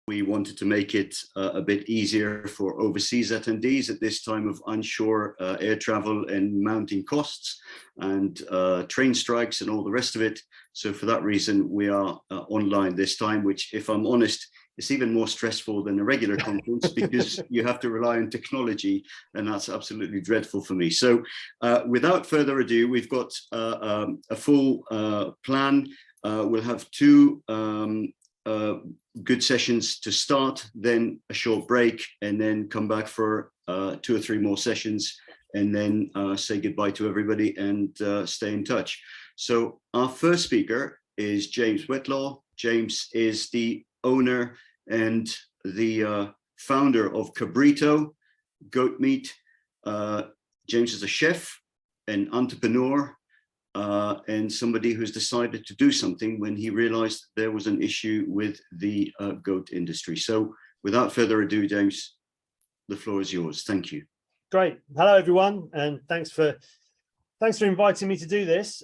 We wanted to make it a bit easier for overseas attendees at this time of onshore air travel and mounting costs and train strikes and all the rest of it. So for that reason, we are online this time, which, if I'm honest, is even more stressful than a regular conference because you have to rely on technology, and that's absolutely dreadful for me. So without further ado, we've got a full plan. We'll have two good sessions to start, then a short break, and then come back for 2 or 3 more sessions, and then say goodbye to everybody and stay in touch. So our first speaker is James Whetlor. James is the owner and the founder of Cabrito goat meat. James is a chef, an entrepreneur, and somebody who's decided to do something when he realized there was an issue with the goat industry. So without further ado, James, the floor is yours. Thank you. Great. Hello, everyone, and thanks for inviting me to do this.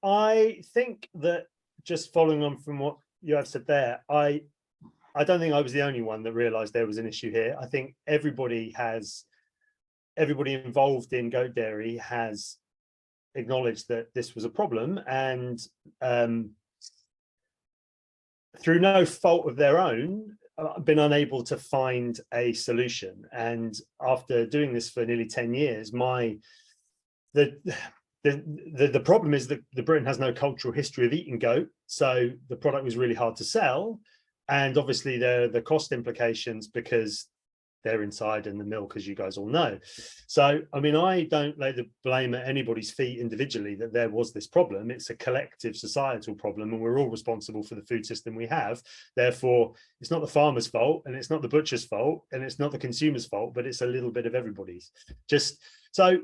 I think that, just following on from what you have said there, I don't think I was the only one that realized there was an issue here. I think everybody involved in goat dairy has acknowledged that this was a problem, and through no fault of their own, been unable to find a solution. And after doing this for nearly 10 years, the problem is that Britain has no cultural history of eating goat, so the product was really hard to sell. And obviously there are the cost implications because they're inside in the milk, as you guys all know. So, I mean, I don't lay the blame at anybody's feet individually that there was this problem. It's a collective societal problem, and we're all responsible for the food system we have. Therefore, it's not the farmer's fault, and it's not the butcher's fault, and it's not the consumer's fault, but it's a little bit of everybody's. Just so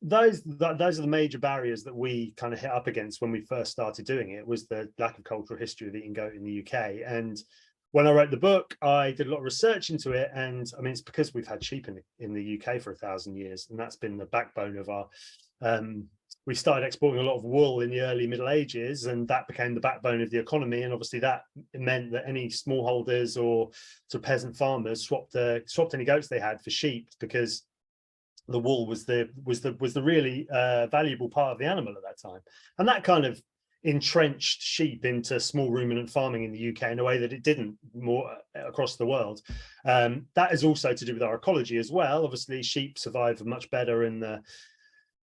those are the major barriers that we kind of hit up against when we first started doing it, was the lack of cultural history of eating goat in the UK. And when I wrote the book, I did a lot of research into it. And I mean, it's because we've had sheep in the UK for 1,000 years, and that's been the backbone of our, we started exporting a lot of wool in the early Middle Ages, and that became the backbone of the economy. And obviously that meant that any smallholders or sort of peasant farmers swapped any goats they had for sheep, because the wool was the really valuable part of the animal at that time. And that kind of entrenched sheep into small ruminant farming in the UK in a way that it didn't more across the world. That is also to do with our ecology as well. Obviously, sheep survive much better in the,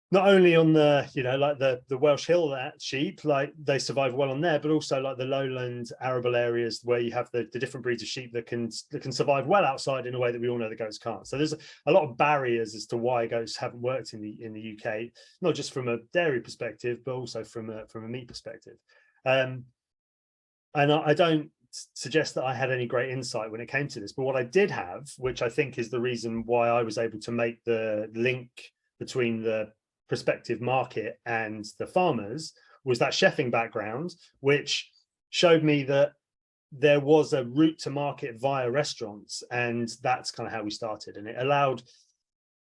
not only on the, you know, like the Welsh Hill sheep, like they survive well on there, but also like the lowland arable areas where you have the different breeds of sheep that can survive well outside in a way that we all know the goats can't. So there's a lot of barriers as to why goats haven't worked in the UK, not just from a dairy perspective, but also from a meat perspective. And I don't suggest that I had any great insight when it came to this, but what I did have, which I think is the reason why I was able to make the link between the prospective market and the farmers, was that chefing background, which showed me that there was a route to market via restaurants. And that's kind of how we started. And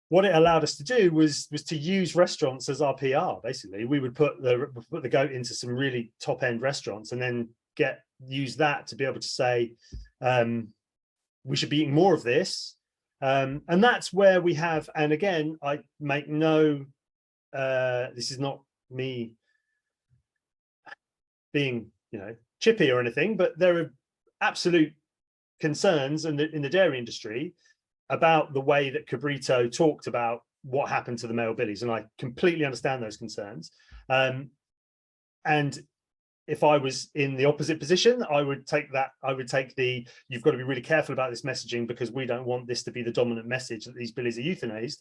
what it allowed us to do was to use restaurants as our PR. Basically, we would put the goat into some really top end restaurants, and then use that to be able to say, we should be eating more of this. And that's where we have, and again, I make no, this is not me being, you know, chippy or anything, but there are absolute concerns in the dairy industry about the way that Cabrito talked about what happened to the male billies, and I completely understand those concerns. And if I was in the opposite position, I would take the, you've got to be really careful about this messaging because we don't want this to be the dominant message that these billies are euthanized.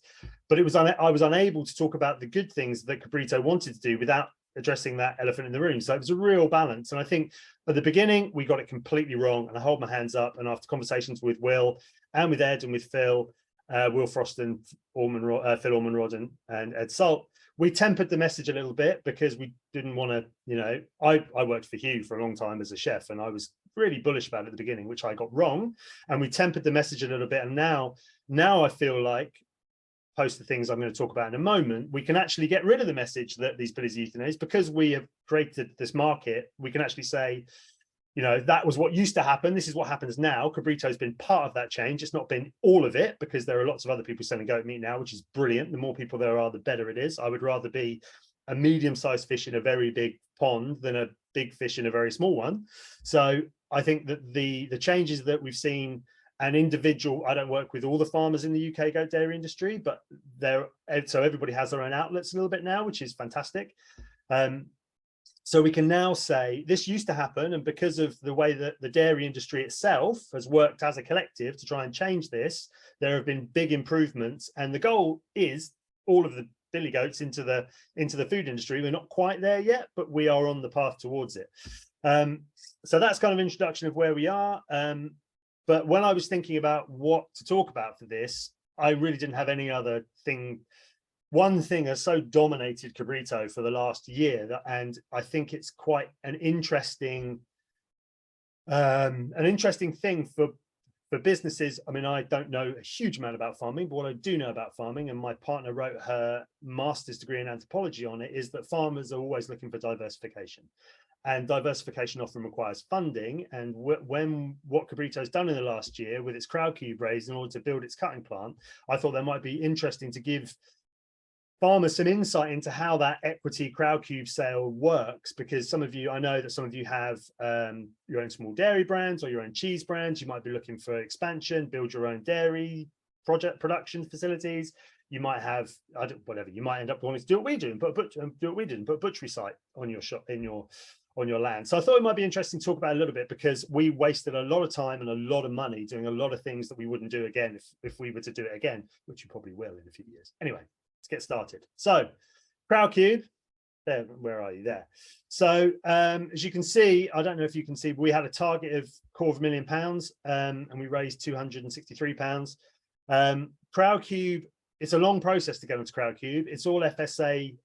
But I was unable to talk about the good things that Cabrito wanted to do without addressing that elephant in the room. So it was a real balance. And I think at the beginning, we got it completely wrong. And I hold my hands up. And after conversations with Will and with Ed and with Phil, Will Frost and Phil Ormanrod and Ed Salt, we tempered the message a little bit because we didn't want to, you know, I worked for Hugh for a long time as a chef, and I was really bullish about it at the beginning, which I got wrong. And we tempered the message a little bit. And now I feel like, post the things I'm going to talk about in a moment, we can actually get rid of the message that these billies are euthanized, because we have created this market. We can actually say, you know, that was what used to happen. This is what happens now. Cabrito's been part of that change. It's not been all of it, because there are lots of other people selling goat meat now, which is brilliant. The more people there are, the better it is. I would rather be a medium-sized fish in a very big pond than a big fish in a very small one. So I think that the changes that we've seen, an individual, I don't work with all the farmers in the UK goat dairy industry, but so everybody has their own outlets a little bit now, which is fantastic. So we can now say this used to happen, and because of the way that the dairy industry itself has worked as a collective to try and change this, there have been big improvements, and the goal is all of the billy goats into the food industry. We're not quite there yet, but we are on the path towards it. So that's kind of introduction of where we are. But when I was thinking about what to talk about for this, I really didn't have any other thing. One thing has so dominated Cabrito for the last year, and I think it's quite an interesting thing for businesses. I mean, I don't know a huge amount about farming, but what I do know about farming, and my partner wrote her master's degree in anthropology on it, is that farmers are always looking for diversification. And diversification often requires funding. And what Cabrito's done in the last year with its crowd cube raise in order to build its cutting plant, I thought that might be interesting to give farmers some insight into how that equity crowd cube sale works, because some of you, I know that some of you have your own small dairy brands or your own cheese brands. You might be looking for expansion, build your own dairy production facilities. You might have whatever. You might end up wanting to do what we do and put a butchery site on your shop on your land. So I thought it might be interesting to talk about a little bit, because we wasted a lot of time and a lot of money doing a lot of things that we wouldn't do again if we were to do it again, which you probably will in a few years. Anyway, let's get started. So crowd cube, there, where are you there? So as you can see, I don't know if you can see, but we had a target of £250,000 and we raised £263. Crowd cube, it's a long process to get onto crowd cube. It's all FSA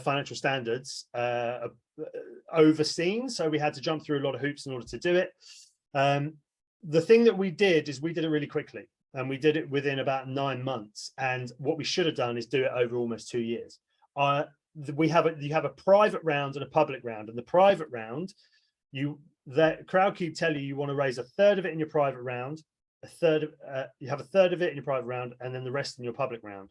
financial standards overseen, so we had to jump through a lot of hoops in order to do it. The thing that we did is we did it really quickly, and we did it within about 9 months. And what we should have done is do it over almost 2 years. You have a private round and a public round. And the private round, the crowd cube tell you want to raise a third of it in your private round, you have a third of it in your private round, and then the rest in your public round.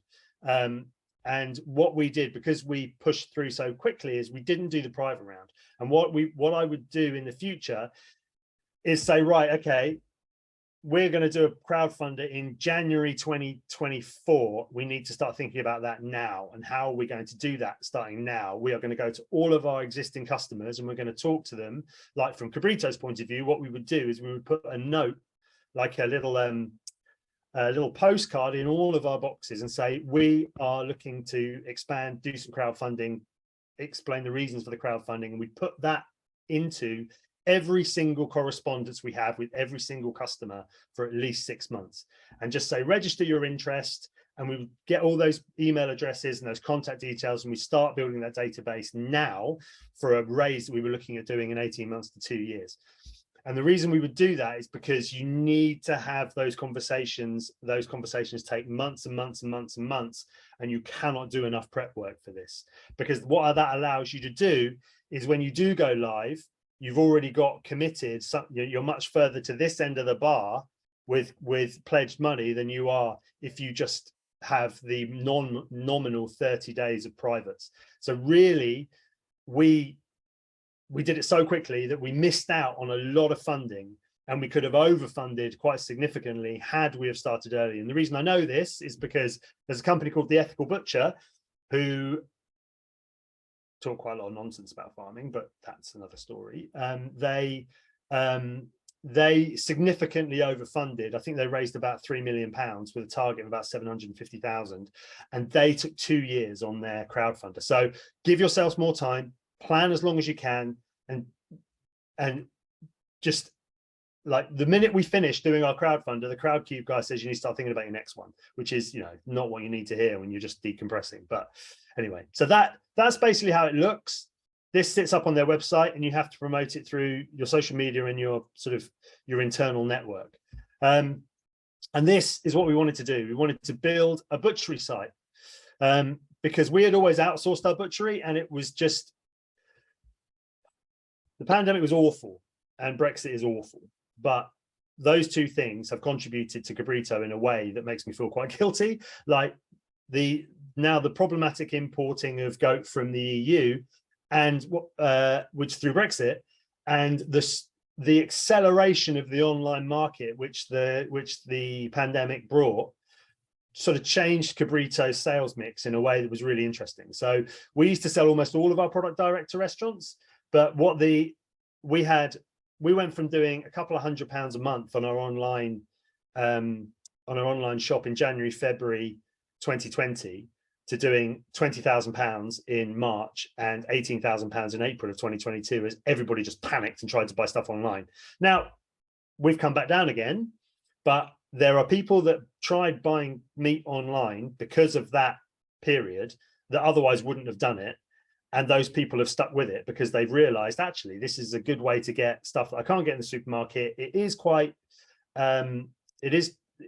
And what we did, because we pushed through so quickly, is we didn't do the private round. And what I would do in the future is say, right, okay, we're going to do a crowdfunder in January 2024. We need to start thinking about that now. And how are we going to do that starting now? We are going to go to all of our existing customers and we're going to talk to them. Like from Cabrito's point of view, what we would do is we would put a note, like a little postcard in all of our boxes, and say, we are looking to expand, do some crowdfunding, explain the reasons for the crowdfunding. And we put that into every single correspondence we have with every single customer for at least 6 months, and just say, register your interest. And we would get all those email addresses and those contact details, and we start building that database now for a raise that we were looking at doing in 18 months to 2 years. And the reason we would do that is because you need to have those conversations. Those conversations take months and months and months and months, and you cannot do enough prep work for this. Because what that allows you to do is, when you do go live, you've already got committed. You're much further to this end of the bar with pledged money than you are if you just have the nominal 30 days of privates. So really, we did it so quickly that we missed out on a lot of funding, and we could have overfunded quite significantly had we have started early. And the reason I know this is because there's a company called The Ethical Butcher who talk quite a lot of nonsense about farming, but that's another story. They significantly overfunded. I think they raised about £3 million with a target of about 750,000, and they took 2 years on their crowdfunder. So give yourselves more time, plan as long as you can, and just like the minute we finish doing our crowdfunder, the crowd cube guy says you need to start thinking about your next one, which is, you know, not what you need to hear when you're just decompressing. But anyway, so that's basically how it looks. This sits up on their website, and you have to promote it through your social media and your your internal network. And this is what we wanted to do. We wanted to build a butchery site, because we had always outsourced our butchery, and it was just, the pandemic was awful and Brexit is awful, but those two things have contributed to Cabrito in a way that makes me feel quite guilty. Like the problematic importing of goat from the EU and which through Brexit, and the acceleration of the online market, which the pandemic brought, sort of changed Cabrito's sales mix in a way that was really interesting. So we used to sell almost all of our product direct to restaurants, but we went from doing a couple of £100 a month on our online shop in January, February 2020 to doing £20,000 in March and £18,000 in April of 2022, as everybody just panicked and tried to buy stuff online. Now we've come back down again, but there are people that tried buying meat online because of that period that otherwise wouldn't have done it. And those people have stuck with it because they've realized, actually, this is a good way to get stuff that I can't get in the supermarket. It is quite,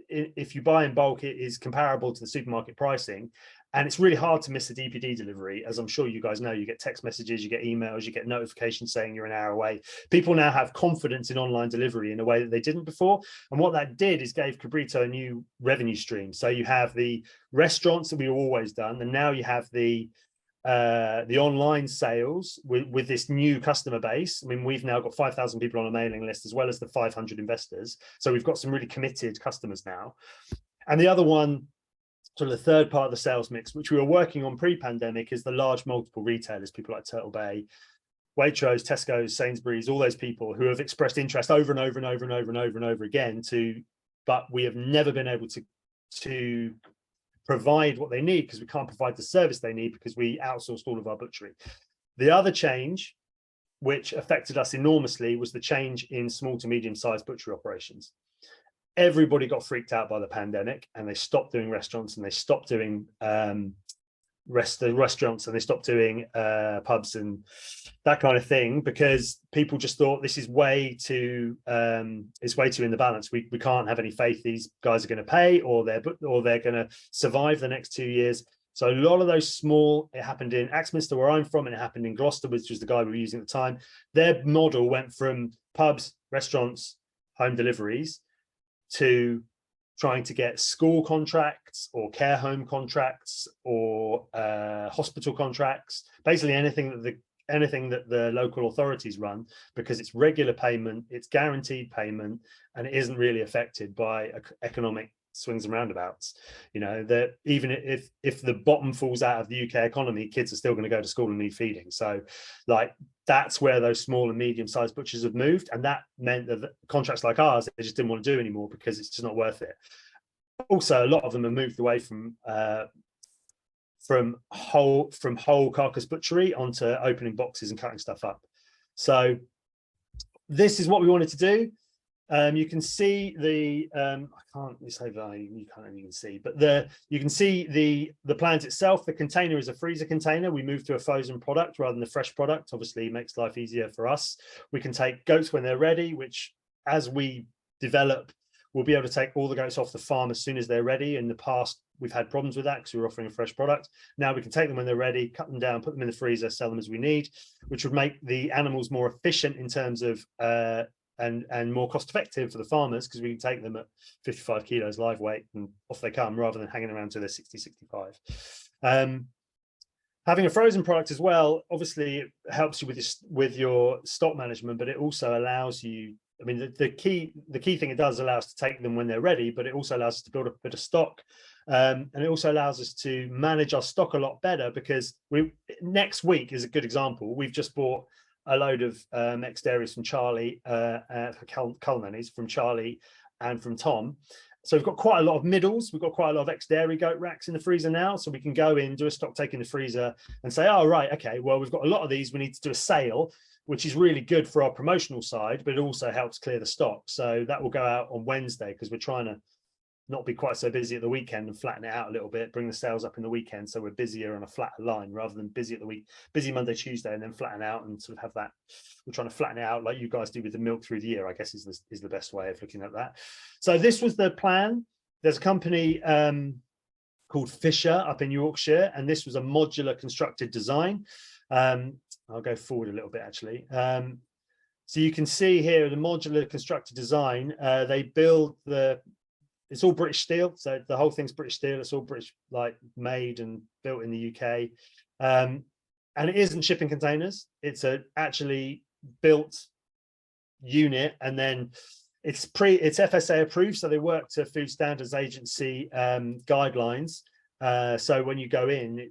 if you buy in bulk, it is comparable to the supermarket pricing. And it's really hard to miss a DPD delivery. As I'm sure you guys know, you get text messages, you get emails, you get notifications saying you're an hour away. People now have confidence in online delivery in a way that they didn't before. And what that did is gave Cabrito a new revenue stream. So you have the restaurants that we've always done, and now you have the online sales with this new customer base. I mean, we've now got 5,000 people on a mailing list, as well as the 500 investors. So we've got some really committed customers now. And the other one, sort of the third part of the sales mix, which we were working on pre-pandemic, is the large multiple retailers, people like Turtle Bay, Waitrose, Tesco's, Sainsbury's, all those people who have expressed interest over and over and over and over and over and over again but we have never been able to provide what they need, because we can't provide the service they need because we outsourced all of our butchery. The other change, which affected us enormously, was the change in small to medium-sized butchery operations. Everybody got freaked out by the pandemic, and they stopped doing restaurants, and they stopped doing restaurants, and they stopped doing pubs and that kind of thing, because people just thought this is way too in the balance. We can't have any faith these guys are going to pay, or they're going to survive the next 2 years. So a lot of those small, it happened in Axminster, where I'm from, and it happened in Gloucester, which was the guy we were using at the time. Their model went from pubs, restaurants, home deliveries, to trying to get school contracts or care home contracts or hospital contracts, basically anything that the local authorities run, because it's regular payment, it's guaranteed payment, and it isn't really affected by economic swings and roundabouts. You know, that even if the bottom falls out of the UK economy, kids are still going to go to school and need feeding. So like, that's where those small and medium-sized butchers have moved, and that meant that contracts like ours, they just didn't want to do anymore because it's just not worth it. Also, a lot of them have moved away from whole carcass butchery onto opening boxes and cutting stuff up. So this is what we wanted to do. You can see the I can't say that you can't even see, but you can see the plant itself. The container is a freezer container. We moved to a frozen product rather than a fresh product. Obviously, it makes life easier for us. We can take goats when they're ready, which, as we develop, we'll be able to take all the goats off the farm as soon as they're ready. In the past, we've had problems with that because we were offering a fresh product. Now we can take them when they're ready, cut them down, put them in the freezer, sell them as we need, which would make the animals more efficient in terms of and more cost effective for the farmers, because we can take them at 55 kilos live weight and off they come, rather than hanging around till they're 60, 65. Having a frozen product as well, obviously it helps you with your stock management, but it also allows you, I mean, the key thing it does allow us to take them when they're ready, but it also allows us to build up a bit of stock. And it also allows us to manage our stock a lot better, because next week is a good example. We've just bought a load of ex-dairies from Charlie, for culinary, from Charlie and from Tom. So we've got quite a lot of middles. We've got quite a lot of ex-dairy goat racks in the freezer now. So we can go in, do a stock take in the freezer and say, oh, right, okay, well, we've got a lot of these. We need to do a sale, which is really good for our promotional side, but it also helps clear the stock. So that will go out on Wednesday, because we're trying to not be quite so busy at the weekend and flatten it out a little bit, bring the sales up in the weekend, so we're busier on a flatter line rather than busy at the week, busy Monday, Tuesday, and then flatten out and sort of have that. We're trying to flatten it out like you guys do with the milk through the year, I guess is the best way of looking at that. So this was the plan. There's a company called Fisher up in Yorkshire, and this was a modular constructed design. I'll go forward a little bit actually. So you can see here the modular constructed design. They build it's all British steel, so the whole thing's British steel. It's all British, like made and built in the UK, and it isn't shipping containers. It's a actually built unit, and then it's FSA approved, so they work to Food Standards Agency guidelines. So when you go in,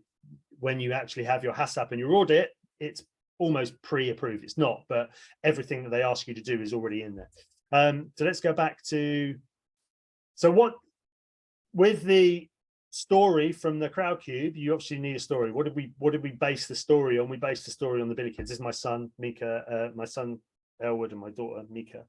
when you actually have your HACCP and your audit, it's almost pre-approved. It's not, but everything that they ask you to do is already in there. So let's go back to, so what, with the story from the crowd cube, you obviously need a story. What did we base the story on? We based the story on the Billy Kids. This is my son, Mika, my son, Elwood, and my daughter, Mika.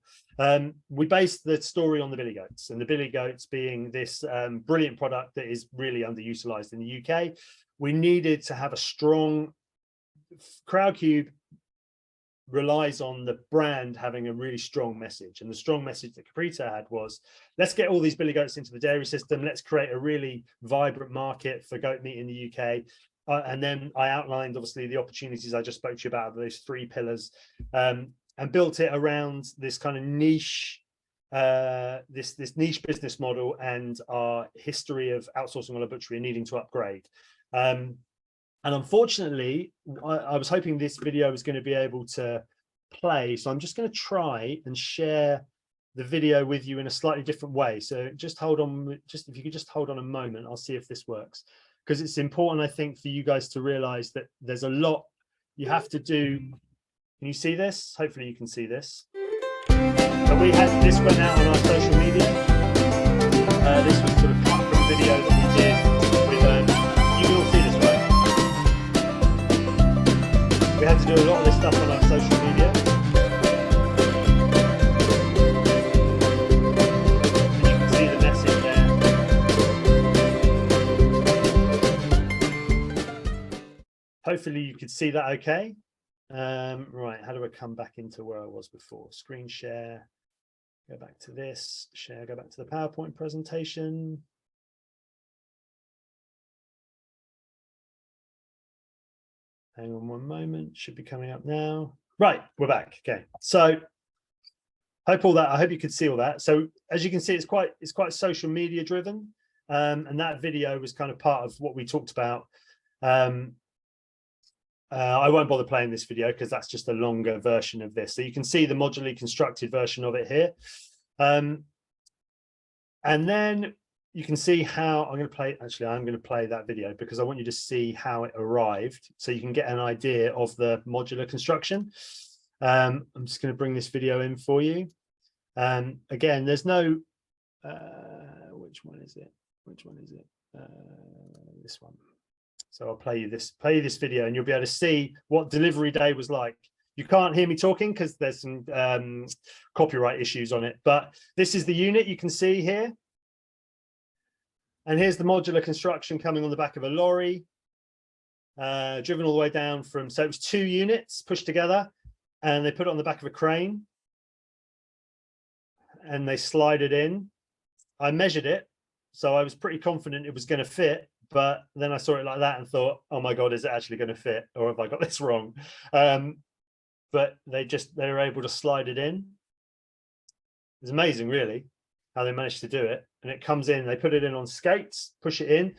We based the story on the Billy Goats, and the Billy Goats being this brilliant product that is really underutilized in the UK. We needed to have a strong crowd cube. Relies on the brand having a really strong message, and the strong message that Cabrito had was, let's get all these Billy Goats into the dairy system, let's create a really vibrant market for goat meat in the UK. And then I outlined obviously the opportunities I just spoke to you about, those 3 pillars, and built it around this kind of niche, this niche business model, and our history of outsourcing on a butchery and needing to upgrade. And unfortunately, I was hoping this video was going to be able to play. So I'm just going to try and share the video with you in a slightly different way. So just hold on, if you could just hold on a moment, I'll see if this works. Because it's important, I think, for you guys to realize that there's a lot you have to do. Can you see this? Hopefully you can see this. So this went out on our social media. This was sort of cut from a video that we did with, you can all see this, right? We had to do a lot of this stuff on our social media. And you can see the message there. Hopefully you could see that okay. Right, how do I come back into where I was before? Screen share, go back to this, share, go back to the PowerPoint presentation. Hang on one moment, should be coming up now. Right, we're back. Okay, so I hope you could see all that. So as you can see, it's quite social media driven, and that video was kind of part of what we talked about. I won't bother playing this video because that's just a longer version of this. So you can see the modularly constructed version of it here, and then you can see how I'm going to play that video because I want you to see how it arrived so you can get an idea of the modular construction. I'm just going to bring this video in for you. Again, there's no, which one is it? This one. So I'll play you this video and you'll be able to see what delivery day was like. You can't hear me talking because there's some copyright issues on it, but this is the unit you can see here. And here's the modular construction coming on the back of a lorry, driven all the way down from, so it was 2 units pushed together and they put it on the back of a crane and they slide it in. I measured it, so I was pretty confident it was going to fit, but then I saw it like that and thought, oh my God, is it actually going to fit? Or have I got this wrong? But they were able to slide it in. It's amazing, really, how they managed to do it. And it comes in, they put it in on skates, push it in.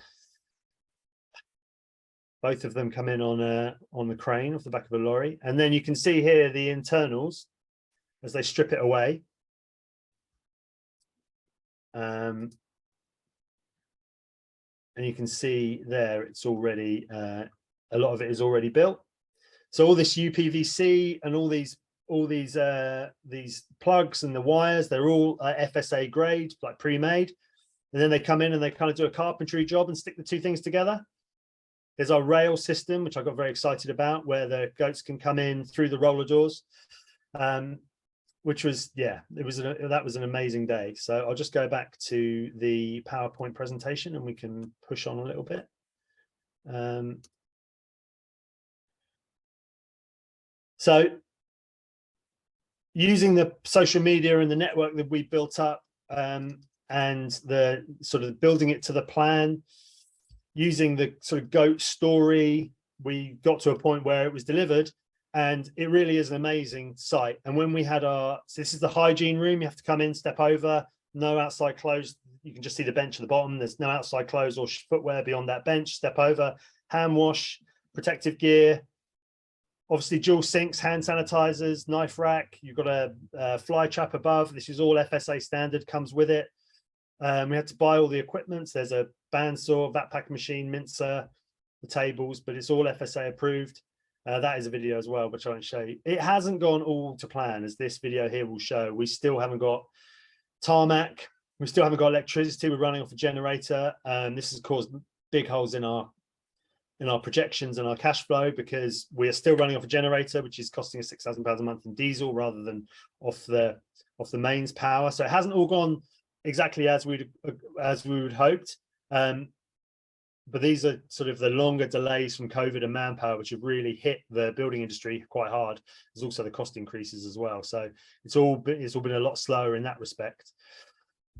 Both of them come in on the crane off the back of a lorry. And then you can see here the internals as they strip it away. And you can see there, it's already, a lot of it is already built. So all this UPVC and all these plugs and the wires, they're all FSA grade, like pre-made. And then they come in and they kind of do a carpentry job and stick the 2 things together. There's our rail system, which I got very excited about, where the goats can come in through the roller doors, which was, yeah, that was an amazing day. So I'll just go back to the PowerPoint presentation and we can push on a little bit. So using the social media and the network that we built up, and the sort of building it to the plan, using the sort of goat story, we got to a point where it was delivered And it really is an amazing site. And when we had so this is the hygiene room, you have to come in, step over, no outside clothes. You can just see the bench at the bottom. There's no outside clothes or footwear beyond that bench. Step over, hand wash, protective gear, obviously dual sinks, hand sanitizers, knife rack. You've got a fly trap above. This is all FSA standard, comes with it. We had to buy all the equipment. There's a bandsaw, vat pack machine, mincer, the tables, but it's all FSA approved. That is a video as well, which I won't show you. It hasn't gone all to plan, as this video here will show. We still haven't got tarmac. We still haven't got electricity. We're running off a generator. This has caused big holes in our projections and our cash flow, because we are still running off a generator, which is costing us £6,000 a month in diesel rather than off the mains power. So it hasn't all gone exactly as we would hoped. But these are sort of the longer delays from COVID and manpower, which have really hit the building industry quite hard. There's also the cost increases as well. So it's all been a lot slower in that respect.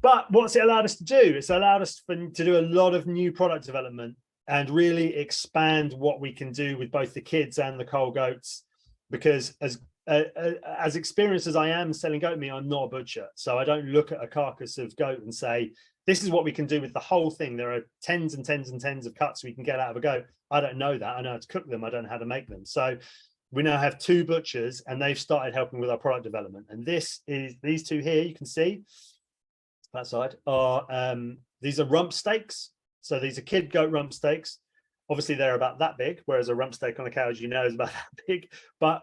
But what's it allowed us to do? It's allowed us to do a lot of new product development and really expand what we can do with both the kids and the coal goats. Because as experienced as I am selling goat meat, I'm not a butcher. So I don't look at a carcass of goat and say, this is what we can do with the whole thing. There are tens and tens and tens of cuts we can get out of a goat. I don't know that. I know how to cook them. I don't know how to make them. So we now have 2 butchers, and they've started helping with our product development. And these 2 here, you can see that side, are these are rump steaks. So these are kid goat rump steaks. Obviously, they're about that big, whereas a rump steak on a cow, as you know, is about that big. But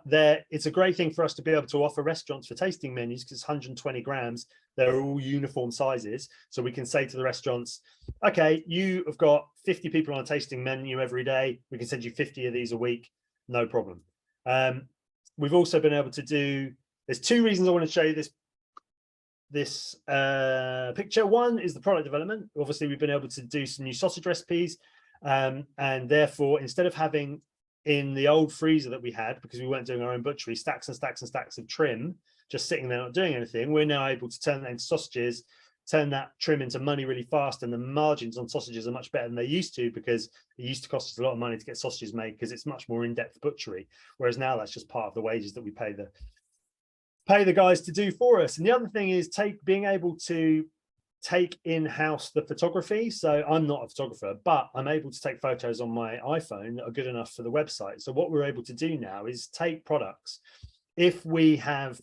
it's a great thing for us to be able to offer restaurants for tasting menus, because it's 120 grams. They're all uniform sizes. So we can say to the restaurants, okay, you have got 50 people on a tasting menu every day. We can send you 50 of these a week. No problem. We've also been able to do, there's 2 reasons I want to show you this picture. One is the product development. Obviously, we've been able to do some new sausage recipes. And therefore, instead of having in the old freezer that we had, because we weren't doing our own butchery, stacks and stacks and stacks of trim just sitting there not doing anything, we're now able to turn that into sausages, turn that trim into money really fast. And the margins on sausages are much better than they used to, because it used to cost us a lot of money to get sausages made, because it's much more in-depth butchery, whereas now that's just part of the wages that we pay the guys to do for us. And the other thing is being able to take in-house the photography. So I'm not a photographer, but I'm able to take photos on my iPhone that are good enough for the website. So what we're able to do now is take products. If we have,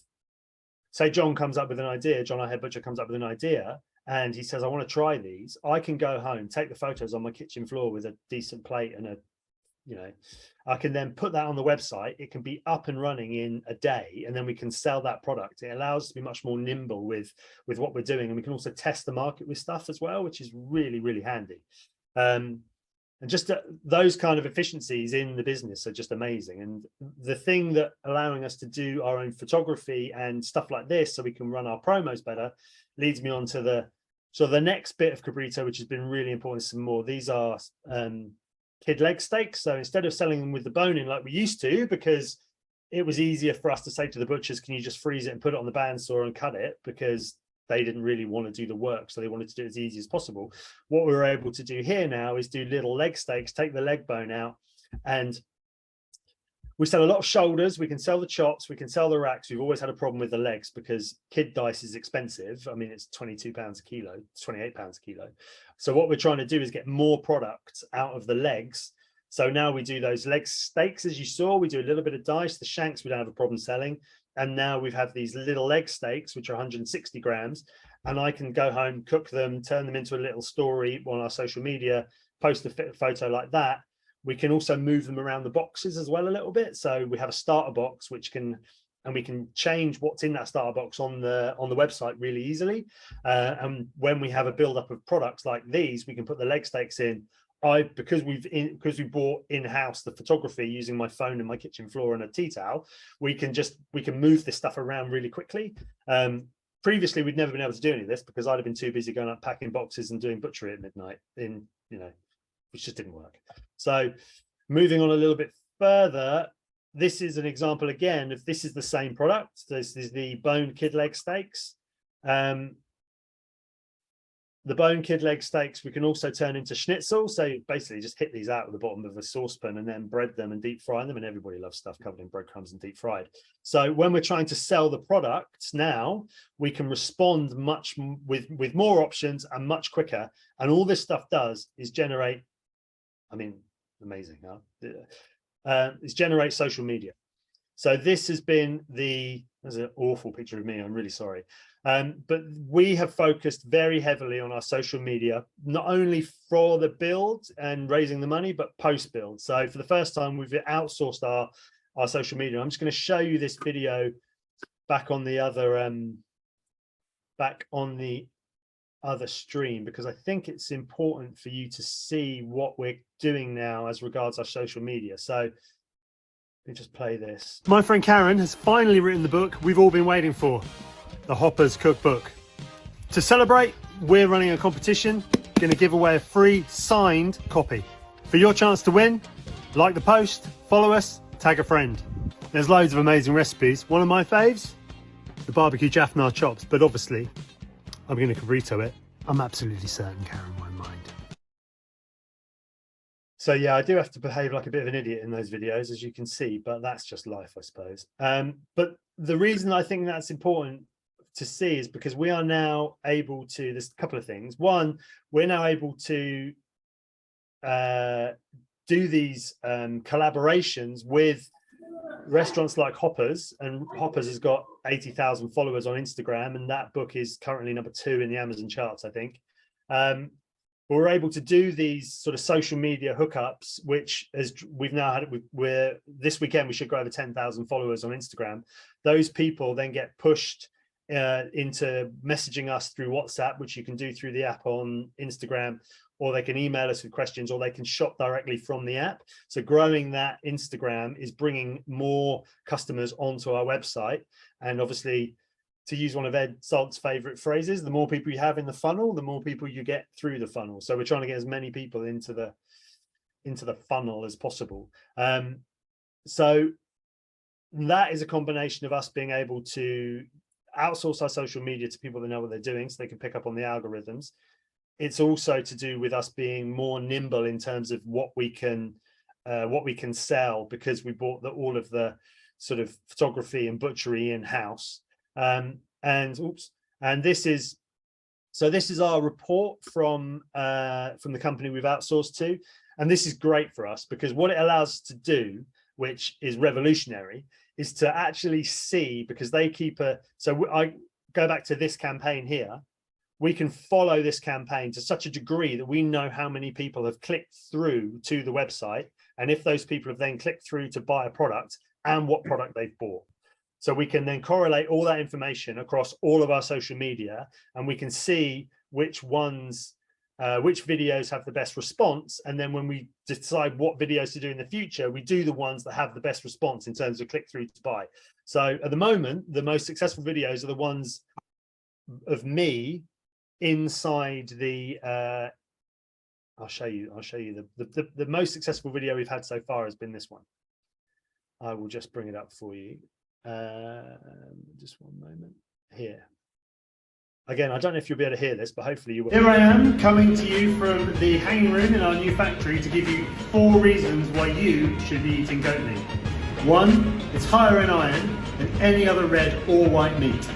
say, John comes up with an idea, John, our head butcher, comes up with an idea, and he says, I want to try these. I can go home, take the photos on my kitchen floor with a decent plate and I can then put that on the website. It can be up and running in a day, and then we can sell that product. It allows us to be much more nimble with what we're doing, and we can also test the market with stuff as well, which is really, really handy. And just those kind of efficiencies in the business are just amazing. And the thing that allowing us to do our own photography and stuff like this, so we can run our promos better, leads me on to the next bit of Cabrito, which has been really important. Some more. These are kid leg steaks. So instead of selling them with the bone in like we used to, because it was easier for us to say to the butchers, can you just freeze it and put it on the bandsaw and cut it, because they didn't really want to do the work, so they wanted to do it as easy as possible. What we're able to do here now is do little leg steaks, take the leg bone out, and we sell a lot of shoulders. We can sell the chops, we can sell the racks. We've always had a problem with the legs, because kid dice is expensive. I mean, it's £22 a kilo, £28 a kilo. So what we're trying to do is get more product out of the legs. So now we do those leg steaks, as you saw. We do a little bit of dice. The shanks we don't have a problem selling. And now we've had these little leg steaks, which are 160 grams. And I can go home, cook them, turn them into a little story on our social media, post a photo like that. We can also move them around the boxes as well a little bit. So we have a starter box, we can change what's in that starter box on the website really easily. And when we have a build-up of products like these, we can put the leg steaks in. Because we bought in-house the photography using my phone and my kitchen floor and a tea towel, we can move this stuff around really quickly. Previously, we'd never been able to do any of this, because I'd have been too busy going up packing boxes and doing butchery at midnight, which just didn't work. So moving on a little bit further, this is an example again of, this is the same product. This is the boned kid leg steaks. The the bone kid leg steaks we can also turn into schnitzel. So you basically just hit these out at the bottom of a saucepan and then bread them and deep fry them. And everybody loves stuff covered in breadcrumbs and deep fried. So when we're trying to sell the products now, we can respond much with more options and much quicker. And all this stuff does is generate, I mean, amazing, huh? Is generate social media. So this has been there's an awful picture of me, I'm really sorry. But we have focused very heavily on our social media, not only for the build and raising the money, but post build. So for the first time, we've outsourced our social media. I'm just going to show you this video back on the other stream, because I think it's important for you to see what we're doing now as regards our social media. So let me just play this. My friend Karen has finally written the book we've all been waiting for, The Hoppers Cookbook. To celebrate, we're running a competition, going to give away a free signed copy. For your chance to win, like the post, follow us, tag a friend. There's loads of amazing recipes. One of my faves, the barbecue Jaffna chops, but obviously I'm going to Cabrito it. I'm absolutely certain Karen won't mind. So yeah, I do have to behave like a bit of an idiot in those videos, as you can see, but that's just life, I suppose. But the reason I think that's important to see is because we are now able to, there's a couple of things. One, we're now able to do these collaborations with restaurants like Hoppers, and Hoppers has got 80,000 followers on Instagram, and that book is currently #2 in the Amazon charts, I think. We're able to do these sort of social media hookups, which as we've now had, we're this weekend we should go over 10,000 followers on Instagram. Those people then get pushed into messaging us through WhatsApp, which you can do through the app on Instagram, or they can email us with questions, or they can shop directly from the app. So growing that Instagram is bringing more customers onto our website. And obviously, to use one of Ed Salt's favorite phrases, the more people you have in the funnel, the more people you get through the funnel. So we're trying to get as many people into the funnel as possible. So that is a combination of us being able to outsource our social media to people that know what they're doing, so they can pick up on the algorithms. It's also to do with us being more nimble in terms of what we can sell, because we bought all of the sort of photography and butchery in-house. And this is our report from the company we've outsourced to, and this is great for us because what it allows us to do, which is revolutionary, is to actually see, because they keep I go back to this campaign here, we can follow this campaign to such a degree that we know how many people have clicked through to the website, and if those people have then clicked through to buy a product and what product they've bought. So we can then correlate all that information across all of our social media, and we can see which videos have the best response. And then when we decide what videos to do in the future, we do the ones that have the best response in terms of click through to buy. So at the moment, the most successful videos are the ones of me inside the I'll show you the most successful video we've had so far has been this one. I will just bring it up for you. Just one moment here. Again, I don't know if you'll be able to hear this, but hopefully you will. Here I am coming to you from the hanging room in our new factory to give you 4 reasons why you should be eating goat meat. 1, it's higher in iron than any other red or white meat.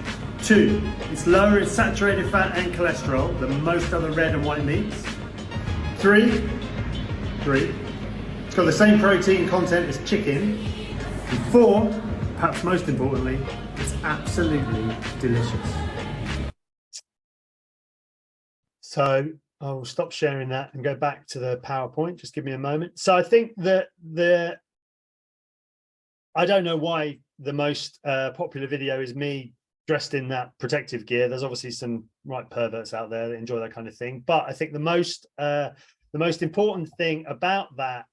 2, it's lower in saturated fat and cholesterol than most other red and white meats. 3, it's got the same protein content as chicken. And 4, perhaps most importantly, it's absolutely delicious. So I will stop sharing that and go back to the PowerPoint. Just give me a moment. So I think that I don't know why the most popular video is me dressed in that protective gear. There's obviously some right perverts out there that enjoy that kind of thing. But I think the most important thing about that,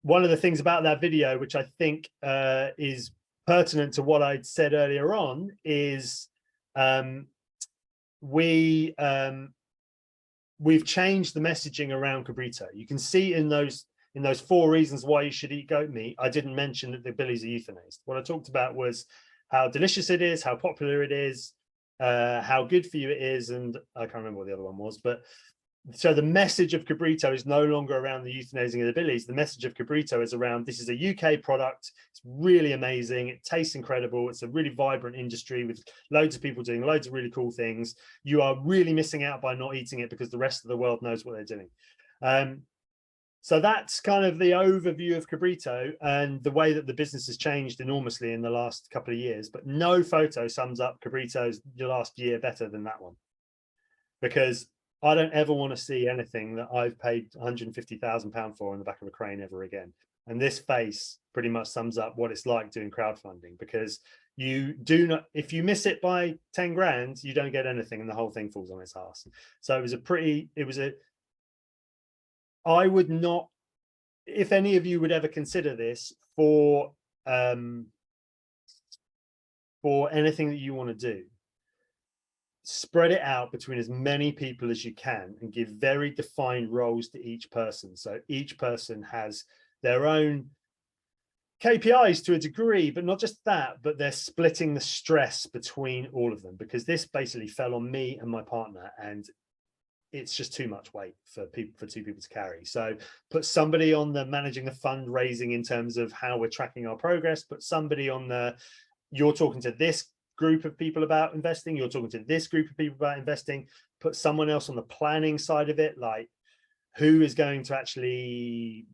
one of the things about that video, which I think is pertinent to what I'd said earlier on, is we've changed the messaging around Cabrito. You can see in those 4 reasons why you should eat goat meat, I didn't mention that the billies are euthanized. What I talked about was how delicious it is, how popular it is, how good for you it is, and I can't remember what the other one was, but so the message of Cabrito is no longer around the euthanizing of the billies. The message of Cabrito is around, this is a UK product. It's really amazing. It tastes incredible. It's a really vibrant industry with loads of people doing loads of really cool things. You are really missing out by not eating it because the rest of the world knows what they're doing. So that's kind of the overview of Cabrito and the way that the business has changed enormously in the last couple of years. But no photo sums up Cabrito's last year better than that one, because I don't ever want to see anything that I've paid £150,000 for in the back of a crane ever again. And this face pretty much sums up what it's like doing crowdfunding, because you do not, if you miss it by 10 grand, you don't get anything and the whole thing falls on its ass. So I would not, if any of you would ever consider this for anything that you want to do, spread it out between as many people as you can and give very defined roles to each person. So each person has their own KPIs to a degree, but not just that, but they're splitting the stress between all of them, because this basically fell on me and my partner, and it's just too much weight for two people to carry. So put somebody on the managing the fundraising in terms of how we're tracking our progress, put somebody on the, you're talking to this group of people about investing, you're talking to this group of people about investing, put someone else on the planning side of it, like who is going to actually,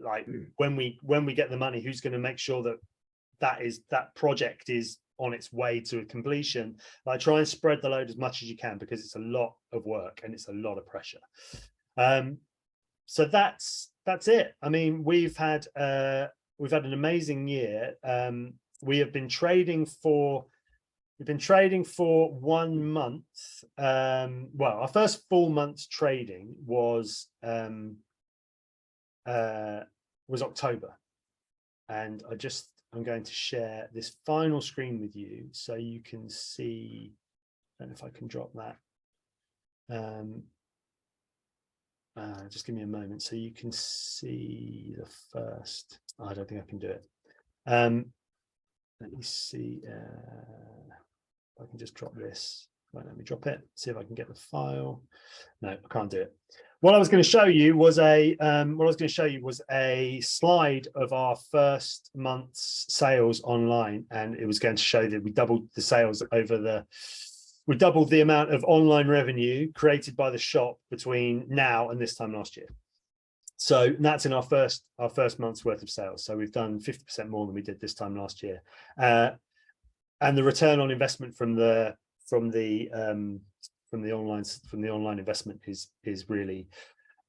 like when we get the money, who's going to make sure that that project is on its way to completion. Like, try and spread the load as much as you can, because it's a lot of work and it's a lot of pressure. So that's it. I mean, we've had an amazing year. We've been trading for 1 month. Well, our first full month's trading was October, and I'm going to share this final screen with you so you can see. I don't know if I can drop that. Just give me a moment so you can see the first. I don't think I can do it. Let me see if I can just drop this. Right, let me drop it, see if I can get the file. No, I can't do it. What I was going to show you was a slide of our first month's sales online, and it was going to show that we doubled the sales we doubled the amount of online revenue created by the shop between now and this time last year. So that's in our first month's worth of sales. So we've done 50% more than we did this time last year, and the return on investment from the online investment is really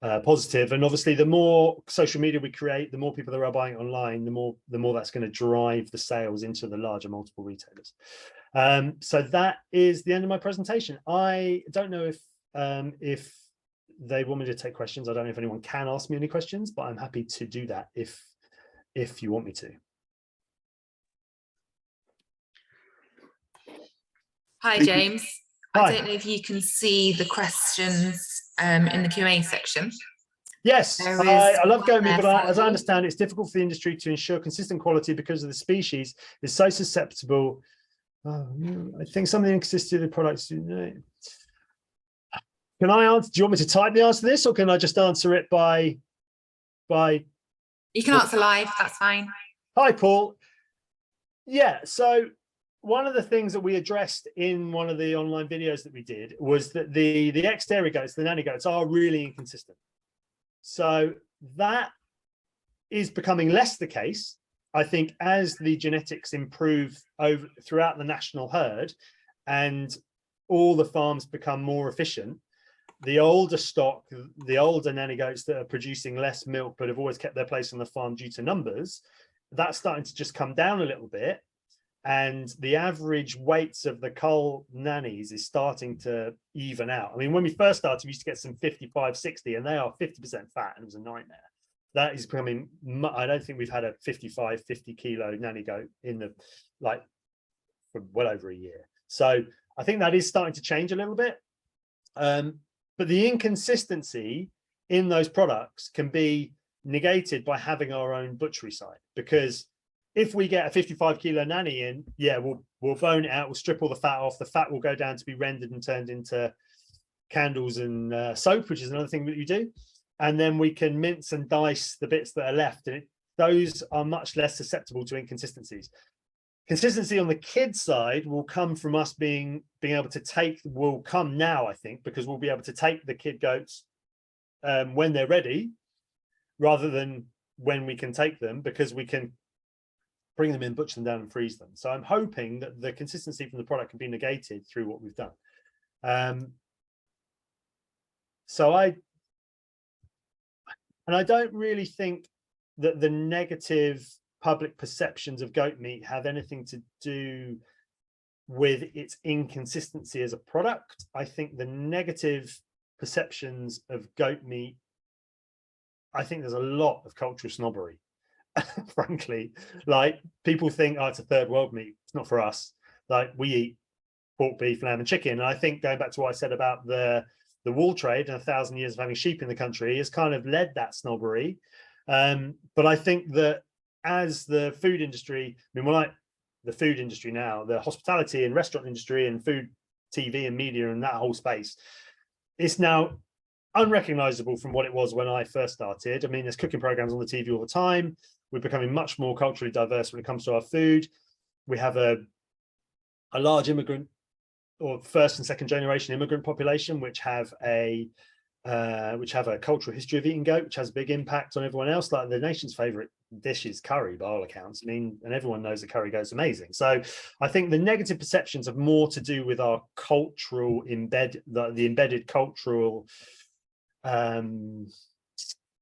positive. And obviously, the more social media we create, the more people that are buying online, the more that's going to drive the sales into the larger multiple retailers. So that is the end of my presentation. I don't know if they want me to take questions. I don't know if anyone can ask me any questions, but I'm happy to do that if you want me to. Hi, James. Hi. I don't know if you can see the questions in the Q&A section. Yes, I love GoMe, but as I you. understand, it's difficult for the industry to ensure consistent quality because of the species is so susceptible. I think some of the inconsistency of the products. Can I answer? Do you want me to type the answer to this, or can I just answer it by? You can answer live. That's fine. Hi, Paul. Yeah. So one of the things that we addressed in one of the online videos that we did was that the ex-dairy goats, the nanny goats, are really inconsistent. So that is becoming less the case, I think, as the genetics improve throughout the national herd and all the farms become more efficient. The older stock, the older nanny goats that are producing less milk but have always kept their place on the farm due to numbers, that's starting to just come down a little bit. And the average weights of the cull nannies is starting to even out. I mean, when we first started, we used to get some 55, 60, and they are 50% fat, and it was a nightmare. That is becoming, I don't think we've had a 55, 50 kilo nanny goat for well over a year. So I think that is starting to change a little bit. But the inconsistency in those products can be negated by having our own butchery site, because if we get a 55 kilo nanny in, yeah, we'll we'll bone it out, we'll strip all the fat off. The fat will go down to be rendered and turned into candles and soap, which is another thing that you do. And then we can mince and dice the bits that are left, and those are much less susceptible to inconsistencies. Consistency on the kid side will come from us being able to will come now, I think, because we'll be able to take the kid goats when they're ready, rather than when we can take them, because we can bring them in, butcher them down and freeze them. So I'm hoping that the consistency from the product can be negated through what we've done. So I don't really think that the negative public perceptions of goat meat have anything to do with its inconsistency as a product. I think the negative perceptions of goat meat, I think there's a lot of cultural snobbery, frankly. Like, people think, oh, it's a third world meat. It's not for us. Like, we eat pork, beef, lamb and chicken. And I think, going back to what I said about the wool trade and 1,000 years of having sheep in the country has kind of led that snobbery. But I think that as the food industry, I mean, we're like the food industry now, the hospitality and restaurant industry and food, TV and media and that whole space, it's now unrecognizable from what it was when I first started. I mean, there's cooking programs on the TV all the time. We're becoming much more culturally diverse when it comes to our food. We have a large immigrant or first and second generation immigrant population, which have a cultural history of eating goat, which has a big impact on everyone else. Like, the nation's favorite dish is curry by all accounts. I mean, and everyone knows that curry goat's amazing. So I think the negative perceptions have more to do with our cultural the embedded cultural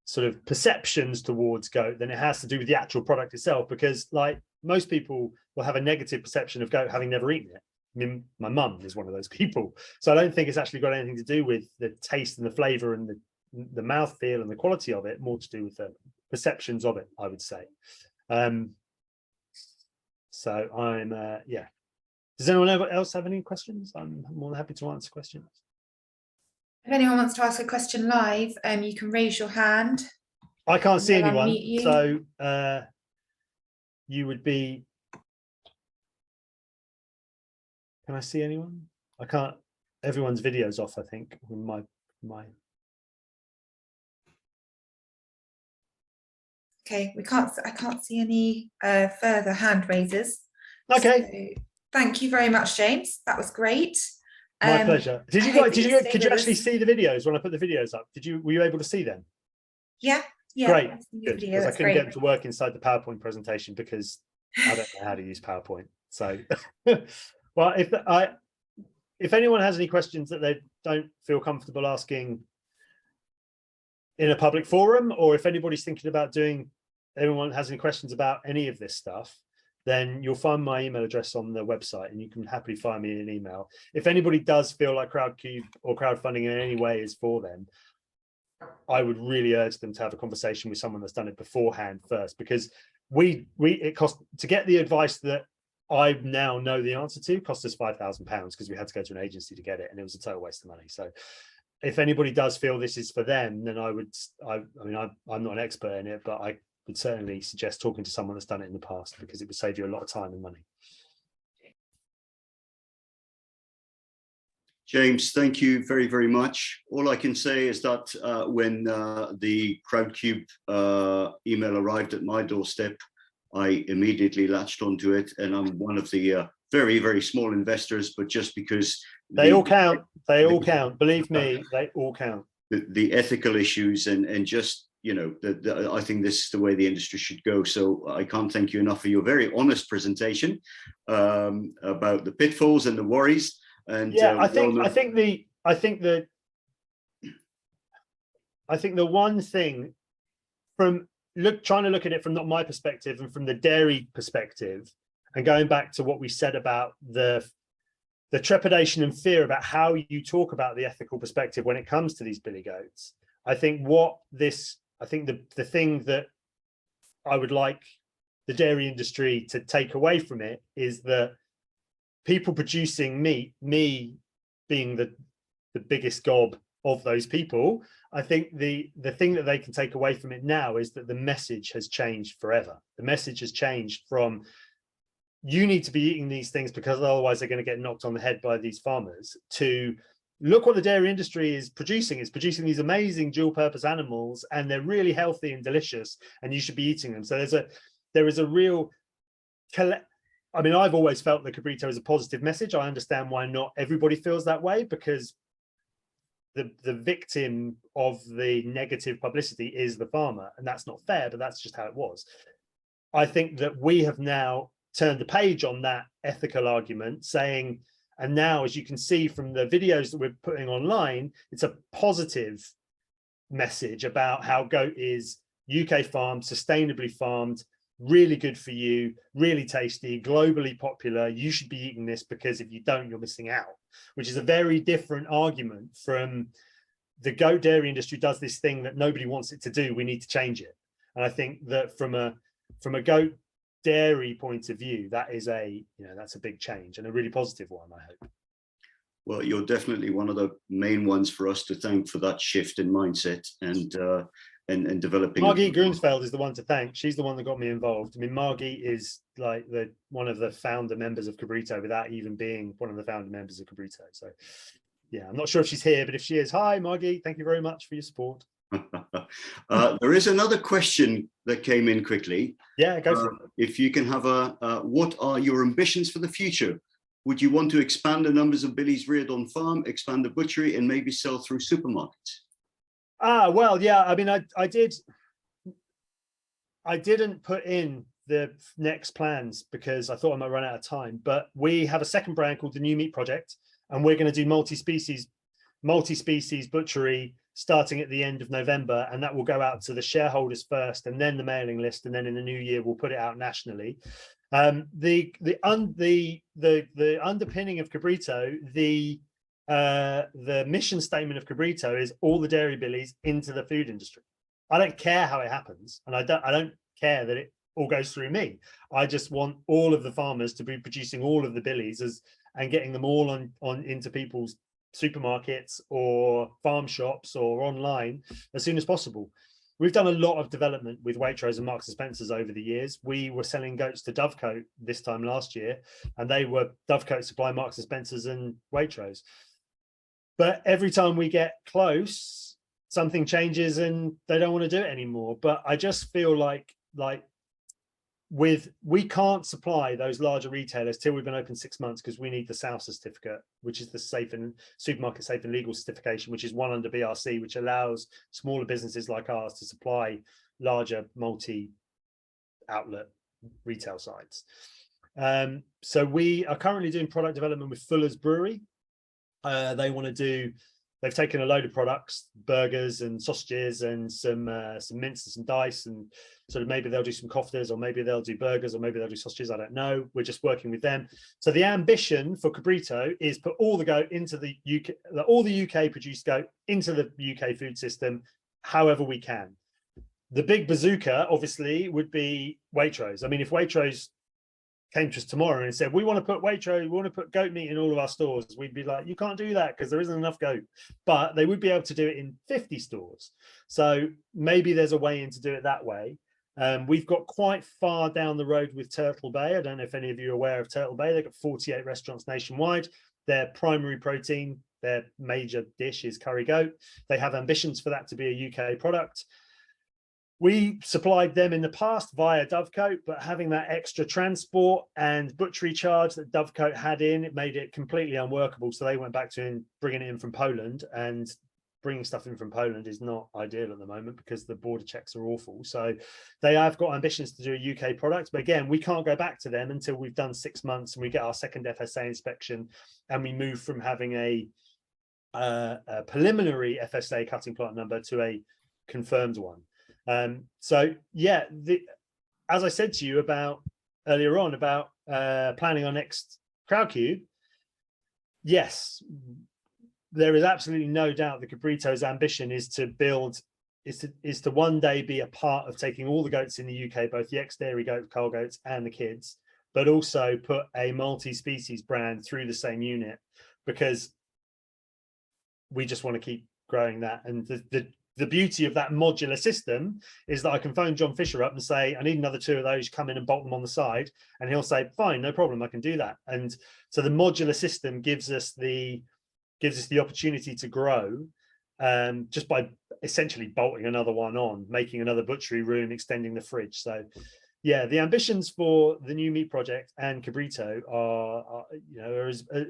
sort of perceptions towards goat than it has to do with the actual product itself, because, like, most people will have a negative perception of goat having never eaten it. I mean, my mum is one of those people. So I don't think it's actually got anything to do with the taste and the flavor and the mouthfeel and the quality of it, more to do with the perceptions of it, I would say. So I'm, yeah. Does anyone else have any questions? I'm more than happy to answer questions. If anyone wants to ask a question live, you can raise your hand. I can't see anyone, so you would be. Can I see anyone? I can't. Everyone's video's off, I think. My. Okay, I can't see any further hand raisers. Okay. So, thank you very much, James. That was great. My pleasure. Could you actually see the videos when I put the videos up? Were you able to see them? Yeah. Great. Good. Because I couldn't get them to work inside the PowerPoint presentation because I don't know how to use PowerPoint. So, well, if anyone has any questions that they don't feel comfortable asking in a public forum, or if anybody's thinking about anyone has any questions about any of this stuff, then you'll find my email address on the website and you can happily find me an email. If anybody does feel like Crowdcube or crowdfunding in any way is for them, I would really urge them to have a conversation with someone that's done it beforehand first, because it cost to get the advice that I now know the answer to cost us £5,000 because we had to go to an agency to get it, and it was a total waste of money. So if anybody does feel this is for them, then I mean, I'm not an expert in it, but I would certainly suggest talking to someone that's done it in the past, because it would save you a lot of time and money. James, thank you very, very much. All I can say is that when the Crowdcube email arrived at my doorstep, I immediately latched onto it, and I'm one of the very, very small investors, but just because they all count, believe me, they all count. The ethical issues and just, you know, I think this is the way the industry should go. So I can't thank you enough for your very honest presentation about the pitfalls and the worries. And yeah, I think the one thing from trying to look at it from not my perspective and from the dairy perspective, and going back to what we said about the trepidation and fear about how you talk about the ethical perspective when it comes to these billy goats. I think the thing that I would like the dairy industry to take away from it is that people producing meat, me being the biggest gob of those people, I think the thing that they can take away from it now is that the message has changed forever. The message has changed from you need to be eating these things because otherwise they're going to get knocked on the head by these farmers, to look what the dairy industry is producing. It's producing these amazing dual purpose animals, and they're really healthy and delicious, and you should be eating them. So there is a real, I mean, I've always felt that Cabrito is a positive message. I understand why not everybody feels that way, because the victim of the negative publicity is the farmer, and that's not fair, but that's just how it was. I think that we have now turned the page on that ethical argument, saying, and now, as you can see from the videos that we're putting online, it's a positive message about how goat is UK farmed, sustainably farmed, really good for you, really tasty, globally popular. You should be eating this because if you don't, you're missing out, which is a very different argument from the goat dairy industry does this thing that nobody wants it to do. We need to change it. And I think that from a goat dairy point of view, that is that's a big change, and a really positive one, I hope. Well, you're definitely one of the main ones for us to thank for that shift in mindset and developing. Margie Grunsfeld is the one to thank. She's the one that got me involved. I mean, Margie is like one of the founder members of Cabrito without even being one of the founder members of Cabrito. So yeah, I'm not sure if she's here, but if she is, hi Margie, thank you very much for your support. There is another question that came in quickly. Yeah, go for it. If you can have what are your ambitions for the future? Would you want to expand the numbers of billies reared on farm, expand the butchery, and maybe sell through supermarkets? Well, yeah, I mean, I didn't put in the next plans because I thought I might run out of time, but we have a second brand called the New Meat Project, and we're going to do multi-species butchery starting at the end of November, and that will go out to the shareholders first and then the mailing list, and then in the new year we'll put it out nationally. The underpinning of Cabrito, the mission statement of Cabrito is all the dairy billies into the food industry. I don't care how it happens, and I don't care that it all goes through me. I just want all of the farmers to be producing all of the billies and getting them all on into people's supermarkets or farm shops or online as soon as possible. We've done a lot of development with Waitrose and Marks and Spencer's over the years. We were selling goats to Dovecote this time last year, and they were Dovecote supply Marks and Spencer's and Waitrose. But every time we get close, something changes and they don't want to do it anymore. But I just feel like we can't supply those larger retailers till we've been open 6 months, because we need the SAUSA certificate, which is the supermarket safe and legal certification, which is one under BRC, which allows smaller businesses like ours to supply larger multi-outlet retail sites. So we are currently doing product development with Fuller's Brewery. They've taken a load of products, burgers and sausages and some mince and some dice, and sort of maybe they'll do some koftas, or maybe they'll do burgers, or maybe they'll do sausages. I don't know. We're just working with them. So the ambition for Cabrito is put all the goat into the UK, all the UK produced goat into the UK food system, however we can. The big bazooka, obviously, would be Waitrose. I mean, if Waitrose came to us tomorrow and said, we want to put Waitrose, we want to put goat meat in all of our stores, we'd be like, you can't do that because there isn't enough goat. But they would be able to do it in 50 stores. So maybe there's a way in to do it that way. We've got quite far down the road with Turtle Bay. I don't know if any of you are aware of Turtle Bay. They've got 48 restaurants nationwide. Their primary protein, their major dish is curry goat. They have ambitions for that to be a UK product. We supplied them in the past via Dovecote, but having that extra transport and butchery charge that Dovecote had in, it made it completely unworkable. So they went back to bringing it in from Poland, and bringing stuff in from Poland is not ideal at the moment because the border checks are awful. So they have got ambitions to do a UK product. But again, we can't go back to them until we've done 6 months and we get our second FSA inspection, and we move from having a preliminary FSA cutting plant number to a confirmed one. So yeah, as I said to you about earlier on about planning our next crowd cube, yes, there is absolutely no doubt that Cabrito's ambition is to build, is to one day be a part of taking all the goats in the UK, both the ex-dairy goat, cull goats, and the kids, but also put a multi-species brand through the same unit, because we just want to keep growing that. And the beauty of that modular system is that I can phone John Fisher up and say, I need another 2 of those, come in and bolt them on the side. And he'll say, fine, no problem, I can do that. And so the modular system gives us the opportunity to grow just by essentially bolting another one on, making another butchery room, extending the fridge. So yeah, the ambitions for the new meat project and Cabrito are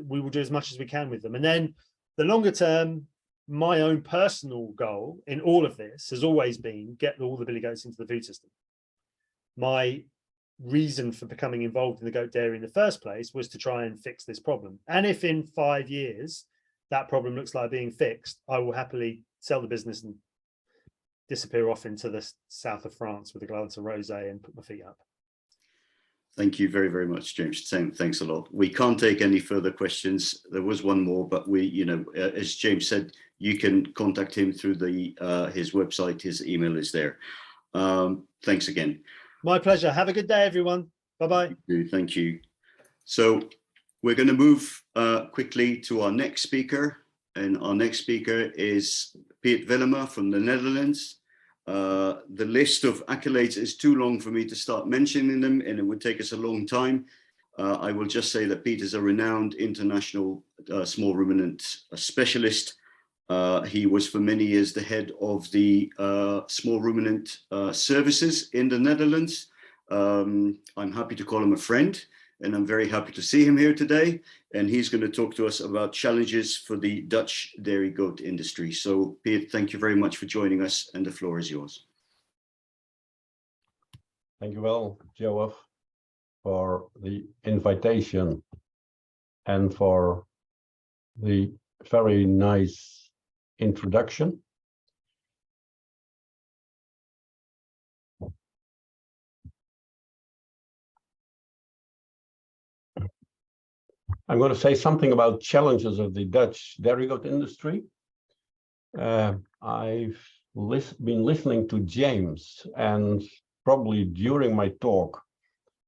we will do as much as we can with them. And then the longer term, my own personal goal in all of this has always been get all the billy goats into the food system. My reason for becoming involved in the goat dairy in the first place was to try and fix this problem. And if in 5 years that problem looks like being fixed, I will happily sell the business and disappear off into the south of France with a glass of rosé and put my feet up. Thank you very, very much, James. Thanks a lot. We can't take any further questions. There was one more, but we, as James said, you can contact him through his website. His email is there. Thanks again. My pleasure. Have a good day, everyone. Bye-bye. Thank you. So we're going to move quickly to our next speaker. And our next speaker is Piet Vellema from the Netherlands. The list of accolades is too long for me to start mentioning them, and it would take us a long time. I will just say that Piet is a renowned international small ruminant specialist. He was for many years the head of the small ruminant services in the Netherlands. I'm happy to call him a friend, and I'm very happy to see him here today. And he's going to talk to us about challenges for the Dutch dairy goat industry. So, Piet, thank you very much for joining us, and the floor is yours. Thank you well, Joaf, for the invitation and for the very nice introduction. I'm going to say something about challenges of the Dutch dairy goat industry. I've been listening to James, and probably during my talk,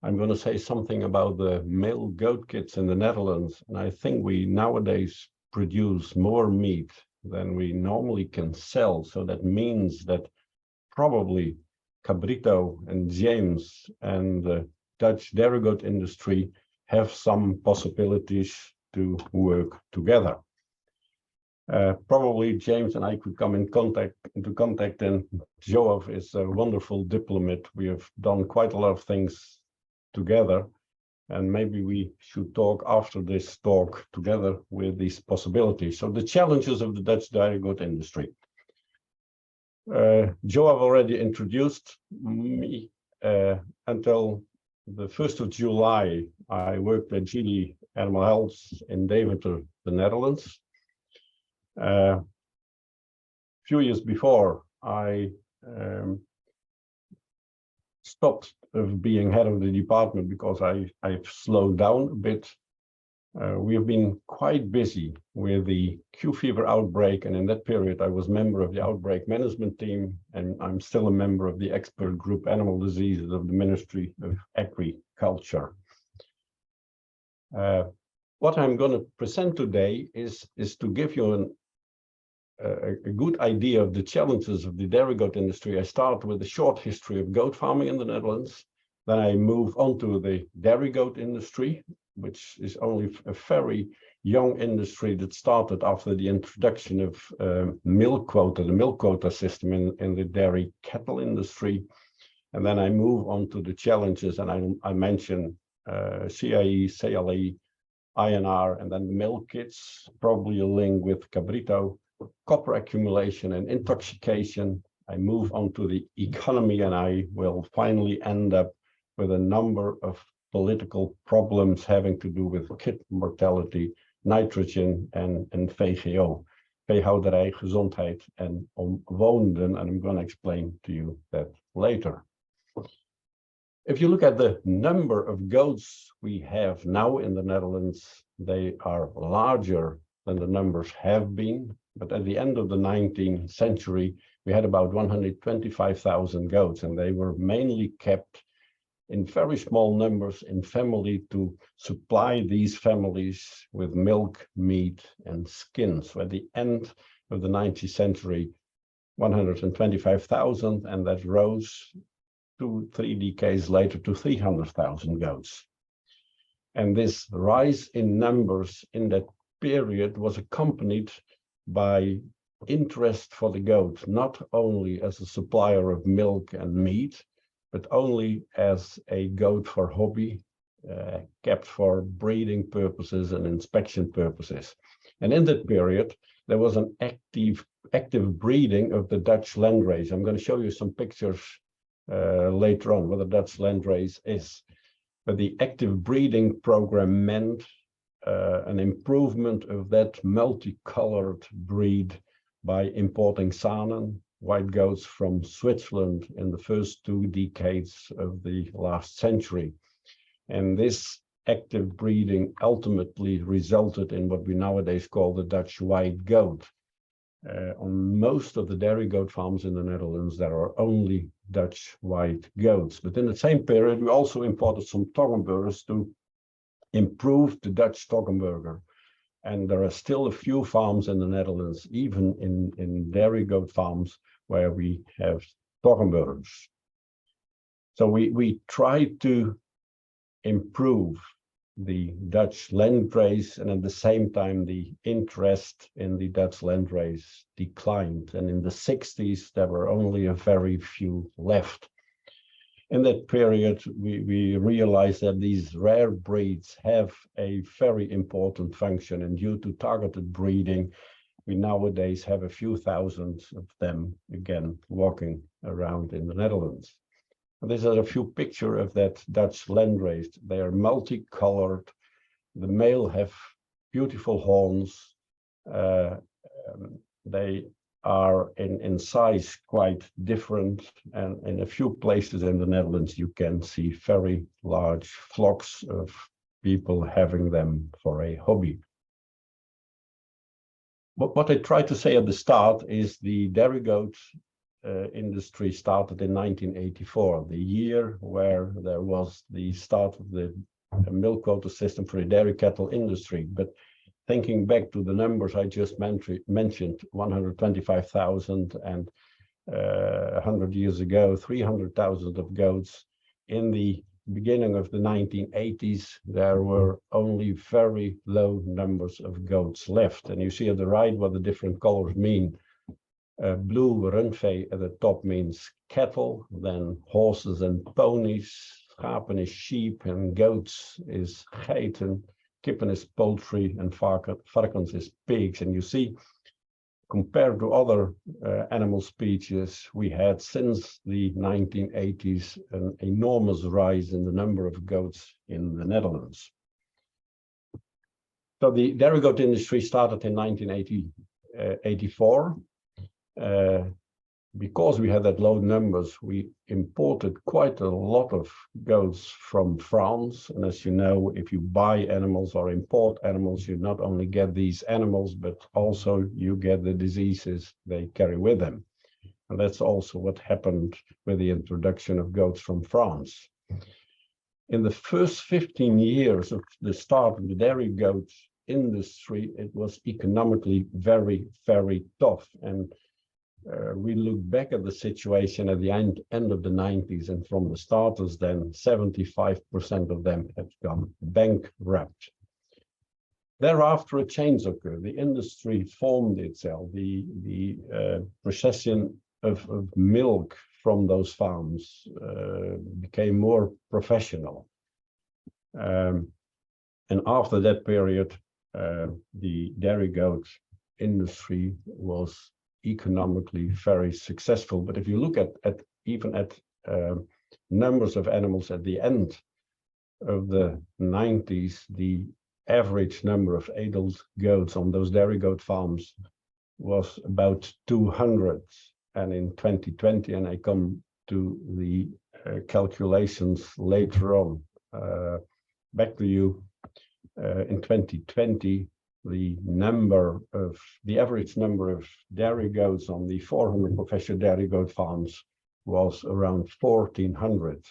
I'm going to say something about the male goat kits in the Netherlands. And I think we nowadays produce more meat than we normally can sell. So that means that probably Cabrito and James and the Dutch dairy goat industry have some possibilities to work together. Probably James and I could come into contact, and Joaf is a wonderful diplomat. We have done quite a lot of things together, and maybe we should talk after this talk together with these possibilities. So the challenges of the Dutch dairy goat industry. Joaf already introduced me. Until the 1st of July, I worked at GD Animal Health in Deventer, the Netherlands. A few years before, I stopped being head of the department because I've slowed down a bit. We have been quite busy with the Q fever outbreak, and in that period I was member of the outbreak management team, and I'm still a member of the expert group Animal Diseases of the Ministry of Agriculture. What I'm going to present today is to give you a good idea of the challenges of the dairy goat industry. I start with a short history of goat farming in the Netherlands. Then I move on to the dairy goat industry, which is only a very young industry that started after the introduction of milk quota, the milk quota system in the dairy cattle industry. And then I move on to the challenges, and I mention CIE, CLE, INR, and then milk kits, probably a link with Cabrito, copper accumulation and intoxication. I move on to the economy, and I will finally end up with a number of political problems having to do with kid mortality, nitrogen, and VGO, veehouderij, gezondheid, en omwonenden, and I'm going to explain to you that later. If you look at the number of goats we have now in the Netherlands, they are larger than the numbers have been. But at the end of the 19th century, we had about 125,000 goats, and they were mainly kept in very small numbers in family to supply these families with milk, meat, and skins. So at the end of the 19th century, 125,000, and that rose 2-3 decades later to 300,000 goats. And this rise in numbers in that period was accompanied by interest for the goat, not only as a supplier of milk and meat, but only as a goat for hobby, kept for breeding purposes and inspection purposes. And in that period, there was an active breeding of the Dutch landrace. I'm going to show you some pictures later on what the Dutch landrace is. But the active breeding program meant an improvement of that multicolored breed by importing Saanen, white goats from Switzerland in the first 2 decades of the last century. And this active breeding ultimately resulted in what we nowadays call the Dutch white goat. On most of the dairy goat farms in the Netherlands, there are only Dutch white goats. But in the same period, we also imported some Toggenburgers to improve the Dutch Toggenburger. And there are still a few farms in the Netherlands, even in dairy goat farms, where we have Toggenburgers. So we try to improve the Dutch landrace, and at the same time the interest in the Dutch landrace declined, and in the 60s there were only a very few left. In that period we realized that these rare breeds have a very important function, and due to targeted breeding we nowadays have a few thousand of them again walking around in the Netherlands. These are a few pictures of that Dutch landrace. They are multicolored. The male have beautiful horns. They are in size quite different. And in a few places in the Netherlands, you can see very large flocks of people having them for a hobby. What I tried to say at the start is the dairy goat industry started in 1984, the year where there was the start of the milk quota system for the dairy cattle industry. But thinking back to the numbers I just mentioned, 125,000 and 100 years ago, 300,000 of goats. In the beginning of the 1980s, there were only very low numbers of goats left. And you see at the right what the different colors mean. Blue rundvee at the top means cattle, then horses and ponies, schapen is sheep, and goats is geiten, kippen is poultry, and varkens is pigs. And you see, compared to other animal species, we had since the 1980s an enormous rise in the number of goats in the Netherlands. So the dairy goat industry started in 1984. Because we had that low numbers, we imported quite a lot of goats from France. And as you know, if you buy animals or import animals, you not only get these animals, but also you get the diseases they carry with them. And that's also what happened with the introduction of goats from France. In the first 15 years of the start of the dairy goat industry, it was economically very, very tough. And we look back at the situation at the end of the 90s, and from the starters then 75% of them had gone bankrupt. Thereafter a change occurred. The industry formed itself. The processing of milk from those farms became more professional. And after that period, the dairy goat industry was economically very successful. But if you look at even at numbers of animals at the end of the 90s, the average number of adult goats on those dairy goat farms was about 200. And in 2020, and I come to the calculations later on, back to you, in 2020, the average number of dairy goats on the 400 professional dairy goat farms was around 1,400.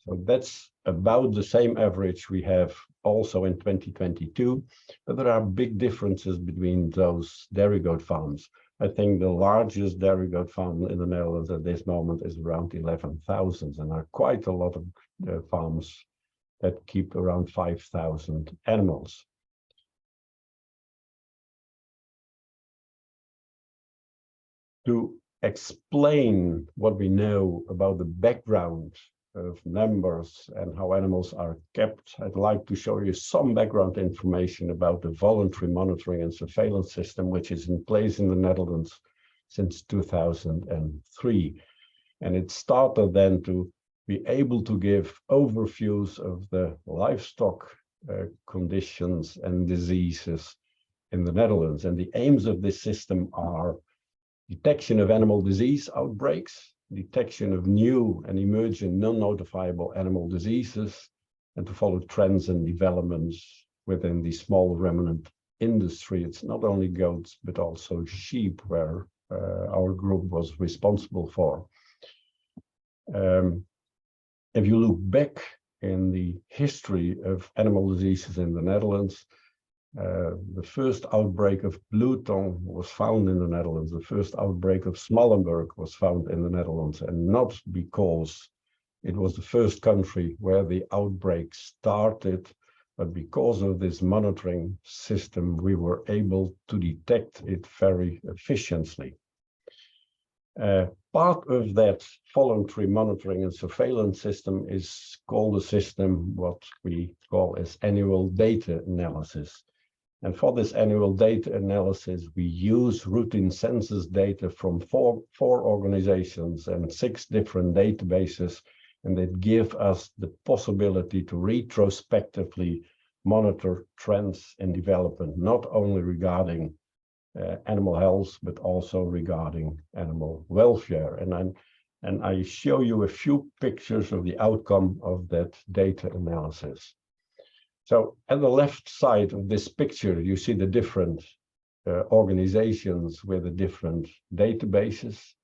So that's about the same average we have also in 2022, but there are big differences between those dairy goat farms. I think the largest dairy goat farm in the Netherlands at this moment is around 11,000, and there are quite a lot of farms that keep around 5,000 animals. To explain what we know about the background of numbers and how animals are kept, I'd like to show you some background information about the voluntary monitoring and surveillance system, which is in place in the Netherlands since 2003. And it started then to be able to give overviews of the livestock conditions and diseases in the Netherlands. And the aims of this system are detection of animal disease outbreaks, detection of new and emerging non-notifiable animal diseases, and to follow trends and developments within the small ruminant industry. It's not only goats, but also sheep, where our group was responsible for. If you look back in the history of animal diseases in the Netherlands, the first outbreak of blue tongue was found in the Netherlands. The first outbreak of Smallenburg was found in the Netherlands, and not because it was the first country where the outbreak started, but because of this monitoring system, we were able to detect it very efficiently. Part of that voluntary monitoring and surveillance system is called a system what we call as annual data analysis. And for this annual data analysis, we use routine census data from four organizations and 6 different databases, and that give us the possibility to retrospectively monitor trends in development, not only regarding animal health, but also regarding animal welfare. And I show you a few pictures of the outcome of that data analysis. So at the left side of this picture, you see the different organizations with the different databases.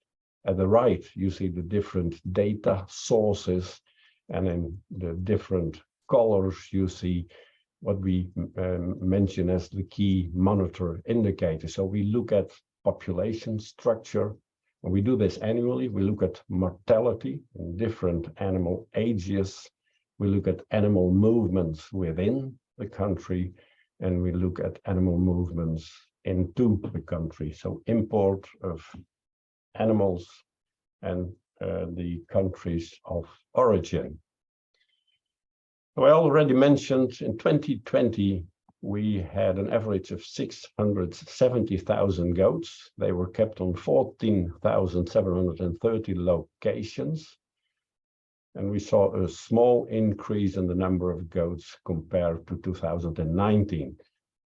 At the right, you see the different data sources, and in the different colors, you see what we mention as the key monitor indicator. So we look at population structure, and we do this annually. We look at mortality in different animal ages. We look at animal movements within the country, and we look at animal movements into the country. So import of animals and the countries of origin. So I already mentioned in 2020, we had an average of 670,000 goats. They were kept on 14,730 locations. And we saw a small increase in the number of goats compared to 2019.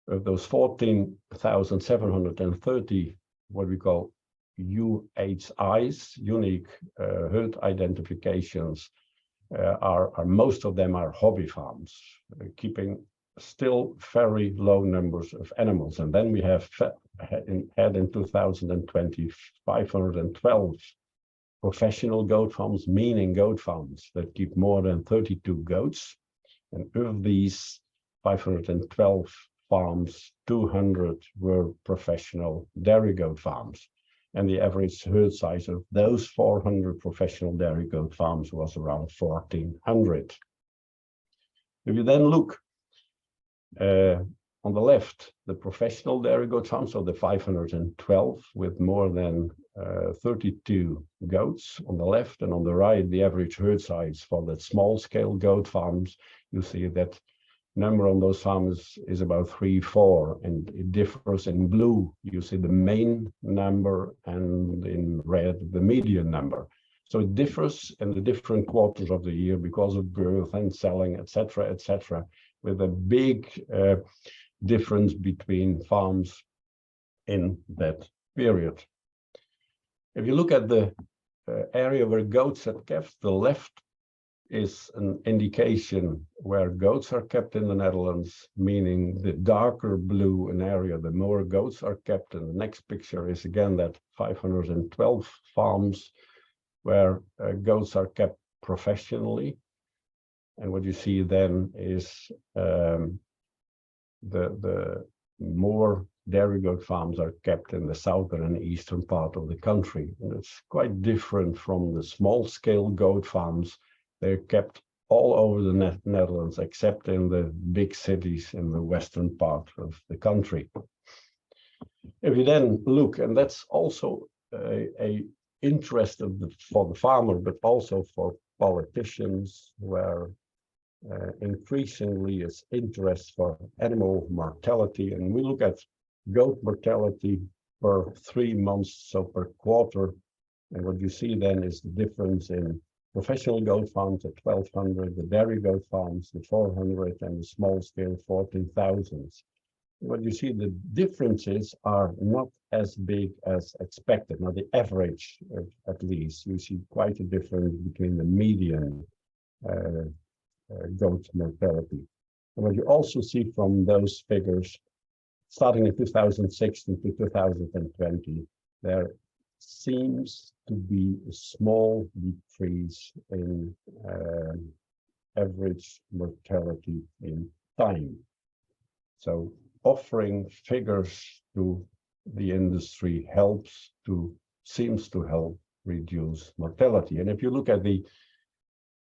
Of those 14,730, what we call UHIs, unique herd identifications, most of them are hobby farms, keeping still very low numbers of animals. And then we have had in 2020 512 professional goat farms, meaning goat farms that keep more than 32 goats. And of these 512 farms, 200 were professional dairy goat farms. And the average herd size of those 400 professional dairy goat farms was around 1,400. If you then look on the left, the professional dairy goat farms, so the 512 with more than 32 goats on the left, and on the right, the average herd size for the small scale goat farms, you see that number on those farms is about 3-4, and it differs. In blue, you see the main number, and in red, the median number. So it differs in the different quarters of the year because of birth and selling, etc., with a big difference between farms in that period. If you look at the area where goats are kept, the left is an indication where goats are kept in the Netherlands, meaning the darker blue an area, the more goats are kept. And the next picture is again that 512 farms where goats are kept professionally. And what you see then is the more dairy goat farms are kept in the southern and eastern part of the country. And it's quite different from the small-scale goat farms. They're kept all over the Netherlands, except in the big cities in the western part of the country. If you then look, and that's also a interest for the farmer, but also for politicians, where increasingly is interest for animal mortality. And we look at goat mortality per 3 months, so per quarter. And what you see then is the difference in professional goat farms at 1,200, the dairy goat farms at 400, and the small scale 14,000. What you see, the differences are not as big as expected. Now, the average, at least, you see quite a difference between the median goat mortality. And what you also see from those figures, starting in 2016 to 2020, there seems to be a small decrease in average mortality in time. So offering figures to the industry seems to help reduce mortality. And if you look at the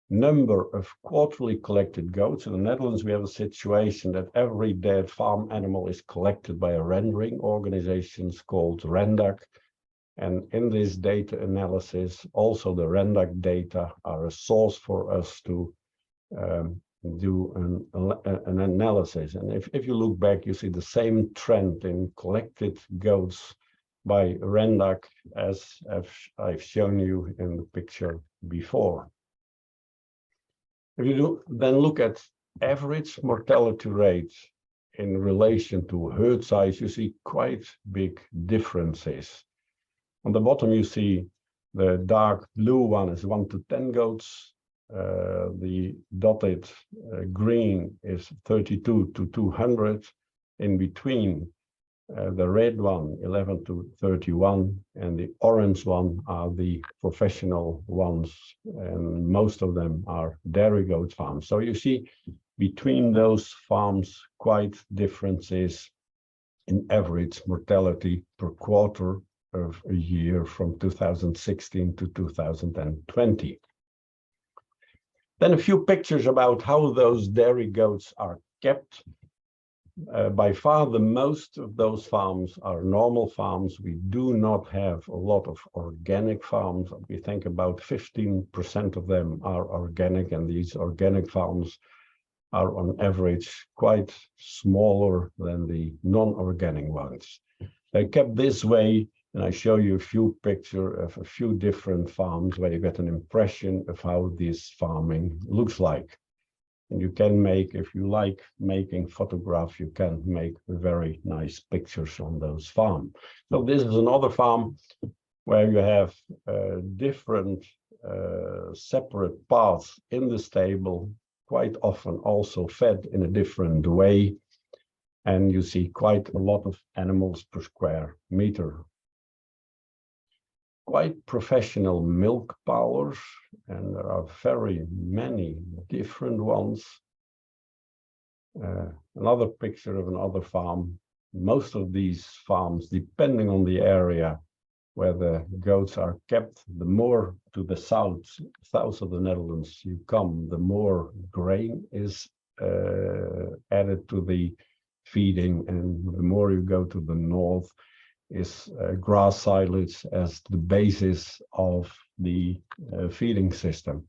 number of quarterly collected goats in the Netherlands, we have a situation that every dead farm animal is collected by a rendering organization called Rendak. And in this data analysis, also the Rendak data are a source for us to do an analysis. And if you look back, you see the same trend in collected goats by Rendak as I've shown you in the picture before. If you then look at average mortality rates in relation to herd size, you see quite big differences. On the bottom, you see the dark blue one is 1 to 10 goats. The dotted green is 32 to 200. In between, the red one, 11 to 31, and the orange one are the professional ones, and most of them are dairy goat farms. So you see between those farms quite differences in average mortality per quarter of a year from 2016 to 2020. Then a few pictures about how those dairy goats are kept. By far, the most of those farms are normal farms. We do not have a lot of organic farms. We think about 15% of them are organic, and these organic farms are on average quite smaller than the non-organic ones. They're kept this way, and I show you a few pictures of a few different farms where you get an impression of how this farming looks like. And you can make, if you like making photographs, you can make very nice pictures on those farms. So this is another farm where you have different separate parts in the stable, quite often also fed in a different way. And you see quite a lot of animals per square meter. Quite professional milk parlors, and there are very many different ones. Another picture of another farm. Most of these farms, depending on the area where the goats are kept, the more to the south of the Netherlands you come, the more grain is added to the feeding, and the more you go to the north, is grass silage as the basis of the feeding system.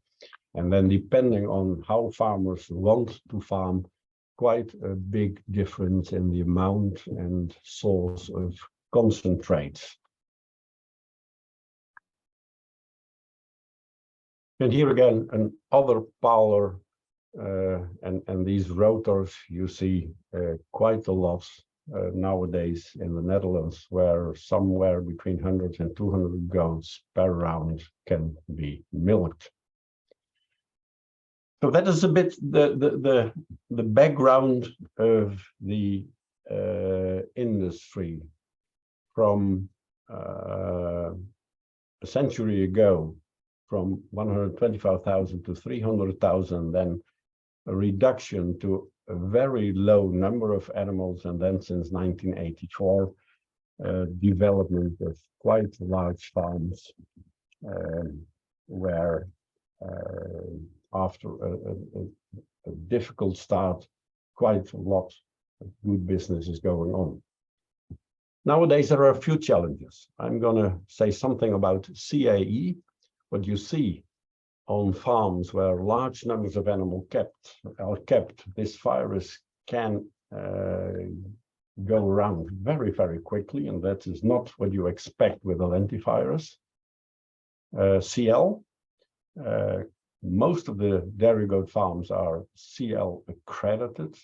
And then depending on how farmers want to farm, quite a big difference in the amount and source of concentrates. And here again, another parlor, and these rotors you see quite a lot nowadays in the Netherlands, where somewhere between 100 and 200 goats per round can be milked. So that is a bit the background of the industry from a century ago, from 125,000 to 300,000, then a reduction to a very low number of animals, and then since 1984, development of quite large farms where after a difficult start, quite a lot of good business is going on. Nowadays, there are a few challenges. I'm going to say something about CAE. What you see on farms where large numbers of animals are kept, this virus can go around very, very quickly, and that is not what you expect with a lentivirus. CL, most of the dairy goat farms are CL accredited,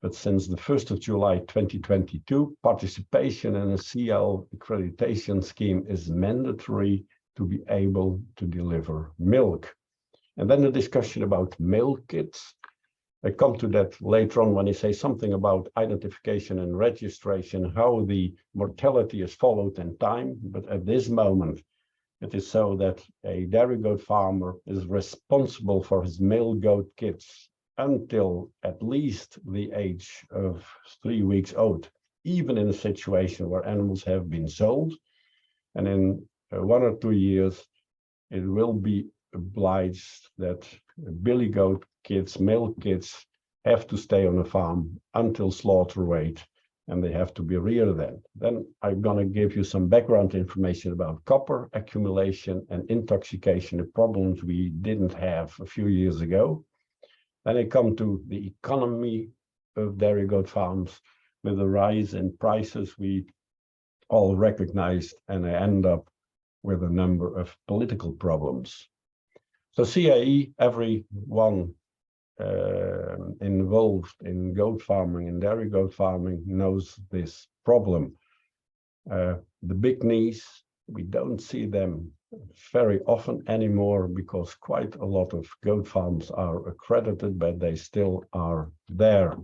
but since the 1st of July 2022, participation in a CL accreditation scheme is mandatory to be able to deliver milk. And then the discussion about milk kits. I come to that later on when I say something about identification and registration, how the mortality is followed in time. But at this moment, it is so that a dairy goat farmer is responsible for his male goat kits until at least the age of 3 weeks old, even in a situation where animals have been sold. And in 1 or 2 years, it will be obliged that billy goat kids, male kids, have to stay on the farm until slaughter weight, and they have to be reared then. Then I'm going to give you some background information about copper accumulation and intoxication, the problems we didn't have a few years ago. Then I come to the economy of dairy goat farms with the rise in prices we all recognized, and I end up with a number of political problems. So CAE, everyone involved in goat farming and dairy goat farming knows this problem. The big knees, we don't see them very often anymore because quite a lot of goat farms are accredited, but they still are there.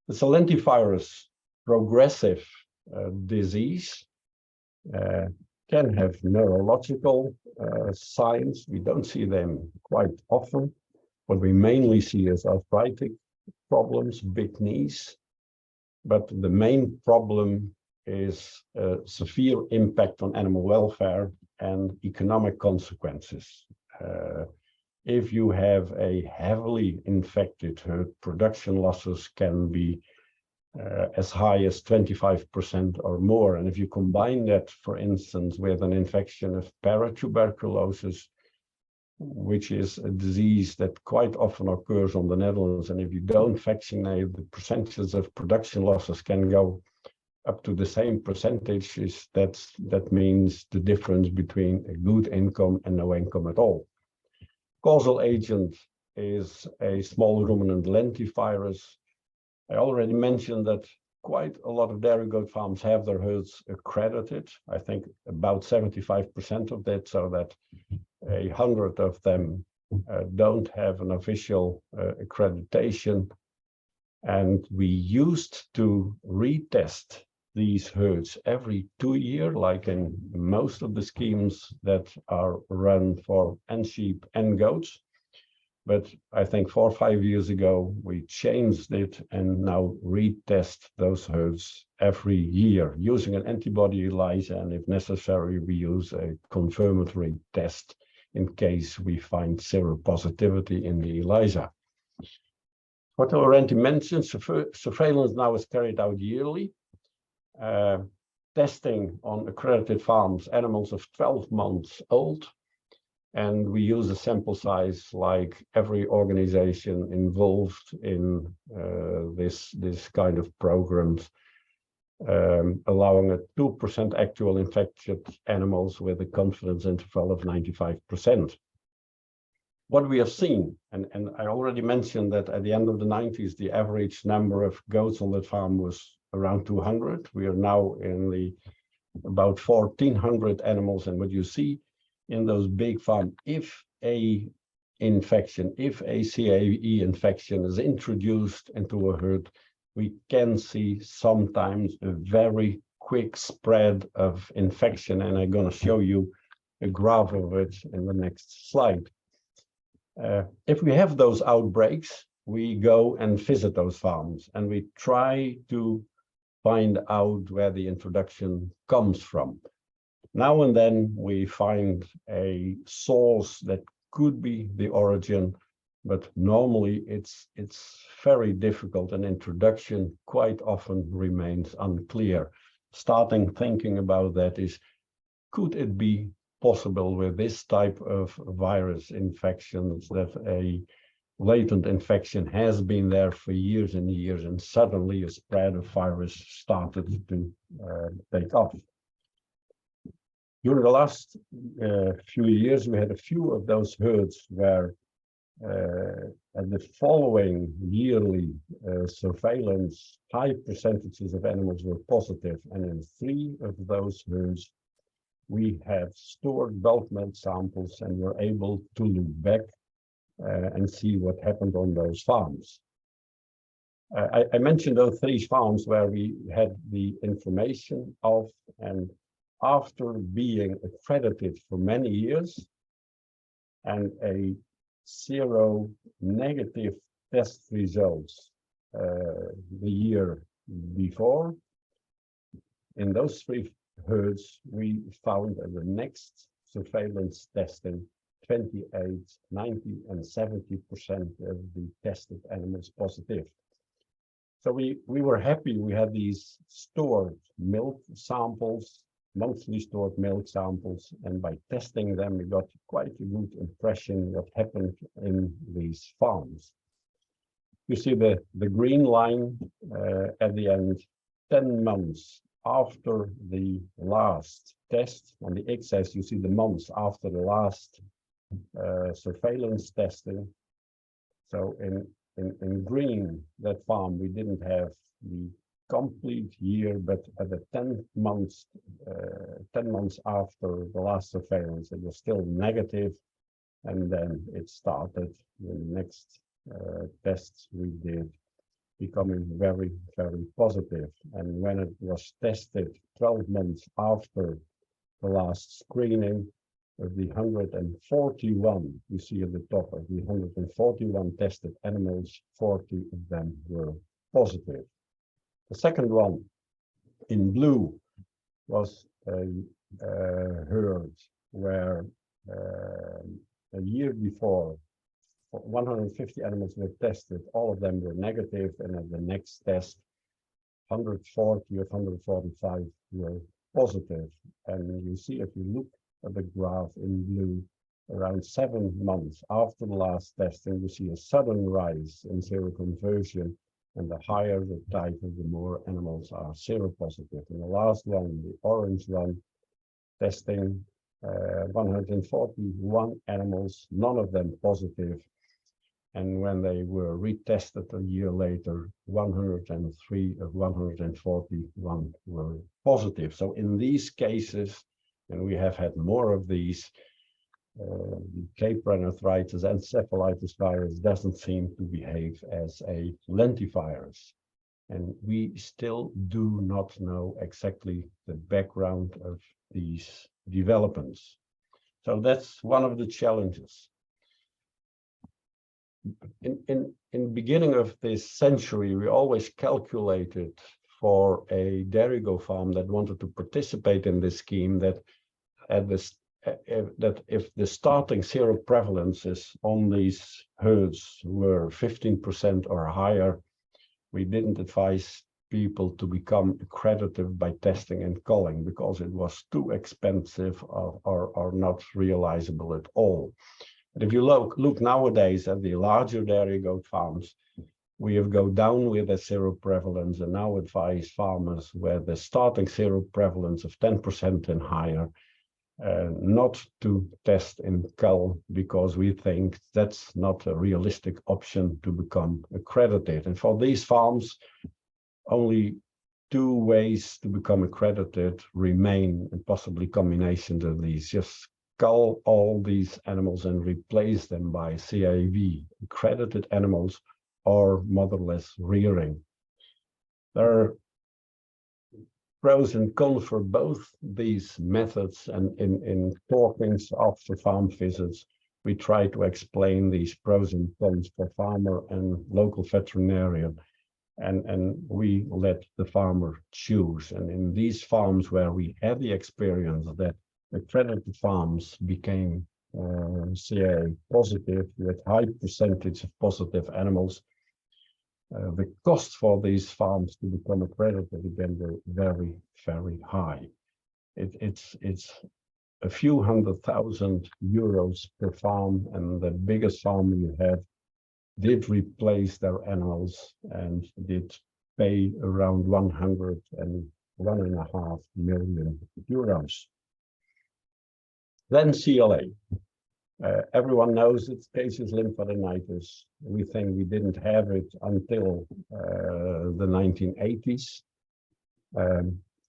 It's a lentivirus progressive disease, can have neurological signs. We don't see them quite often. What we mainly see is arthritic problems, big knees. But the main problem is severe impact on animal welfare and economic consequences. If you have a heavily infected herd, production losses can be as high as 25% or more. And if you combine that, for instance, with an infection of paratuberculosis, which is a disease that quite often occurs on the Netherlands, and if you don't vaccinate, the percentages of production losses can go up to the same percentages. That means the difference between a good income and no income at all. Causal agent is a small ruminant lentivirus. I already mentioned that quite a lot of dairy goat farms have their herds accredited. I think about 75% of that, so that 100 of them don't have an official accreditation. And we used to retest these herds every 2 years, like in most of the schemes that are run for sheep and goats. But I think 4 or 5 years ago, we changed it and now retest those herds every year using an antibody ELISA. And if necessary, we use a confirmatory test in case we find seropositivity in the ELISA. What I already mentioned, surveillance now is carried out yearly. Testing on accredited farms, animals of 12 months old. And we use a sample size like every organization involved in this kind of programs, allowing a 2% actual infected animals with a confidence interval of 95%. What we have seen, and I already mentioned that at the end of the 90s, the average number of goats on that farm was around 200. We are now in about 1,400 animals, and what you see in those big farms, if a infection, if a CAE infection is introduced into a herd, we can see sometimes a very quick spread of infection. And I'm going to show you a graph of it in the next slide. If we have those outbreaks, we go and visit those farms and we try to find out where the introduction comes from. Now and then we find a source that could be the origin, but normally it's very difficult. An introduction quite often remains unclear. Starting thinking about that is, could it be possible with this type of virus infections that a latent infection has been there for years and years, and suddenly a spread of virus started to take off? During the last few years, we had a few of those herds where at the following yearly surveillance, high percentages of animals were positive, and in 3 of those herds, we have stored bulk milk samples and were able to look back and see what happened on those farms. I mentioned those 3 farms where we had the information of, and after being accredited for many years and a zero-negative test results the year before, in those 3 herds, we found at the next surveillance testing 28, 90, and 70% of the tested animals positive. So we were happy. We had these stored milk samples, monthly stored milk samples, and by testing them, we got quite a good impression what happened in these farms. You see the green line at the end, 10 months after the last test. On the x-axis, you see the months after the last surveillance testing. So in green, that farm, we didn't have the complete year, but at the 10 months after the last surveillance, it was still negative, and then it started the next tests we did becoming very, very positive. And when it was tested 12 months after the last screening, of the 141 you see at the top of the 141 tested animals, 40 of them were positive. The second one in blue was a herd where a year before 150 animals were tested, all of them were negative, and at the next test 140 or 145 were positive. And you see, if you look at the graph in blue, around 7 months after the last testing, you see a sudden rise in seroconversion, and the higher the titer, the more animals are seropositive. And the last one, the orange one, testing 141 animals, none of them positive. And when they were retested a year later, 103 of 141 were positive. So in these cases, and we have had more of these, Cape arthritis encephalitis virus doesn't seem to behave as a lentivirus. And we still do not know exactly the background of these developments. So that's one of the challenges. In the beginning of this century, we always calculated for a dairy goat farm that wanted to participate in this scheme that if the starting seroprevalences on these herds were 15% or higher, we didn't advise people to become accredited by testing and culling because it was too expensive or not realizable at all. But if you look nowadays at the larger dairy goat farms, we have gone down with the seroprevalence and now advise farmers where the starting seroprevalence of 10% and higher not to test and cull, because we think that's not a realistic option to become accredited. And for these farms, only 2 ways to become accredited remain, and possibly combinations of these. Just cull all these animals and replace them by CAV, accredited animals, or motherless rearing. There are pros and cons for both these methods, and in talkings after farm visits, we try to explain these pros and cons for farmer and local veterinarian, and we let the farmer choose. And in these farms where we had the experience that accredited farms became CA positive with high percentage of positive animals, the cost for these farms to become accredited again were very, very high. It's a few €100,000 per farm, and the biggest farm we had did replace their animals and did pay around €101.5 million. Then CLA. Everyone knows its caseous lymphadenitis. We think we didn't have it until the 1980s.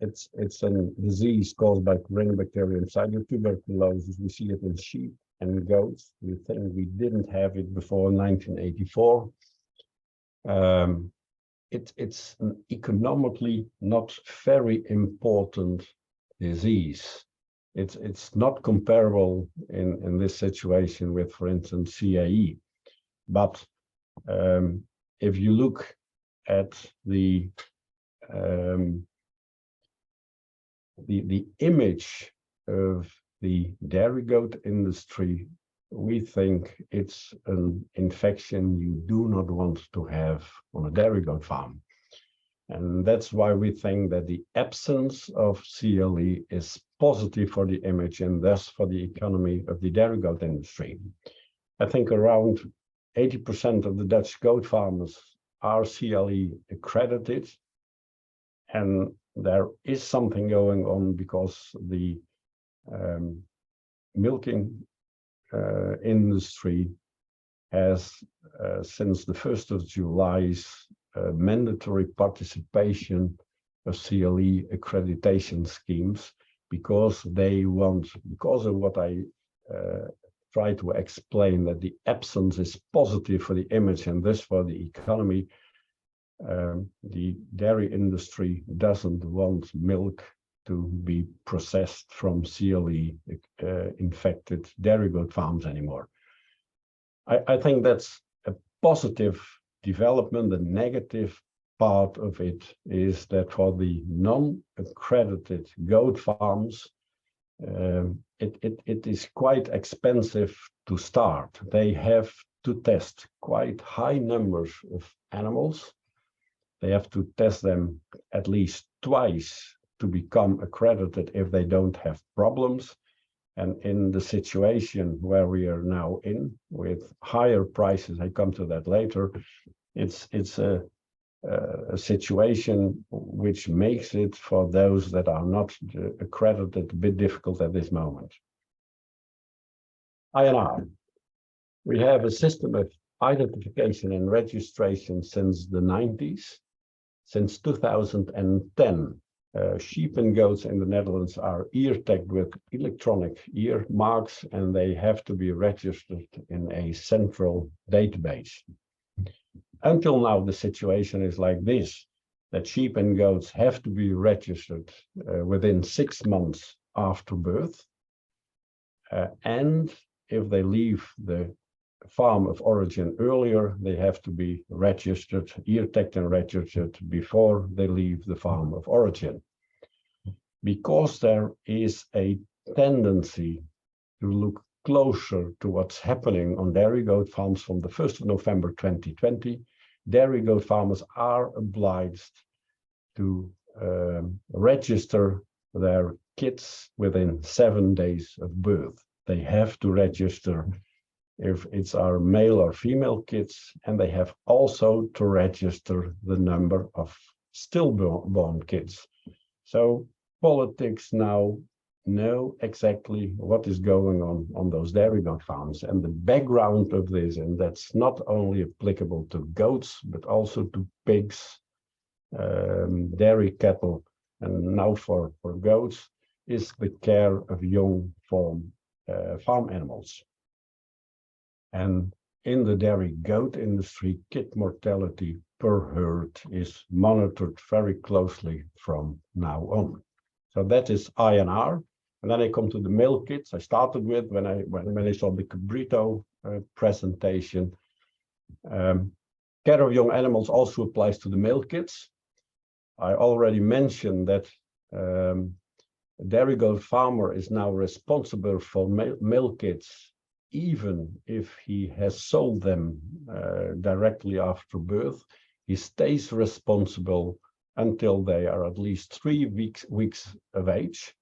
It's a disease caused by Ringbacterium cytotuberculosis. We see it in sheep and goats. We think we didn't have it before 1984. It's an economically not very important disease. It's not comparable in this situation with, for instance, CAE. But if you look at the image of the dairy goat industry, we think it's an infection you do not want to have on a dairy goat farm. And that's why we think that the absence of CLE is positive for the image and thus for the economy of the dairy goat industry. I think around 80% of the Dutch goat farmers are CLE accredited, and there is something going on because the milking industry has, since the 1st of July, mandatory participation of CLE accreditation schemes, because they want, because of what I try to explain, that the absence is positive for the image and thus for the economy. The dairy industry doesn't want milk to be processed from CLE infected dairy goat farms anymore. I think that's a positive development. The negative part of it is that for the non-accredited goat farms, it is quite expensive to start. They have to test quite high numbers of animals. They have to test them at least twice to become accredited if they don't have problems. And in the situation where we are now in, with higher prices, I come to that later, it's a situation which makes it for those that are not accredited a bit difficult at this moment. INR. We have a system of identification and registration since the 90s. Since 2010, sheep and goats in the Netherlands are ear tagged with electronic ear marks, and they have to be registered in a central database. Until now, the situation is like this, that sheep and goats have to be registered within 6 months after birth. And if they leave the farm of origin earlier, they have to be registered, ear tagged and registered before they leave the farm of origin. Because there is a tendency to look closer to what's happening on dairy goat farms from the 1st of November 2020, dairy goat farmers are obliged to register their kids within 7 days of birth. They have to register if it's our male or female kids, and they have also to register the number of stillborn kids. So politics now know exactly what is going on those dairy goat farms, and the background of this, and that's not only applicable to goats, but also to pigs, dairy cattle, and now for goats, is the care of young farm animals. And in the dairy goat industry, kid mortality per herd is monitored very closely from now on. So that is INR. And then I come to the male kits I started with when I saw the Cabrito presentation. Care of young animals also applies to the male kits. I already mentioned that a dairy goat farmer is now responsible for male kits, even if he has sold them directly after birth. He stays responsible until they are at least 3 weeks of age.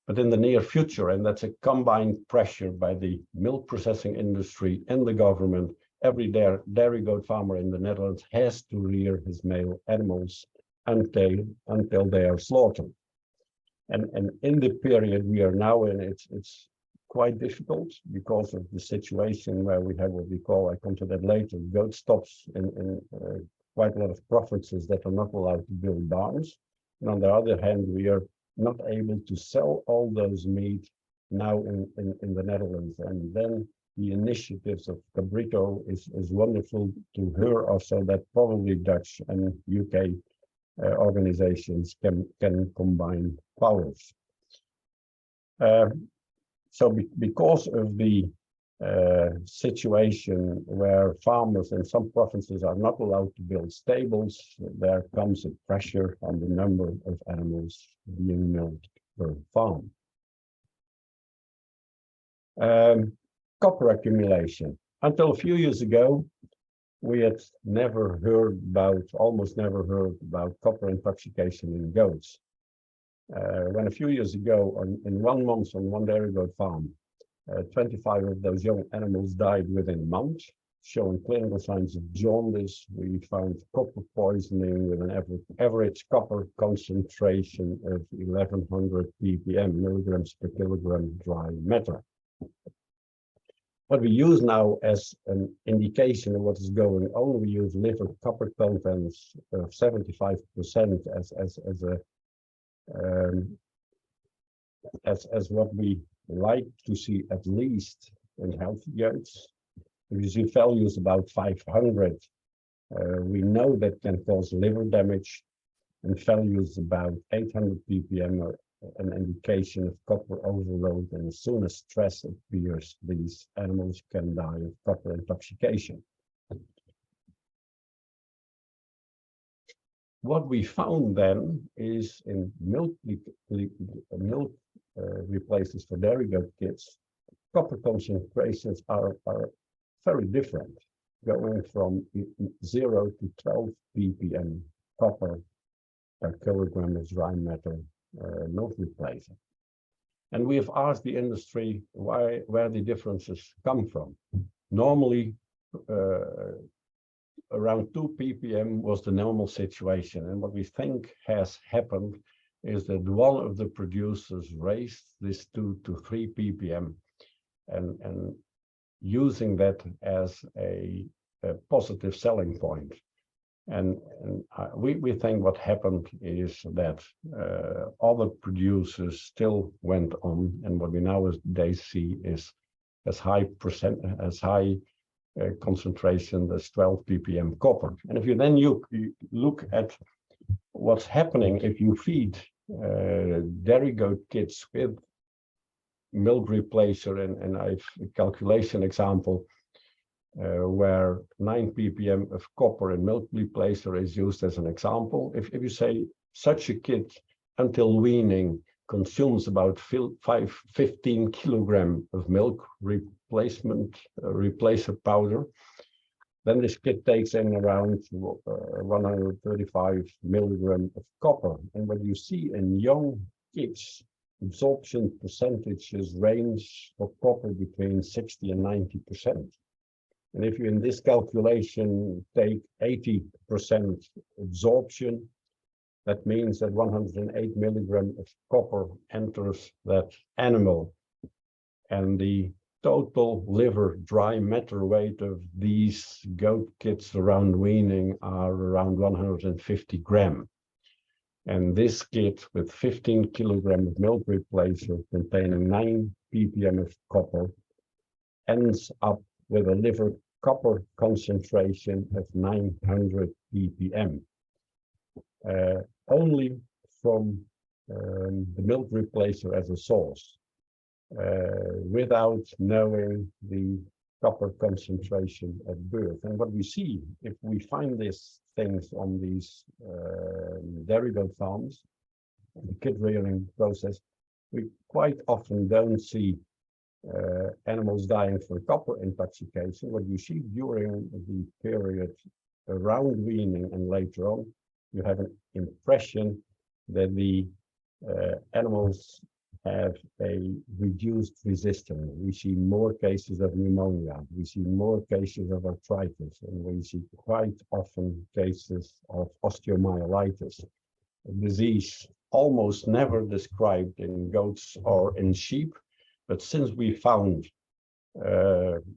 But in the near future, and that's a combined pressure by the milk processing industry and the government, every dairy goat farmer in the Netherlands has to rear his male animals until they are slaughtered. And in the period we are now in, it's quite difficult because of the situation where we have what we call, I come to that later, goat stops in quite a lot of provinces that are not allowed to build barns. And on the other hand, we are not able to sell all those meat now in the Netherlands. And then the initiatives of Cabrito is wonderful to hear also that probably Dutch and UK organizations can combine powers. So because of the situation where farmers in some provinces are not allowed to build stables, there comes a pressure on the number of animals being milked per farm. Copper accumulation. Until a few years ago, we had almost never heard about copper intoxication in goats. When a few years ago, in 1 month on one dairy goat farm, 25 of those young animals died within a month, showing clinical signs of jaundice. We found copper poisoning with an average copper concentration of 1100 ppm, milligrams per kilogram dry matter. What we use now as an indication of what is going on, we use liver copper contents of 75% as what we like to see at least in healthy goats. If you see values about 500, we know that can cause liver damage, and values about 800 ppm are an indication of copper overload, and as soon as stress appears, these animals can die of copper intoxication. What we found then is in milk replacements for dairy goat kits, copper concentrations are very different, going from 0 to 12 ppm copper per kilogram of dry matter milk replacer. And we have asked the industry where the differences come from. Normally, around 2 ppm was the normal situation. And what we think has happened is that one of the producers raised this 2 to 3 ppm and using that as a positive selling point. And we think what happened is that other producers still went on, and what we nowadays see is as high concentration as 12 ppm copper. And if you then you look at what's happening if you feed dairy goat kits with milk replacer, and I've a calculation example where 9 ppm of copper in milk replacer is used as an example. If you say such a kit until weaning consumes about 15 kilogram of milk replacer powder, then this kit takes in around 135 milligram of copper. And what you see in young kits, absorption percentages range for copper between 60 and 90%. And if you in this calculation take 80% absorption, that means that 108 milligram of copper enters that animal. And the total liver dry matter weight of these goat kits around weaning are around 150 gram. And this kit with 15 kilogram of milk replacer containing 9 ppm of copper ends up with a liver copper concentration of 900 ppm. Only from the milk replacer as a source without knowing the copper concentration at birth. And what we see, if we find these things on these dairy goat farms, the kid rearing process, we quite often don't see animals dying from copper intoxication. What you see during the period around weaning and later on, you have an impression that the animals have a reduced resistance. We see more cases of pneumonia, we see more cases of arthritis, and we see quite often cases of osteomyelitis, a disease almost never described in goats or in sheep. But since we found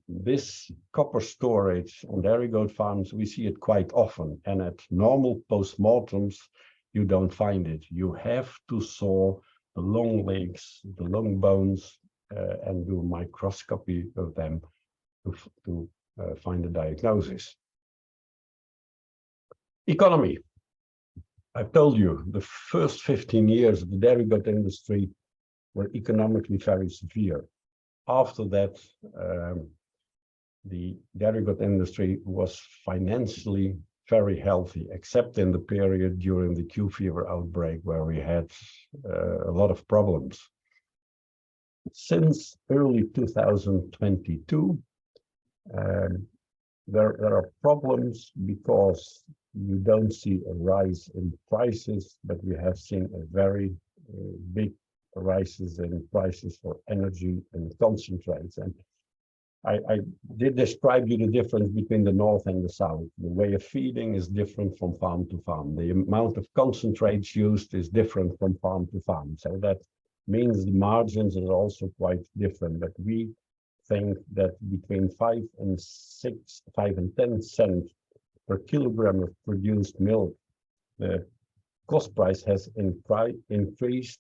this copper storage on dairy goat farms, we see it quite often. And at normal postmortems, you don't find it. You have to saw the long legs, the long bones, and do microscopy of them to find a diagnosis. Economy. I've told you the first 15 years of the dairy goat industry were economically very severe. After that, the dairy goat industry was financially very healthy, except in the period during the Q fever outbreak, where we had a lot of problems. Since early 2022, there are problems because you don't see a rise in prices, but we have seen a very big rises in prices for energy and concentrates. And I did describe you the difference between the north and the south. The way of feeding is different from farm to farm. The amount of concentrates used is different from farm to farm. So that means the margins are also quite different. But we think that between 5 and 10 cents per kilogram of produced milk, the cost price has increased,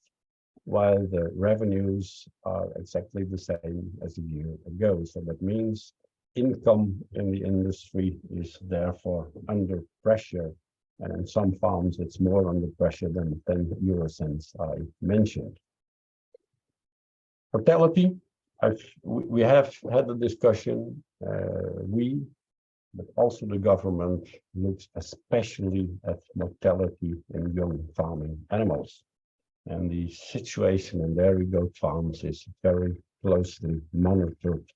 while the revenues are exactly the same as a year ago. So that means income in the industry is therefore under pressure. And in some farms, it's more under pressure than 10 euro cents I mentioned. Mortality, we have had a discussion. But also the government looks especially at mortality in young farming animals. And the situation in dairy goat farms is very closely monitored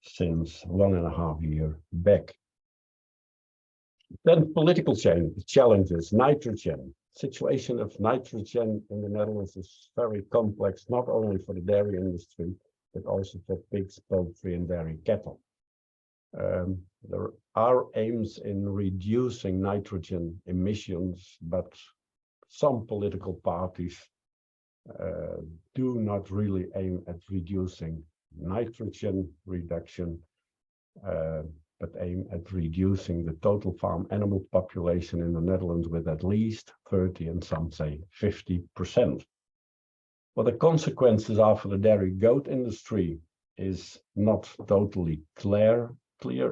since 1.5 years back. Then political challenges, nitrogen. Situation of nitrogen in the Netherlands is very complex, not only for the dairy industry, but also for pigs, poultry, and dairy cattle. There are aims in reducing nitrogen emissions, but some political parties do not really aim at reducing nitrogen reduction, but aim at reducing the total farm animal population in the Netherlands with at least 30 and some say 50%. What the consequences are for the dairy goat industry is not totally clear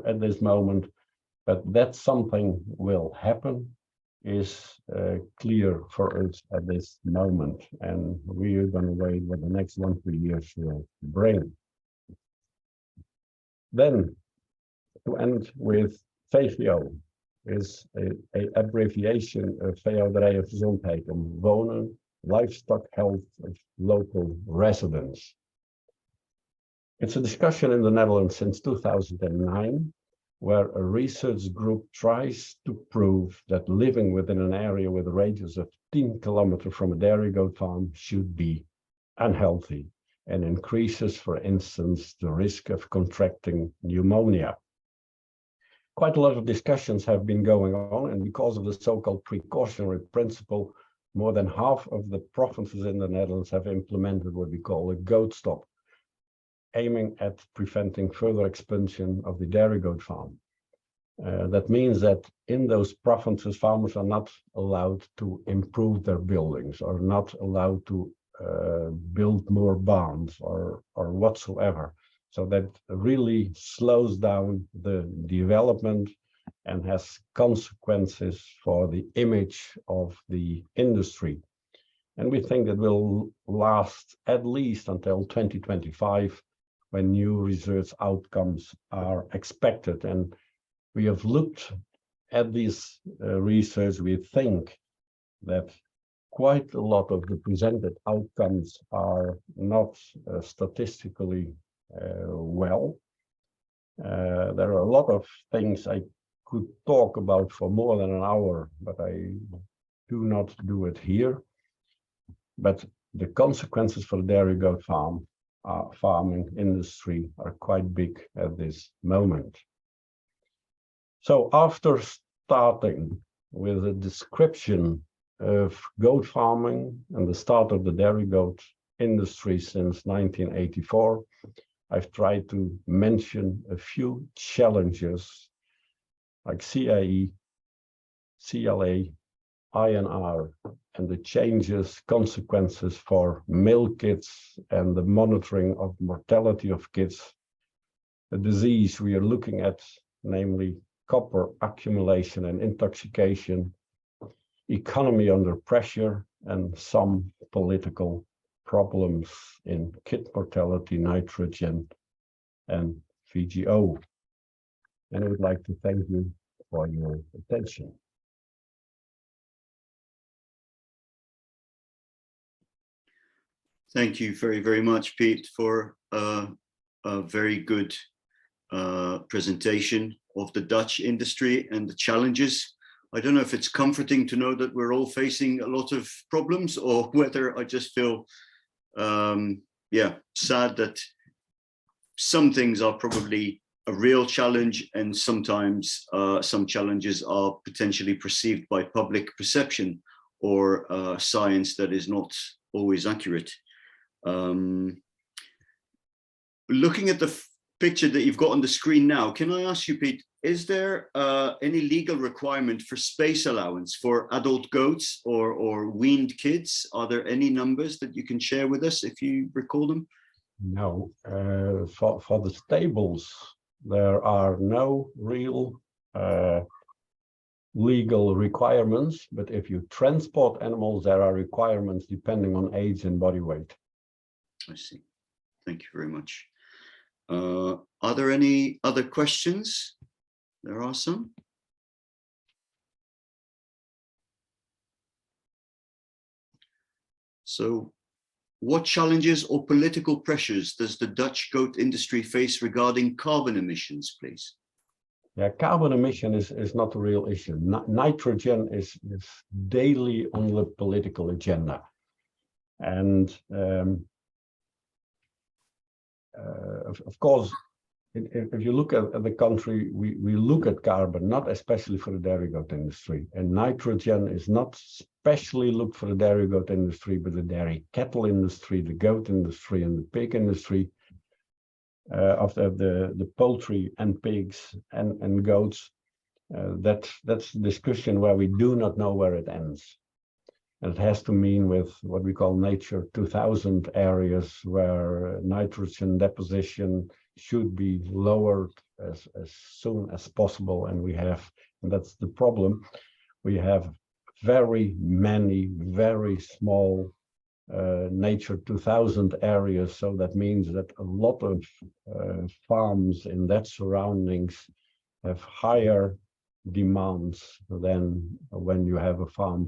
at this moment, but that something will happen is clear for us at this moment, and we are going to wait what the next 1-2 years will bring. Then, to end with VGO, is a abbreviation of veehouderij of gezondheid, om wonen, livestock health of local residents. It's a discussion in the Netherlands since 2009, where a research group tries to prove that living within an area with a radius of 10 kilometers from a dairy goat farm should be unhealthy and increases, for instance, the risk of contracting pneumonia. Quite a lot of discussions have been going on, and because of the so-called precautionary principle, more than half of the provinces in the Netherlands have implemented what we call a goat stop, aiming at preventing further expansion of the dairy goat farm. That means that in those provinces, farmers are not allowed to improve their buildings, or not allowed to build more barns or whatsoever. So that really slows down the development and has consequences for the image of the industry. And we think it will last at least until 2025, when new research outcomes are expected. And we have looked at this research. We think that quite a lot of the presented outcomes are not statistically well. There are a lot of things I could talk about for more than an hour, but I do not do it here. But the consequences for the dairy goat farming industry are quite big at this moment. So after starting with a description of goat farming and the start of the dairy goat industry since 1984, I've tried to mention a few challenges like CAE, CLA, INR, and the consequences for male kids and the monitoring of mortality of kids. The disease we are looking at, namely copper accumulation and intoxication, economy under pressure, and some political problems in kid mortality, nitrogen, and VGO. And I would like to thank you for your attention. Thank you very, very much, Piet, for a very good presentation of the Dutch industry and the challenges. I don't know if it's comforting to know that we're all facing a lot of problems, or whether I just feel, sad that some things are probably a real challenge, and sometimes some challenges are potentially perceived by public perception or science that is not always accurate. Looking at the picture that you've got on the screen now, can I ask you, Piet, is there any legal requirement for space allowance for adult goats or weaned kids? Are there any numbers that you can share with us if you recall them? No, for the stables, there are no real legal requirements, but if you transport animals, there are requirements depending on age and body weight. I see. Thank you very much. Are there any other questions? There are some. So, what challenges or political pressures does the Dutch goat industry face regarding carbon emissions, please? Yeah, carbon emission is not a real issue. Nitrogen is daily on the political agenda. And of course, if you look at the country, we look at carbon, not especially for the dairy goat industry. And nitrogen is not especially looked for the dairy goat industry, but the dairy cattle industry, the goat industry, and the pig industry, of the poultry and pigs and goats. That's a discussion where we do not know where it ends. And it has to mean with what we call Nature 2000 areas, where nitrogen deposition should be lowered as soon as possible. And that's the problem. We have very many, very small Nature 2000 areas. So that means that a lot of farms in that surroundings have higher demands than when you have a farm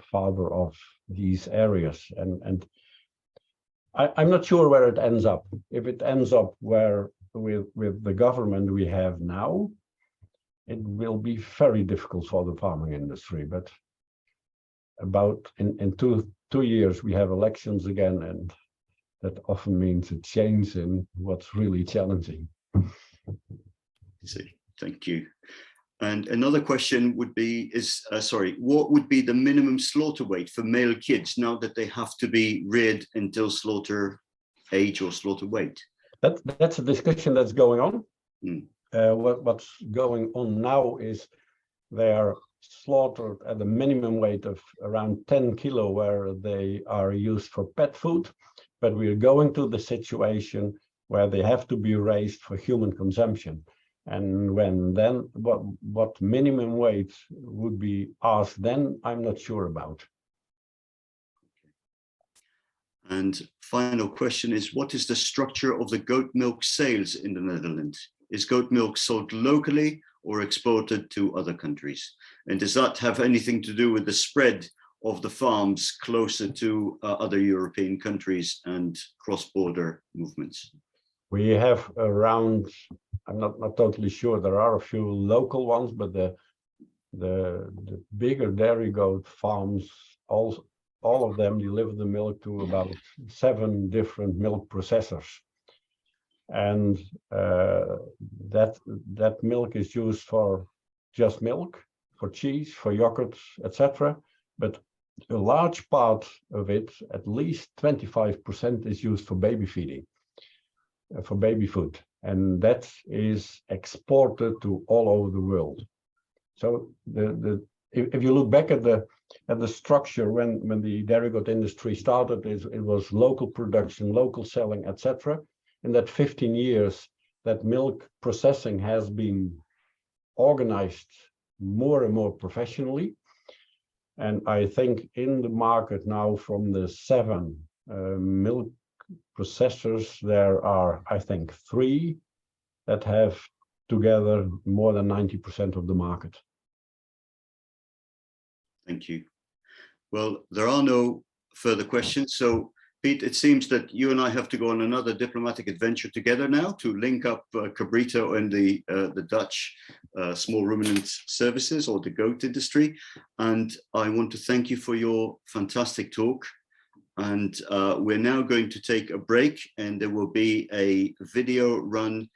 farther off these areas. And I'm not sure where it ends up. If it ends up where with the government we have now, it will be very difficult for the farming industry. But about in two years we have elections again, and that often means a change in what's really challenging. I see. Thank you. And another question would be, what would be the minimum slaughter weight for male kids now that they have to be reared until slaughter age or slaughter weight? That's a discussion that's going on. What's going on now is they are slaughtered at a minimum weight of around 10 kilo, where they are used for pet food. But we're going to the situation where they have to be raised for human consumption. And what minimum weight would be asked then, I'm not sure about. And final question is, what is the structure of the goat milk sales in the Netherlands? Is goat milk sold locally or exported to other countries? And does that have anything to do with the spread of the farms closer to other European countries and cross-border movements? We have around, I'm not totally sure, there are a few local ones, but the bigger dairy goat farms, all of them deliver the milk to about 7 different milk processors. And that milk is used for just milk, for cheese, for yogurt, etc. But a large part of it, at least 25%, is used for baby feeding, for baby food. And that is exported to all over the world. So if you look back at the structure when the dairy goat industry started, it was local production, local selling, etc. In that 15 years, that milk processing has been organized more and more professionally. And I think in the market now, from the 7 milk processors, there are, I think, 3 that have together more than 90% of the market. Thank you. Well, there are no further questions. So, Piet, it seems that you and I have to go on another diplomatic adventure together now to link up Cabrito and the Dutch small ruminant services, or the goat industry. And I want to thank you for your fantastic talk. And we're now going to take a break, and there will be a video run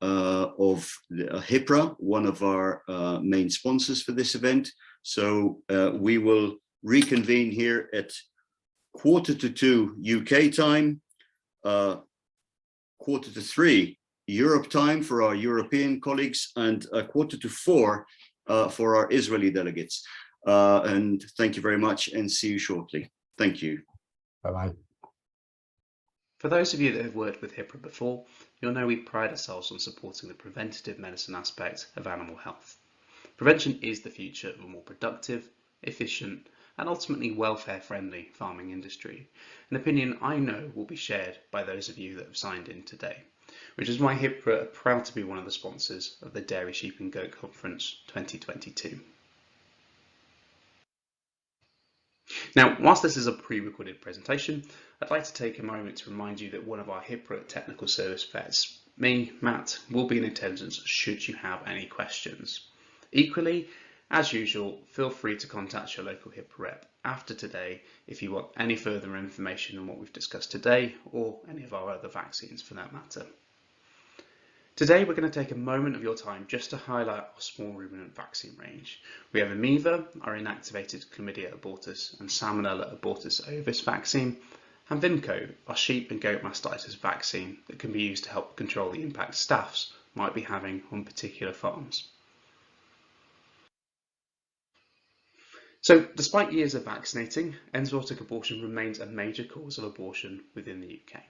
of Hipra, one of our main sponsors for this event. So we will reconvene here at 1:45 UK time, 3:15 Europe time for our European colleagues, and 3:45 for our Israeli delegates. And thank you very much, and see you shortly. Thank you. Bye-bye. For those of you that have worked with Hipra before, you'll know we pride ourselves on supporting the preventative medicine aspect of animal health. Prevention is the future of a more productive, efficient, and ultimately welfare-friendly farming industry, an opinion I know will be shared by those of you that have signed in today, which is why Hipra are proud to be one of the sponsors of the Dairy, Sheep and Goat Conference 2022. Now, whilst this is a pre-recorded presentation, I'd like to take a moment to remind you that one of our Hipra technical service vets, me, Matt, will be in attendance should you have any questions. Equally, as usual, feel free to contact your local Hipra rep after today if you want any further information on what we've discussed today, or any of our other vaccines for that matter. Today we're going to take a moment of your time just to highlight our small ruminant vaccine range. We have Amiva, our inactivated Chlamydia abortus and Salmonella abortus ovis vaccine, and Vimco, our sheep and goat mastitis vaccine that can be used to help control the impact staffs might be having on particular farms. So, despite years of vaccinating, enzootic abortion remains a major cause of abortion within the UK.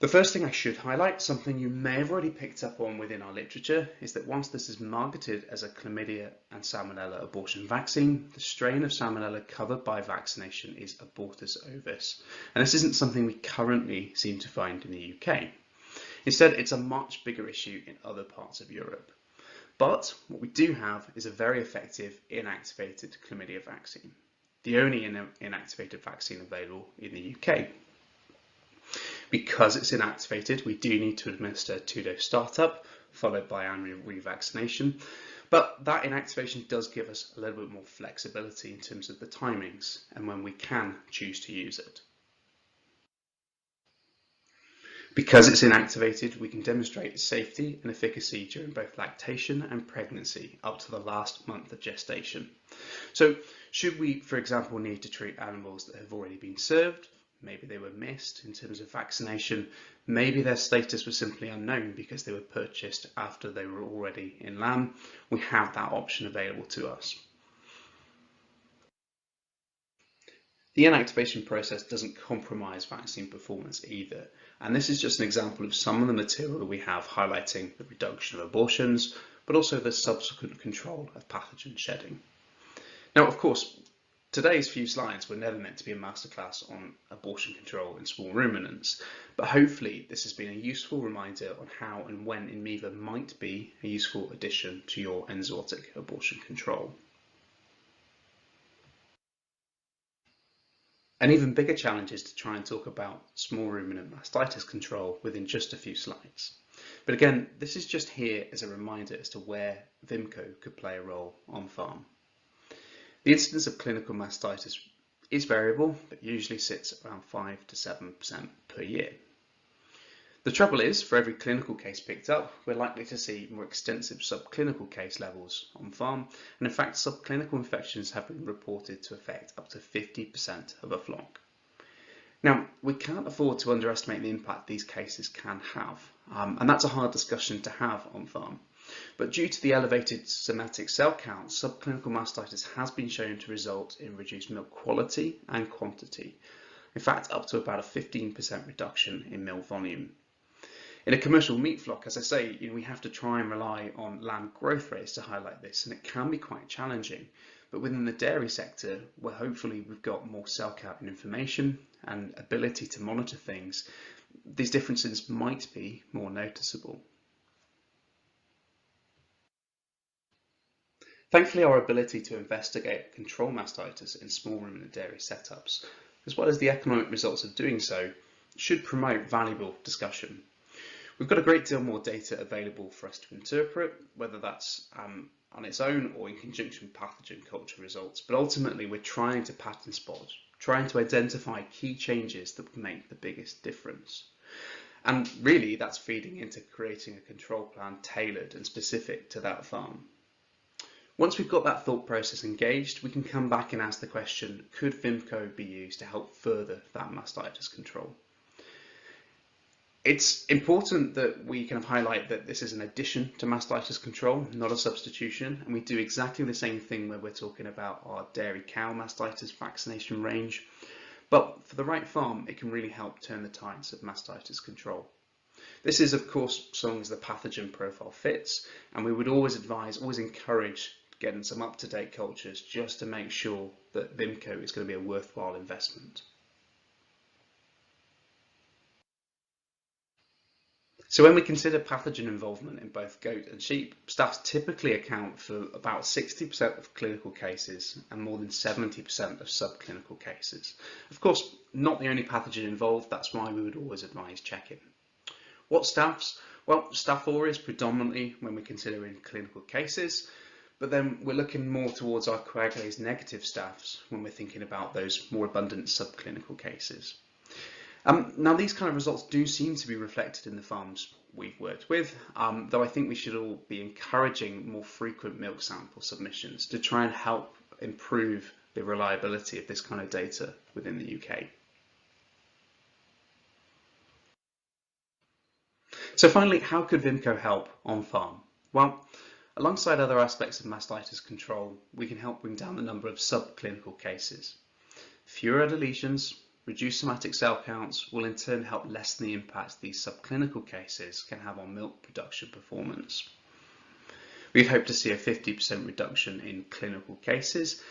The first thing I should highlight, something you may have already picked up on within our literature, is that whilst this is marketed as a chlamydia and salmonella abortion vaccine, the strain of salmonella covered by vaccination is abortus ovis, and this isn't something we currently seem to find in the UK. Instead, it's a much bigger issue in other parts of Europe. But what we do have is a very effective inactivated chlamydia vaccine, the only inactivated vaccine available in the UK. Because it's inactivated, we do need to administer a 2-dose startup, followed by annual revaccination. But that inactivation does give us a little bit more flexibility in terms of the timings and when we can choose to use it. Because it's inactivated, we can demonstrate safety and efficacy during both lactation and pregnancy up to the last month of gestation. So should we, for example, need to treat animals that have already been served, maybe they were missed in terms of vaccination, maybe their status was simply unknown because they were purchased after they were already in lamb, we have that option available to us. The inactivation process doesn't compromise vaccine performance either, and this is just an example of some of the material that we have highlighting the reduction of abortions, but also the subsequent control of pathogen shedding. Now, of course, today's few slides were never meant to be a masterclass on abortion control in small ruminants, but hopefully this has been a useful reminder on how and when Inmeva might be a useful addition to your enzootic abortion control. An even bigger challenge is to try and talk about small ruminant mastitis control within just a few slides. But again, this is just here as a reminder as to where Vimco could play a role on farm. The incidence of clinical mastitis is variable, but usually sits around 5 to 7% per year. The trouble is, for every clinical case picked up, we're likely to see more extensive subclinical case levels on farm, and in fact subclinical infections have been reported to affect up to 50% of a flock. Now, we can't afford to underestimate the impact these cases can have, and that's a hard discussion to have on farm. But due to the elevated somatic cell count, subclinical mastitis has been shown to result in reduced milk quality and quantity. In fact, up to about a 15% reduction in milk volume. In a commercial meat flock, as I say, we have to try and rely on lamb growth rates to highlight this, and it can be quite challenging. But within the dairy sector, where hopefully we've got more cell count and information and ability to monitor things, these differences might be more noticeable. Thankfully, our ability to investigate and control mastitis in small ruminant dairy setups, as well as the economic results of doing so, should promote valuable discussion. We've got a great deal more data available for us to interpret, whether that's on its own or in conjunction with pathogen culture results, but ultimately we're trying to pattern spot, trying to identify key changes that would make the biggest difference. And really that's feeding into creating a control plan tailored and specific to that farm. Once we've got that thought process engaged, we can come back and ask the question, could Vimco be used to help further that mastitis control? It's important that we kind of highlight that this is an addition to mastitis control, not a substitution, and we do exactly the same thing when we're talking about our dairy cow mastitis vaccination range. But for the right farm, it can really help turn the tides of mastitis control. This is, of course, so long as the pathogen profile fits, and we would always advise, always encourage getting some up-to-date cultures just to make sure that Vimco is going to be a worthwhile investment. So when we consider pathogen involvement in both goat and sheep, staffs typically account for about 60% of clinical cases and more than 70% of subclinical cases. Of course, not the only pathogen involved, that's why we would always advise checking. What staffs? Well, staph aureus predominantly when we're considering clinical cases, but then we're looking more towards our coagulase negative staffs when we're thinking about those more abundant subclinical cases. Now these kind of results do seem to be reflected in the farms we've worked with, though I think we should all be encouraging more frequent milk sample submissions to try and help improve the reliability of this kind of data within the UK. So finally, how could Vimco help on farm? Well, alongside other aspects of mastitis control, we can help bring down the number of subclinical cases. Fewer adhesions, reduced somatic cell counts will in turn help lessen the impact these subclinical cases can have on milk production performance. We'd hope to see a 50% reduction in clinical cases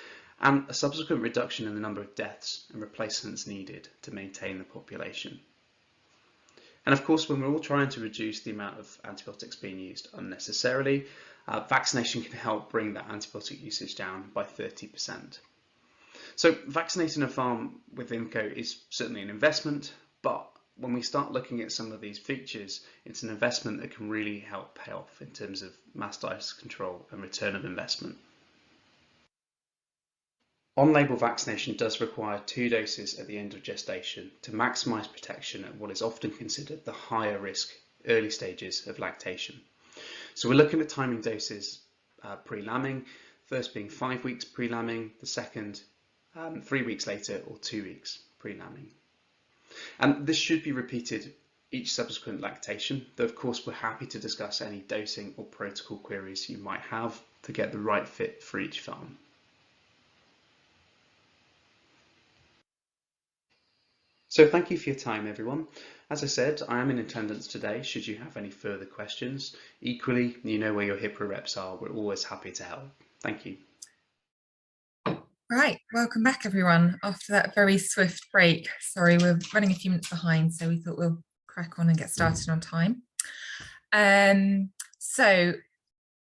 and a subsequent reduction in the number of deaths and replacements needed to maintain the population. And of course, when we're all trying to reduce the amount of antibiotics being used unnecessarily, vaccination can help bring that antibiotic usage down by 30%. So vaccinating a farm with Vimco is certainly an investment, but when we start looking at some of these features, it's an investment that can really help pay off in terms of mastitis control and return of investment. On-label vaccination does require 2 doses at the end of gestation to maximise protection at what is often considered the higher risk early stages of lactation. So we're looking at timing doses pre-lambing, first being 5 weeks pre-lambing, the second 3 weeks later or 2 weeks pre-lambing. And this should be repeated each subsequent lactation, though of course we're happy to discuss any dosing or protocol queries you might have to get the right fit for each farm. So thank you for your time, everyone. As I said, I am in attendance today should you have any further questions. Equally, you know where your HIPRA reps are. We're always happy to help. Thank you. Right, welcome back everyone after that very swift break. Sorry, we're running a few minutes behind, so we thought we'll crack on and get started on time. So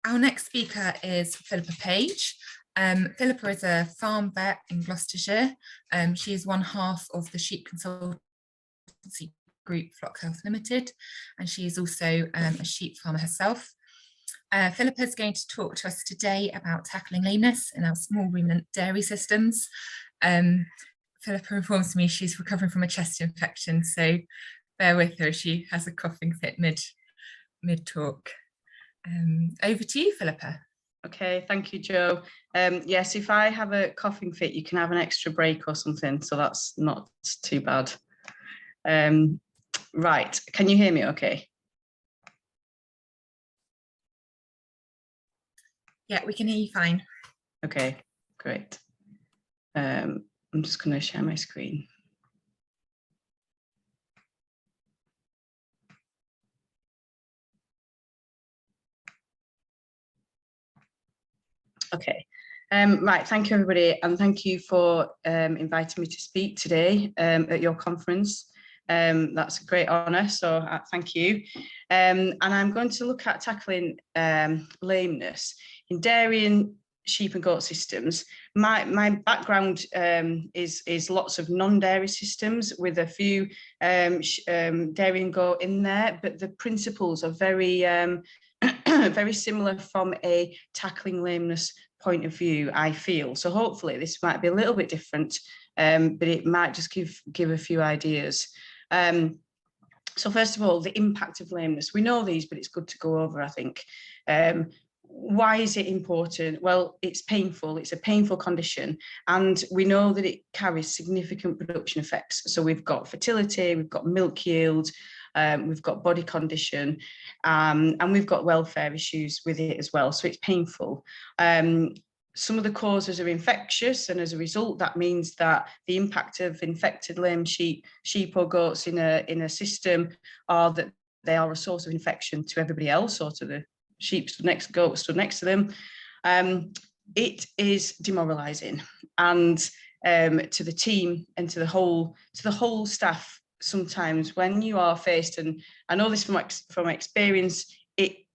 our next speaker is Phillipa Page. Phillipa is a farm vet in Gloucestershire. She is one half of the sheep consultancy group Flock Health Limited, and she is also a sheep farmer herself. Phillipa is going to talk to us today about tackling lameness in our small ruminant dairy systems. Phillipa informs me she's recovering from a chest infection, so bear with her, she has a coughing fit mid-talk. Over to you, Phillipa. Okay, thank you, Jo. Yes, if I have a coughing fit, you can have an extra break or something, so that's not too bad. Right, can you hear me okay? Yeah, we can hear you fine. Okay, great. I'm just going to share my screen. Okay, right, thank you everybody, and thank you for inviting me to speak today at your conference. That's a great honour, so thank you. And I'm going to look at tackling lameness in dairy and sheep and goat systems. My background is lots of non-dairy systems with a few dairy and goat in there, but the principles are very very similar from a tackling lameness point of view, I feel. So hopefully this might be a little bit different, but it might just give a few ideas. So first of all, the impact of lameness. We know these, but it's good to go over, I think. Why is it important? Well, it's painful. It's a painful condition, and we know that it carries significant production effects. So we've got fertility, we've got milk yield, we've got body condition, and we've got welfare issues with it as well. So it's painful. Some of the causes are infectious, and as a result, that means that the impact of infected lame sheep or goats in a system are that they are a source of infection to everybody else, or to the sheep stood next to goats stood next to them. It is demoralising, and to the team and to the whole staff. Sometimes when you are faced, and I know this from experience,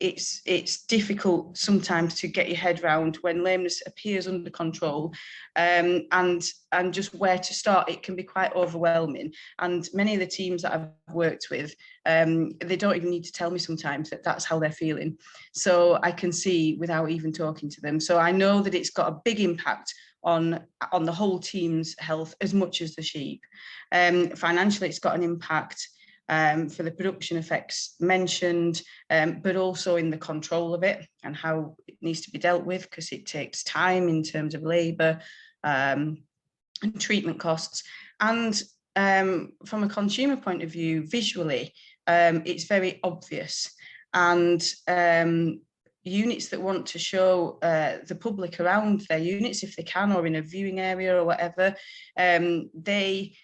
it's difficult sometimes to get your head round when lameness appears under control, and just where to start. It can be quite overwhelming, and many of the teams that I've worked with, they don't even need to tell me sometimes that that's how they're feeling, so I can see without even talking to them. So I know that it's got a big impact on the whole team's health as much as the sheep. Financially, it's got an impact for the production effects mentioned, but also in the control of it and how it needs to be dealt with, because it takes time in terms of labour and treatment costs. And from a consumer point of view, visually, it's very obvious. And units that want to show the public around their units, if they can, or in a viewing area or whatever, they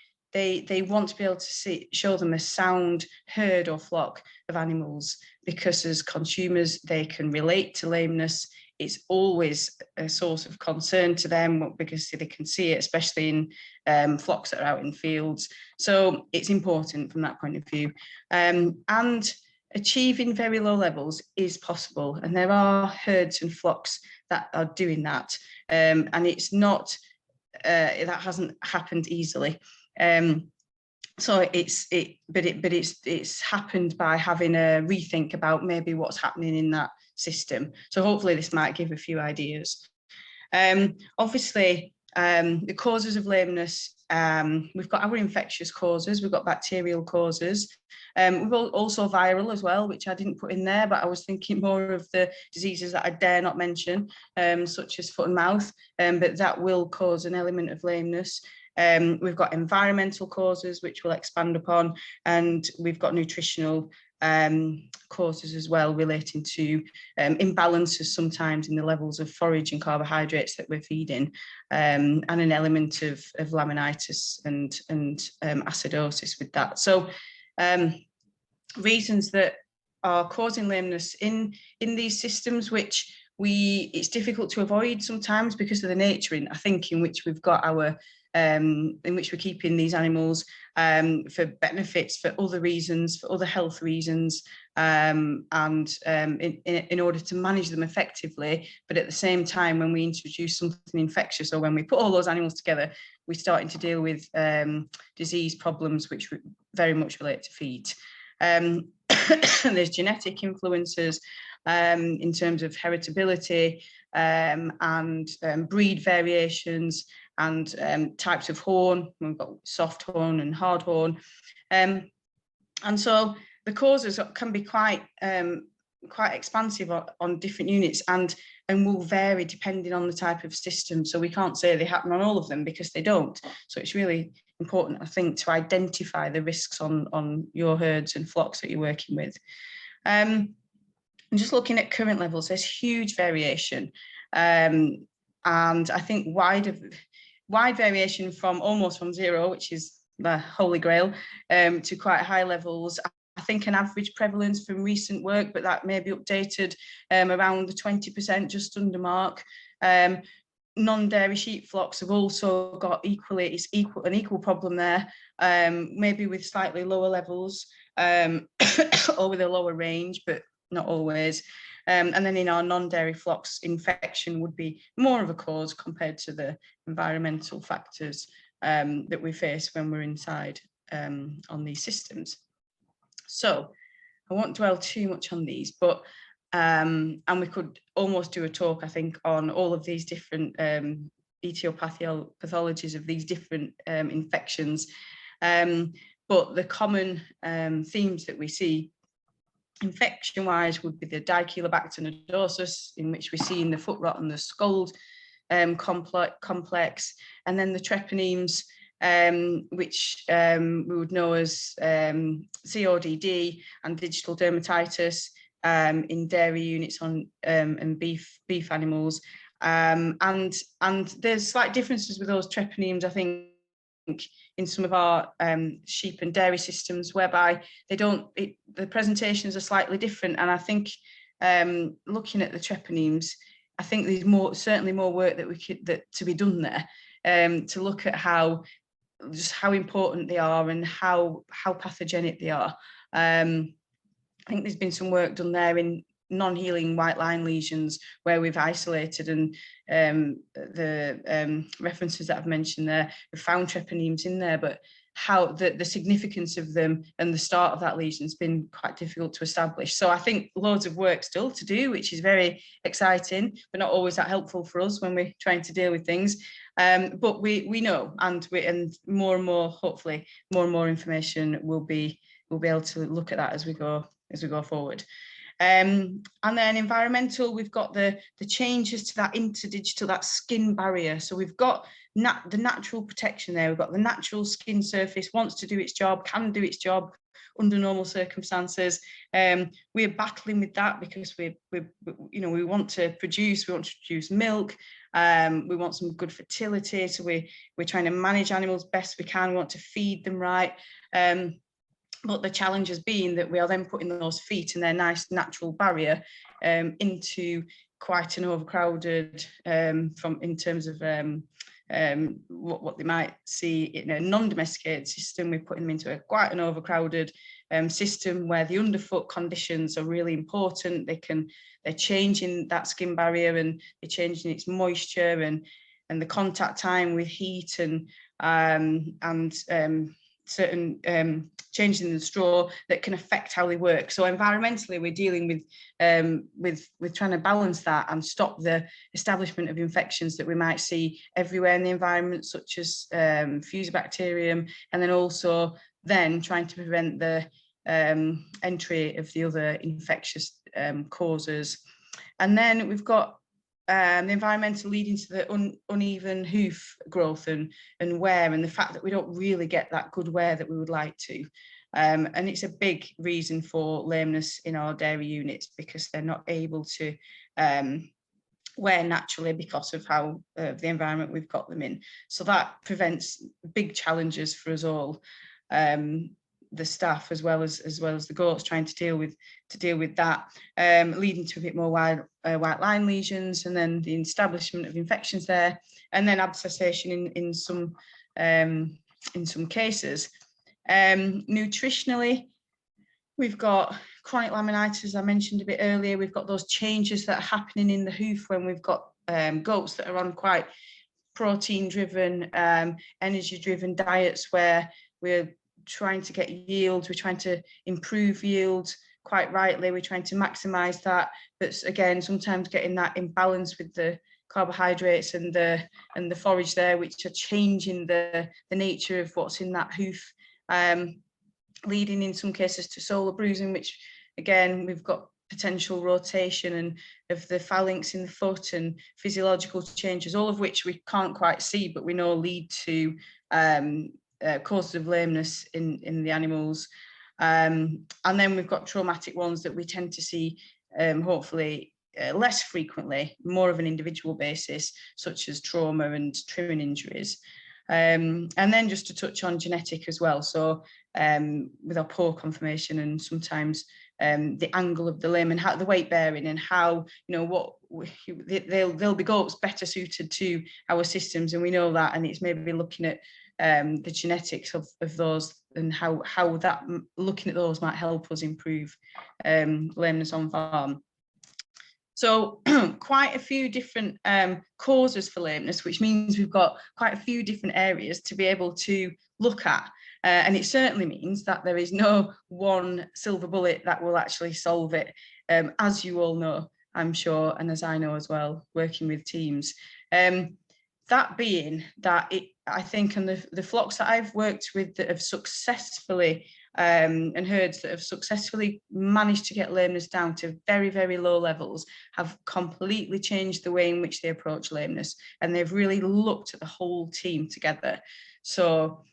want to be able to show them a sound herd or flock of animals, because as consumers, they can relate to lameness. It's always a source of concern to them because they can see it, especially in flocks that are out in fields. So it's important from that point of view. And achieving very low levels is possible, and there are herds and flocks that are doing that, and it's not that hasn't happened easily. So it's happened by having a rethink about maybe what's happening in that system. So hopefully this might give a few ideas. Obviously, the causes of lameness, we've got our infectious causes, we've got bacterial causes, we've also viral as well, which I didn't put in there, but I was thinking more of the diseases that I dare not mention, such as foot and mouth, but that will cause an element of lameness. We've got environmental causes, which we'll expand upon, and we've got nutritional causes as well, relating to imbalances sometimes in the levels of forage and carbohydrates that we're feeding, and an element of laminitis and acidosis with that. So reasons that are causing lameness in these systems, which it's difficult to avoid sometimes because of the nature in which we've got our in which we're keeping these animals for benefits, for other reasons, for other health reasons, and in order to manage them effectively. But at the same time, when we introduce something infectious, or when we put all those animals together, we're starting to deal with disease problems which very much relate to feed. There's genetic influences in terms of heritability and breed variations and types of horn. We've got soft horn and hard horn, and so the causes can be quite expansive on different units and will vary depending on the type of system. So we can't say they happen on all of them because they don't. So it's really important, I think, to identify the risks on your herds and flocks that you're working with. And just looking at current levels, there's huge variation, and I think wide variation from almost from zero, which is the holy grail, to quite high levels. I think an average prevalence from recent work, but that may be updated, around the 20%, just under mark. Non-dairy sheep flocks have also got an equal problem there, maybe with slightly lower levels or with a lower range, but not always. And then in our non-dairy flocks, infection would be more of a cause compared to the environmental factors that we face when we're inside on these systems. So I won't dwell too much on these, but and we could almost do a talk, I think, on all of these different etiologies of these different infections. But the common themes that we see infection-wise would be the Dichelobacter nodosus, in which we see in the foot rot and the scald complex, and then the treponemes, which we would know as CODD and digital dermatitis in dairy units and beef animals, and there's slight differences with those treponemes, I think, in some of our sheep and dairy systems, whereby the presentations are slightly different. And I think looking at the treponemes, I think there's certainly more work to be done there, to look at how important they are and how pathogenic they are. I think there's been some work done there in non-healing white line lesions where we've isolated, and the references that I've mentioned there, we've found treponemes in there, but how the significance of them and the start of that lesion has been quite difficult to establish. So I think loads of work still to do, which is very exciting, but not always that helpful for us when we're trying to deal with things. But we know, and more and more, hopefully, more and more information we'll be able to look at that as we go forward. And then environmental, we've got the changes to that interdigital, that skin barrier. So we've got the natural protection there. We've got the natural skin surface, wants to do its job, can do its job under normal circumstances. We're battling with that because we want to produce milk. We want some good fertility. So we're trying to manage animals best we can. We want to feed them right. But the challenge has been that we are then putting those feet and their nice natural barrier into quite an overcrowded, in terms of what they might see in a non-domesticated system. We're putting them into quite an overcrowded system where the underfoot conditions are really important. They're changing that skin barrier, and they're changing its moisture and the contact time with heat and certain changes in the straw that can affect how they work. So environmentally, we're dealing with trying to balance that and stop the establishment of infections that we might see everywhere in the environment, such as Fusobacterium, and then also trying to prevent the entry of the other infectious causes. And then we've got the environmental leading to the uneven hoof growth and wear, and the fact that we don't really get that good wear that we would like to. And it's a big reason for lameness in our dairy units, because they're not able to wear naturally because of how the environment we've got them in. So that prevents big challenges for us all. the staff as well as the goats, trying to deal with that, leading to a bit more white line lesions, and then the establishment of infections there, and then abscessation in some cases. Nutritionally, we've got chronic laminitis, as I mentioned a bit earlier. We've got those changes that are happening in the hoof when we've got goats that are on quite protein-driven, energy-driven diets, where we're trying to get yield, we're trying to improve yield. Quite rightly, we're trying to maximize that, but again, sometimes getting that imbalance with the carbohydrates and the forage there, which are changing the nature of what's in that hoof, leading in some cases to solar bruising, which again, we've got potential rotation and of the phalanx in the foot and physiological changes, all of which we can't quite see, but we know lead to causes of lameness in the animals. And then we've got traumatic ones that we tend to see, hopefully less frequently, more of an individual basis, such as trauma and trimming injuries. And then just to touch on genetic as well. So with our poor conformation and sometimes the angle of the limb and how the weight bearing and how, they'll be goats better suited to our systems, and we know that, and it's maybe looking at the genetics of those and how that looking at those might help us improve lameness on farm. So quite a few different causes for lameness, which means we've got quite a few different areas to be able to look at. And it certainly means that there is no one silver bullet that will actually solve it, as you all know, I'm sure, and as I know as well, working with teams. That being that, I think, and the flocks that I've worked with that have successfully and herds that have successfully managed to get lameness down to very, very low levels have completely changed the way in which they approach lameness, and they've really looked at the whole team together. So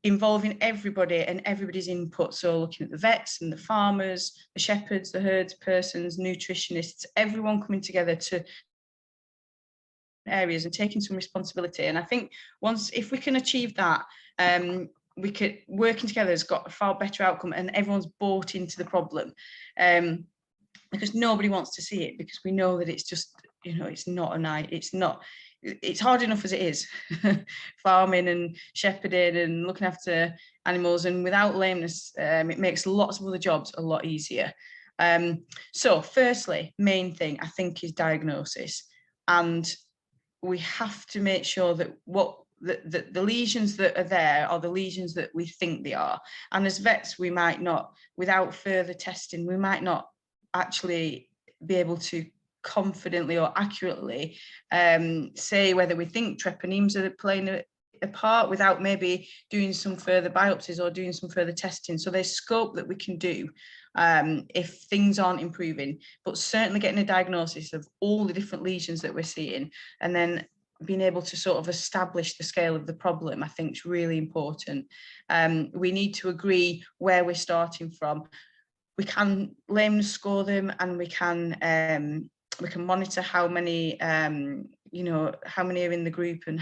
involving everybody and everybody's input, so looking at the vets and the farmers, the shepherds, the herds persons, nutritionists, everyone coming together to areas and taking some responsibility. And I think if we can achieve that, working together has got a far better outcome, and everyone's bought into the problem, because nobody wants to see it, because we know that it's just, it's not a night, it's hard enough as it is, farming and shepherding and looking after animals, and without lameness, it makes lots of other jobs a lot easier. So firstly, main thing I think is diagnosis, and we have to make sure that the lesions that are there are the lesions that we think they are. And as vets, we might not, without further testing, we might not actually be able to confidently or accurately say whether we think treponemes are playing a part without maybe doing some further biopsies or doing some further testing. So there's scope that we can do if things aren't improving, but certainly getting a diagnosis of all the different lesions that we're seeing, and then being able to sort of establish the scale of the problem, I think is really important. We need to agree where we're starting from. We can lameness score them, and we can monitor how many how many are in the group, and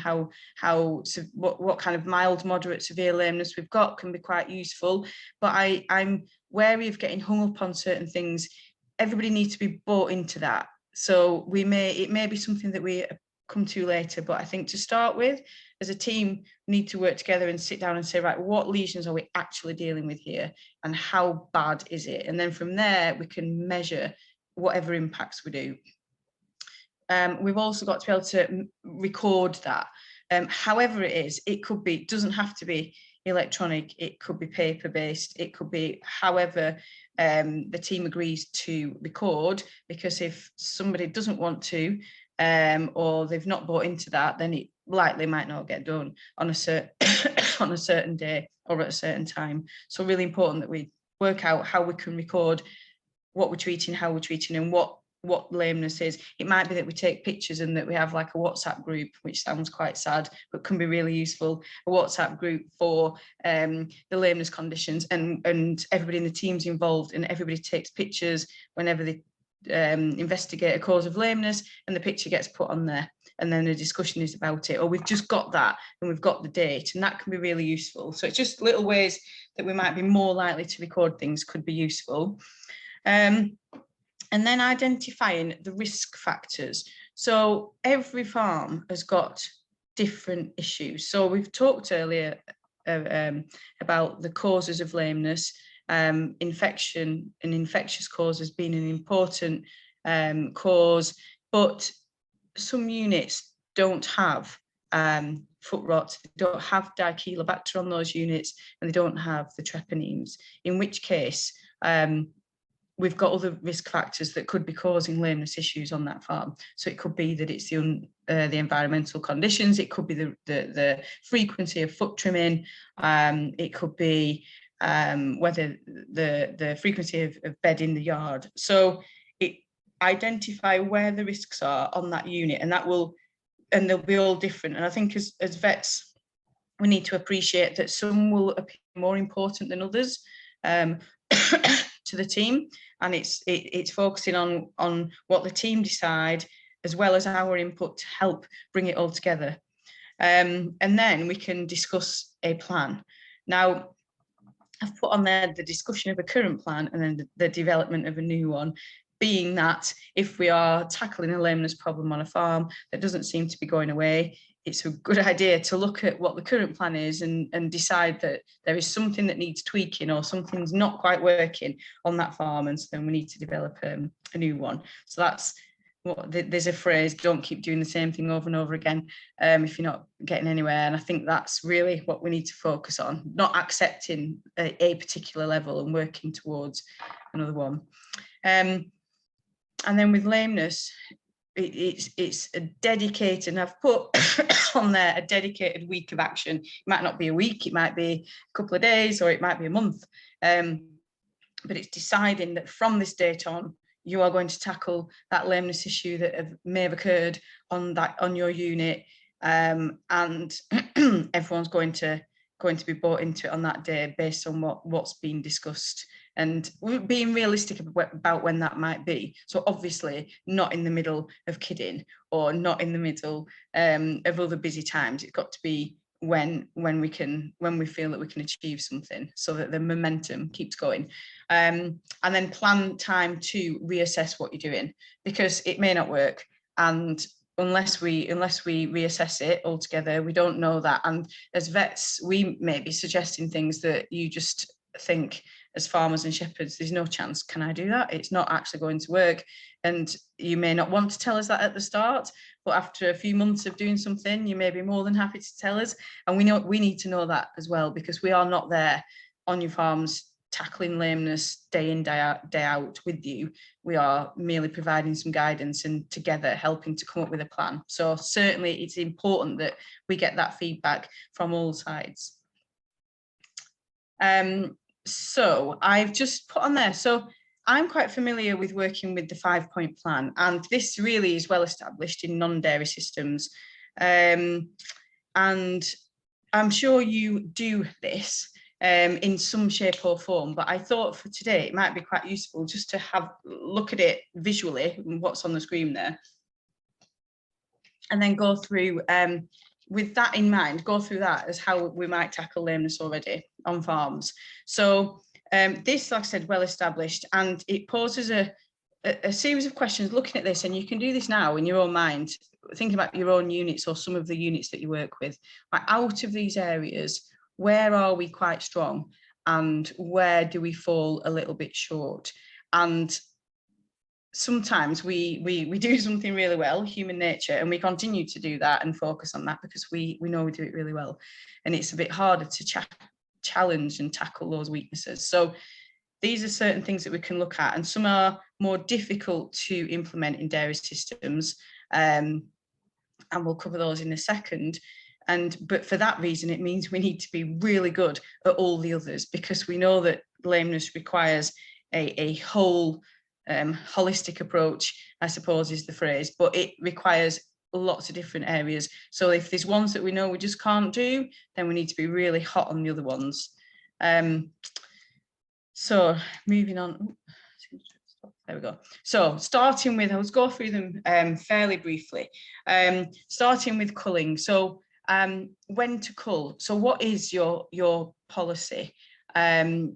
what kind of mild, moderate, severe lameness we've got can be quite useful. But I'm wary of getting hung up on certain things. Everybody needs to be bought into that. So it may be something that we come to later, but I think to start with, as a team, we need to work together and sit down and say, right, what lesions are we actually dealing with here, and how bad is it? And then from there, we can measure whatever impacts we do. We've also got to be able to record that. However it is, it doesn't have to be electronic, it could be paper-based, it could be however the team agrees to record, because if somebody doesn't want to, or they've not bought into that, then it likely might not get done on a certain day or at a certain time. So really important that we work out how we can record what we're treating, how we're treating, and what lameness is. It might be that we take pictures and that we have like a WhatsApp group, which sounds quite sad, but can be really useful. A WhatsApp group for the lameness conditions, and everybody in the team's involved, and everybody takes pictures whenever they investigate a cause of lameness, and the picture gets put on there, and then a discussion is about it. Or we've just got that and we've got the date, and that can be really useful. So it's just little ways that we might be more likely to record things could be useful. And then identifying the risk factors. So every farm has got different issues. So we've talked earlier about the causes of lameness, infection and infectious causes being an important cause, but some units don't have foot rot, they don't have Dichelobacter on those units, and they don't have the treponemes, in which case we've got other risk factors that could be causing lameness issues on that farm. So it could be that it's the environmental conditions, it could be the frequency of foot trimming, it could be whether the frequency of bed in the yard. So identify where the risks are on that unit, and they'll be all different. And I think as vets, we need to appreciate that some will appear more important than others to the team, and it's focusing on what the team decide, as well as our input to help bring it all together. And then we can discuss a plan. Now, I've put on there the discussion of a current plan and then the development of a new one, being that if we are tackling a lameness problem on a farm that doesn't seem to be going away, it's a good idea to look at what the current plan is and decide that there is something that needs tweaking or something's not quite working on that farm, and so then we need to develop a new one. So that's what there's a phrase, don't keep doing the same thing over and over again if you're not getting anywhere. And I think that's really what we need to focus on, not accepting a particular level and working towards another one. And then with lameness, it's a dedicated, and I've put on there a dedicated week of action. It might not be a week, it might be a couple of days, or it might be a month. But it's deciding that from this date on, you are going to tackle that lameness issue that may have occurred on your unit, and everyone's going to be brought into it on that day based on what's been discussed, and being realistic about when that might be. So obviously not in the middle of kidding or not in the middle of other busy times. It's got to be when we feel that we can achieve something, so that the momentum keeps going. And then plan time to reassess what you're doing, because it may not work, and unless we reassess it altogether, we don't know that. And as vets, we may be suggesting things that you just think, as farmers and shepherds, there's no chance, can I do that? It's not actually going to work. And you may not want to tell us that at the start, but after a few months of doing something, you may be more than happy to tell us. And we need to know that as well, because we are not there on your farms tackling lameness day in, day out with you. We are merely providing some guidance and together helping to come up with a plan. So certainly it's important that we get that feedback from all sides. So I've just put on there, so I'm quite familiar with working with the 5-point plan, and this really is well established in non-dairy systems, and I'm sure you do this in some shape or form, but I thought for today it might be quite useful just to look at it visually, what's on the screen there, and then go through with that in mind, go through that as how we might tackle lameness already on farms. So this, like I said, well established, and it poses a series of questions looking at this, and you can do this now in your own mind, thinking about your own units or some of the units that you work with. Like, out of these areas, where are we quite strong and where do we fall a little bit short? And sometimes we do something really well, human nature, and we continue to do that and focus on that because we know we do it really well, and it's a bit harder to challenge and tackle those weaknesses. So these are certain things that we can look at, and some are more difficult to implement in dairy systems, and we'll cover those in a second. But for that reason, it means we need to be really good at all the others, because we know that lameness requires a whole holistic approach, I suppose is the phrase, but it requires lots of different areas. So if there's ones that we know we just can't do, then we need to be really hot on the other ones. So moving on. There we go. So starting with, I'll go through them fairly briefly. Starting with culling. So when to cull. So what is your policy? Do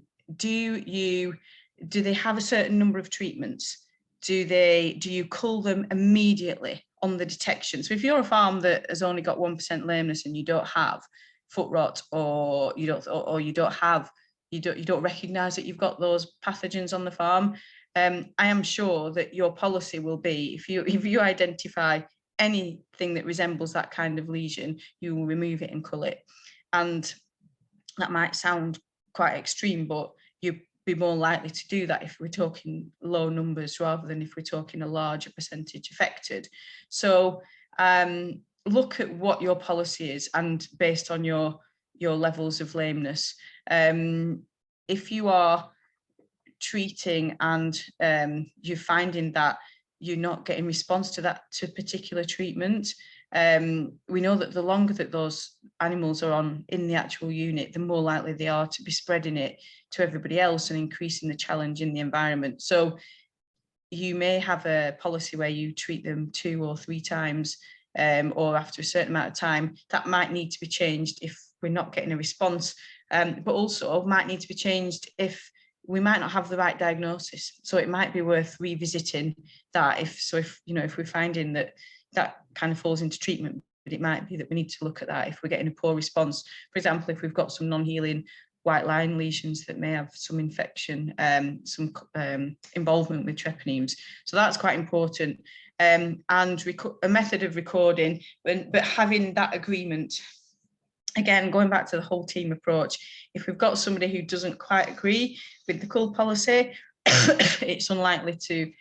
they have a certain number of treatments? Do you cull them immediately on the detection? So if you're a farm that has only got 1% lameness and you don't have foot rot, or you don't recognize that you've got those pathogens on the farm, I am sure that your policy will be, if you identify anything that resembles that kind of lesion, you will remove it and cull it. And that might sound quite extreme, but you'd be more likely to do that if we're talking low numbers rather than if we're talking a larger percentage affected. So look at what your policy is, and based on your levels of lameness. If you are treating and you're finding that you're not getting response to particular treatment, we know that the longer that those animals are on in the actual unit, the more likely they are to be spreading it to everybody else and increasing the challenge in the environment. So you may have a policy where you treat them 2 or 3 times, or after a certain amount of time. That might need to be changed if we're not getting a response, but also might need to be changed if we might not have the right diagnosis. So it might be worth revisiting that if we're finding that kind of falls into treatment, but it might be that we need to look at that if we're getting a poor response. For example, if we've got some non-healing white line lesions that may have some infection, some involvement with treponemes. So that's quite important. And a method of recording, but having that agreement. Again, going back to the whole team approach, if we've got somebody who doesn't quite agree with the cull policy, it's unlikely to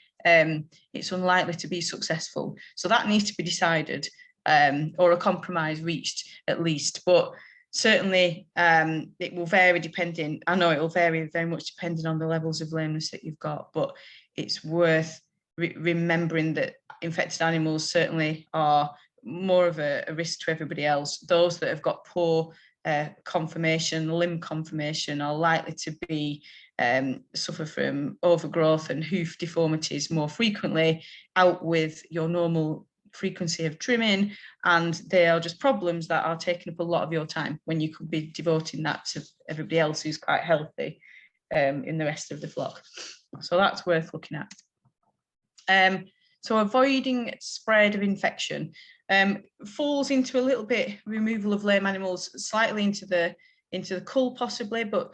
be successful. So that needs to be decided, or a compromise reached at least. But certainly it will vary depending. I know it will vary very much depending on the levels of lameness that you've got. But it's worth remembering that infected animals certainly are more of a risk to everybody else. Those that have got poor limb conformation are likely to be suffer from overgrowth and hoof deformities more frequently, out with your normal frequency of trimming, and they are just problems that are taking up a lot of your time when you could be devoting that to everybody else who's quite healthy in the rest of the flock. So that's worth looking at. So avoiding spread of infection falls into a little bit removal of lame animals, slightly into the cull possibly, but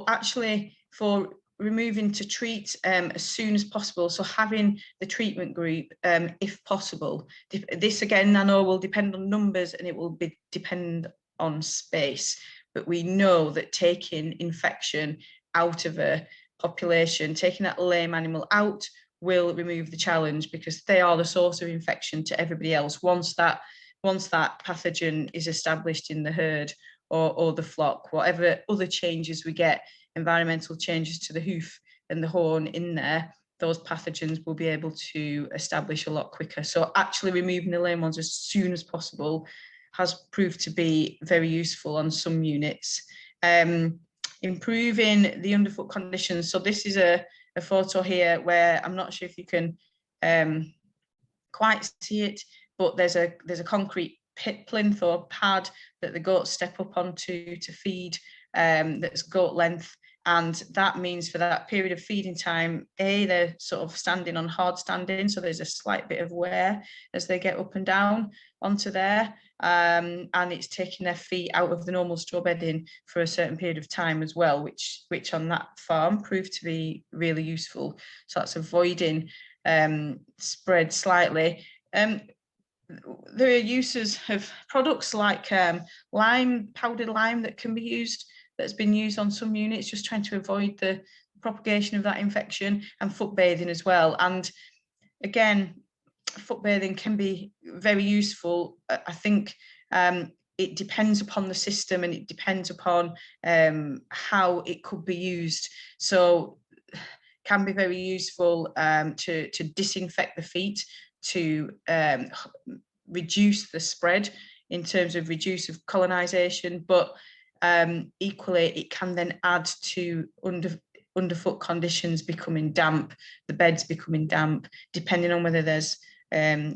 actually for removing to treat as soon as possible. So having the treatment group, if possible. This again, I know will depend on numbers and it will depend on space, but we know that taking infection out of a population, taking that lame animal out, will remove the challenge, because they are the source of infection to everybody else. Once that pathogen is established in the herd or the flock, whatever other changes we get, environmental changes to the hoof and the horn in there, those pathogens will be able to establish a lot quicker. So actually removing the lame ones as soon as possible has proved to be very useful on some units. Improving the underfoot conditions. So this is a photo here where I'm not sure if you can quite see it, but there's a concrete plinth or pad that the goats step up onto to feed, that's goat length, and that means for that period of feeding time, they're sort of standing on hard standing, so there's a slight bit of wear as they get up and down onto there, and it's taking their feet out of the normal straw bedding for a certain period of time as well, which on that farm proved to be really useful. So that's avoiding spread slightly. There are uses of products like powdered lime that can be used, that's been used on some units, just trying to avoid the propagation of that infection, and foot bathing as well. And again, foot bathing can be very useful. I think it depends upon the system and it depends upon how it could be used. So can be very useful to disinfect the feet, to reduce the spread in terms of reduce of colonization, but equally it can then add to underfoot conditions becoming damp, the beds becoming damp, depending on whether there's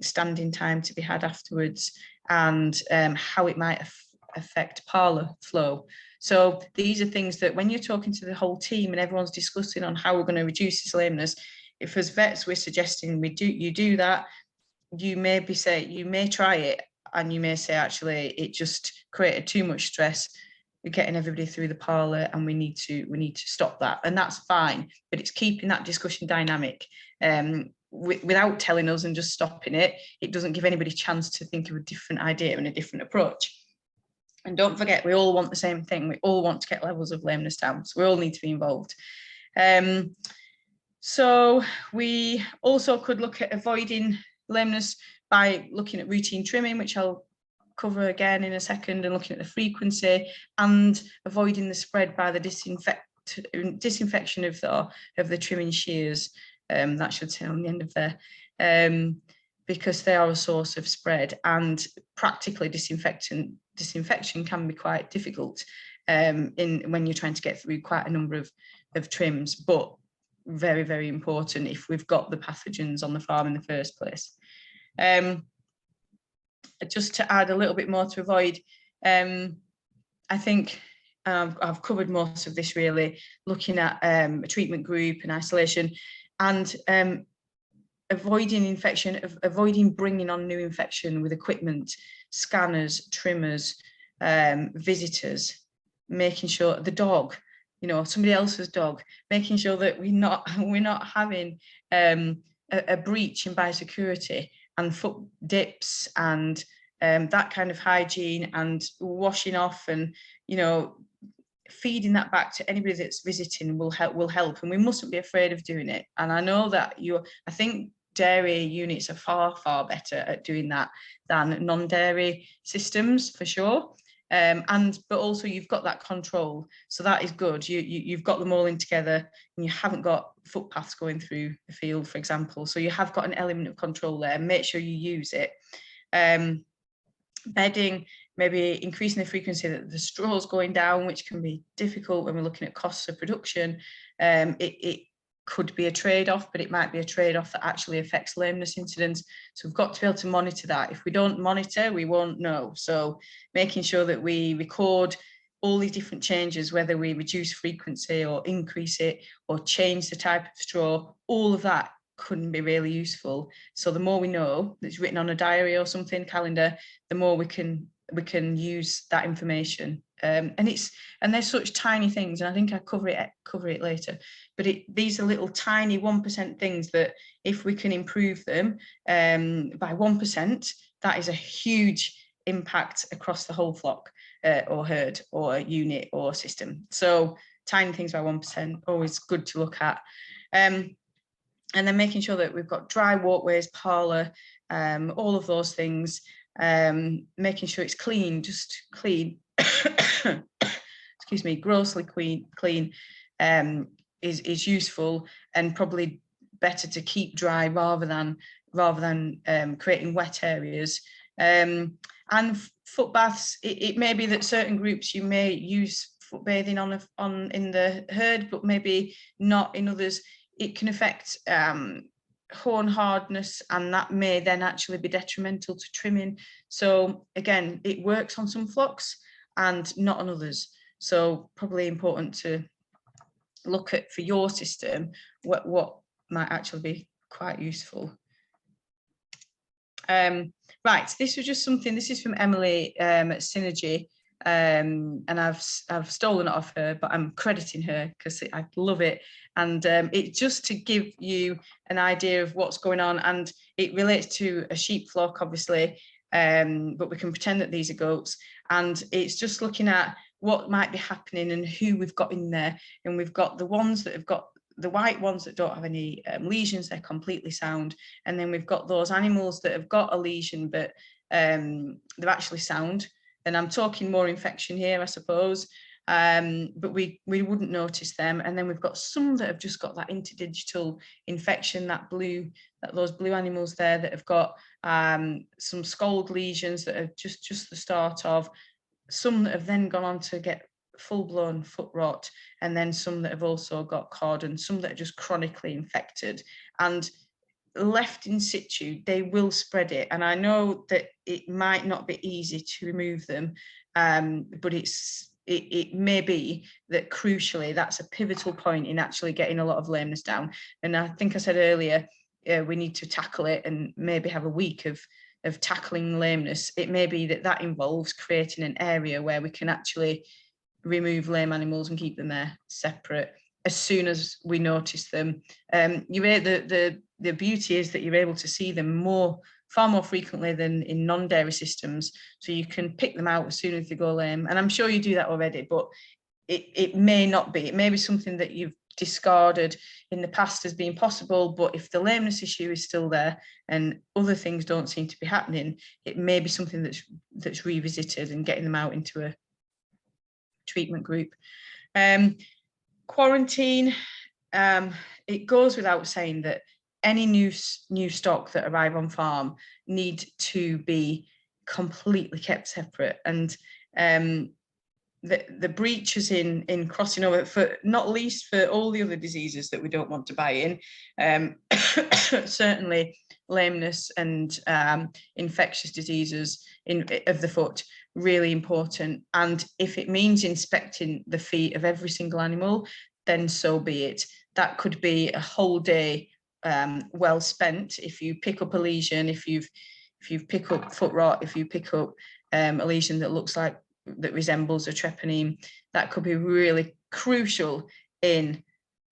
standing time to be had afterwards, and how it might affect parlour flow. So these are things that when you're talking to the whole team and everyone's discussing on how we're going to reduce this lameness, if as vets we're suggesting you do that, you may try it, and you may say, actually, it just created too much stress. We're getting everybody through the parlour, and we need to stop that, and that's fine. But it's keeping that discussion dynamic. Without telling us and just stopping it, it doesn't give anybody a chance to think of a different idea and a different approach. And don't forget, we all want the same thing. We all want to get levels of lameness down, so we all need to be involved. So we also could look at avoiding lameness by looking at routine trimming, which I'll cover again in a second, and looking at the frequency, and avoiding the spread by the disinfection of the trimming shears. That should say on the end of there, because they are a source of spread, and practically disinfection can be quite difficult when you're trying to get through quite a number of trims, but very, very important if we've got the pathogens on the farm in the first place. Just to add a little bit more to avoid, I think I've covered most of this really, looking at a treatment group and isolation, and avoiding infection, avoiding bringing on new infection with equipment, scanners, trimmers, visitors, making sure the dog, somebody else's dog, making sure that we're not having a breach in biosecurity, and foot dips, and that kind of hygiene, and washing off, and feeding that back to anybody that's visiting will help, and we mustn't be afraid of doing it. And I know that I think dairy units are far better at doing that than non-dairy systems, for sure. But also you've got that control, so that is good. You've got them all in together, and you haven't got footpaths going through the field, for example, so you have got an element of control there. Make sure you use it. Bedding, maybe increasing the frequency that the straw's going down, which can be difficult when we're looking at costs of production. It could be a trade-off, but it might be a trade-off that actually affects lameness incidents. So we've got to be able to monitor that. If we don't monitor, we won't know. So making sure that we record all these different changes, whether we reduce frequency or increase it or change the type of straw, all of that couldn't be really useful. So the more we know that's written on a diary or something, calendar, the more we can use that information. And there's such tiny things, and I think I cover it later, but these are little tiny 1% things that if we can improve them by 1%, that is a huge impact across the whole flock or herd or unit or system. So tiny things by 1%, always good to look at. And then making sure that we've got dry walkways, parlour, all of those things, making sure it's clean, just clean, excuse me, grossly clean is useful, and probably better to keep dry rather than creating wet areas. And foot baths, it may be that certain groups you may use foot bathing on in the herd, but maybe not in others. It can affect horn hardness, and that may then actually be detrimental to trimming. So again, it works on some flocks and not on others. So probably important to look at for your system what might actually be quite useful. Right, this was just something, this is from Emily at Synergy. And I've stolen it off her, but I'm crediting her because I love it. And it's just to give you an idea of what's going on, and it relates to a sheep flock, obviously, but we can pretend that these are goats. And it's just looking at what might be happening and who we've got in there. And we've got the ones that have got the white ones that don't have any lesions, they're completely sound. And then we've got those animals that have got a lesion, but they're actually sound. And I'm talking more infection here, I suppose, but we wouldn't notice them. And then we've got some that have just got that interdigital infection, those blue animals there that have got some scald lesions that are just the start of. Some that have then gone on to get full-blown foot rot, and then some that have also got cod, and some that are just chronically infected. And left in situ, they will spread it. And I know that it might not be easy to remove them, but it may be that crucially that's a pivotal point in actually getting a lot of lameness down. And I think I said earlier, we need to tackle it and maybe have a week of tackling lameness. It may be that involves creating an area where we can actually remove lame animals and keep them there separate as soon as we notice them. The beauty is that you're able to see them far more frequently than in non-dairy systems, so you can pick them out as soon as they go lame. And I'm sure you do that already, but it may not be. It may be something that you've discarded in the past as being possible, but if the lameness issue is still there and other things don't seem to be happening, it may be something that's revisited and getting them out into a treatment group. Quarantine, it goes without saying that any new stock that arrive on farm need to be completely kept separate. And the breaches in crossing over, for not least for all the other diseases that we don't want to buy in, certainly lameness and infectious diseases of the foot, really important. And if it means inspecting the feet of every single animal, then so be it. That could be a whole day well spent. If you pick up a lesion, if you pick up foot rot, if you pick up a lesion that resembles a treponeme, that could be really crucial in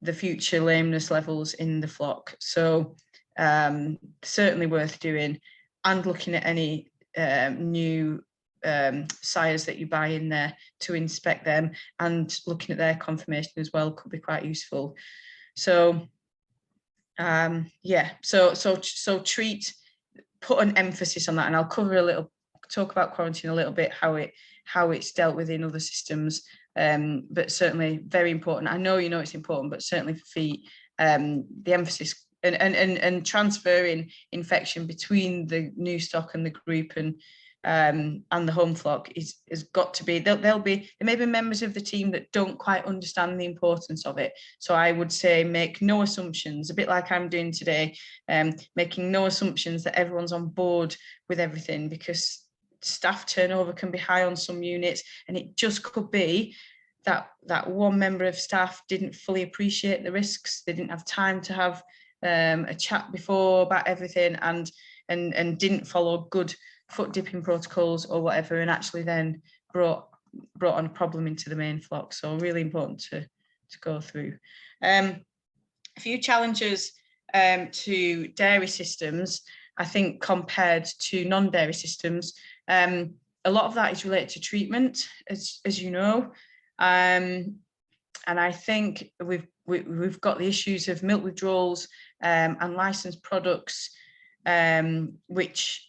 the future lameness levels in the flock. So certainly worth doing, and looking at any new sires that you buy in there to inspect them, and looking at their conformation as well could be quite useful. So yeah, so treat, put an emphasis on that, and I'll talk about quarantine a little bit, how it's dealt with in other systems, but certainly very important. I know you know it's important, but certainly for feet, the emphasis and transferring infection between the new stock and the group and the home flock has got to be. There may be members of the team that don't quite understand the importance of it. So I would say make no assumptions, a bit like I'm doing today, making no assumptions that everyone's on board with everything, because staff turnover can be high on some units, and it just could be that one member of staff didn't fully appreciate the risks. They didn't have time to have a chat before about everything, and didn't follow good foot dipping protocols or whatever, and actually then brought on a problem into the main flock. So really important to go through. A few challenges to dairy systems, I think, compared to non-dairy systems. A lot of that is related to treatment, as you know, and I think we've got the issues of milk withdrawals and licensed products, which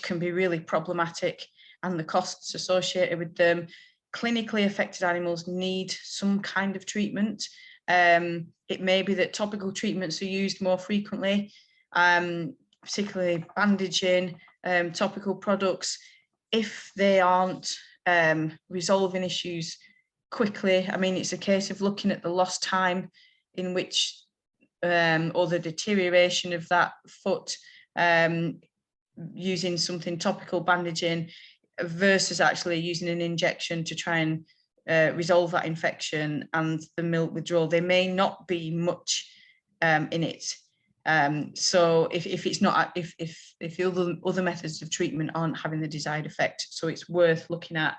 can be really problematic, and the costs associated with them. Clinically affected animals need some kind of treatment. It may be that topical treatments are used more frequently, particularly bandaging, topical products. If they aren't resolving issues quickly, I mean, it's a case of looking at the lost time in which, or the deterioration of that foot, using something topical, bandaging, versus actually using an injection to try and resolve that infection and the milk withdrawal. There may not be much in it. So if it's not, if the other methods of treatment aren't having the desired effect, so it's worth looking at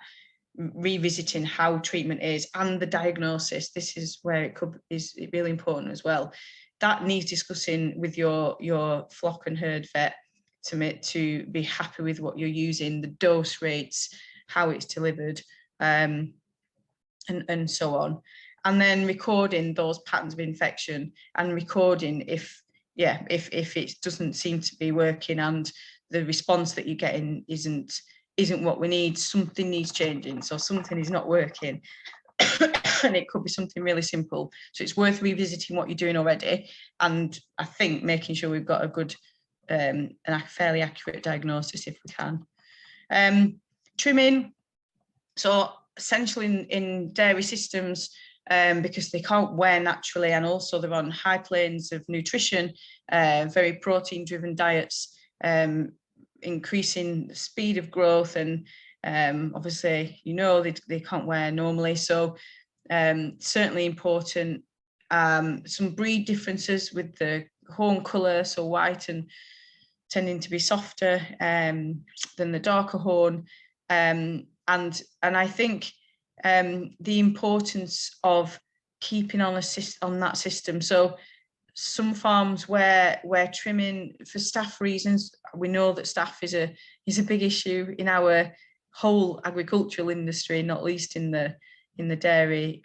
revisiting how treatment is and the diagnosis. This is where is really important as well. That needs discussing with your flock and herd vet to be happy with what you're using, the dose rates, how it's delivered, and so on. And then recording those patterns of infection, and recording if it doesn't seem to be working and the response that you're getting isn't what we need. Something needs changing, so something is not working. And it could be something really simple, so it's worth revisiting what you're doing already, and I think making sure we've got a good and a fairly accurate diagnosis if we can. Trimming, so essential in dairy systems because they can't wear naturally, and also they're on high planes of nutrition, very protein-driven diets, increasing the speed of growth, and obviously, they can't wear normally. So certainly important. Some breed differences with the horn colour, so white and tending to be softer than the darker horn. And I think the importance of keeping on that system. So some farms where trimming for staff reasons, we know that staff is a big issue in our whole agricultural industry, not least in the dairy,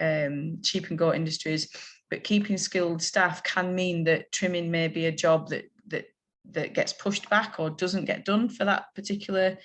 sheep and goat industries. But keeping skilled staff can mean that trimming may be a job that gets pushed back or doesn't get done for that particular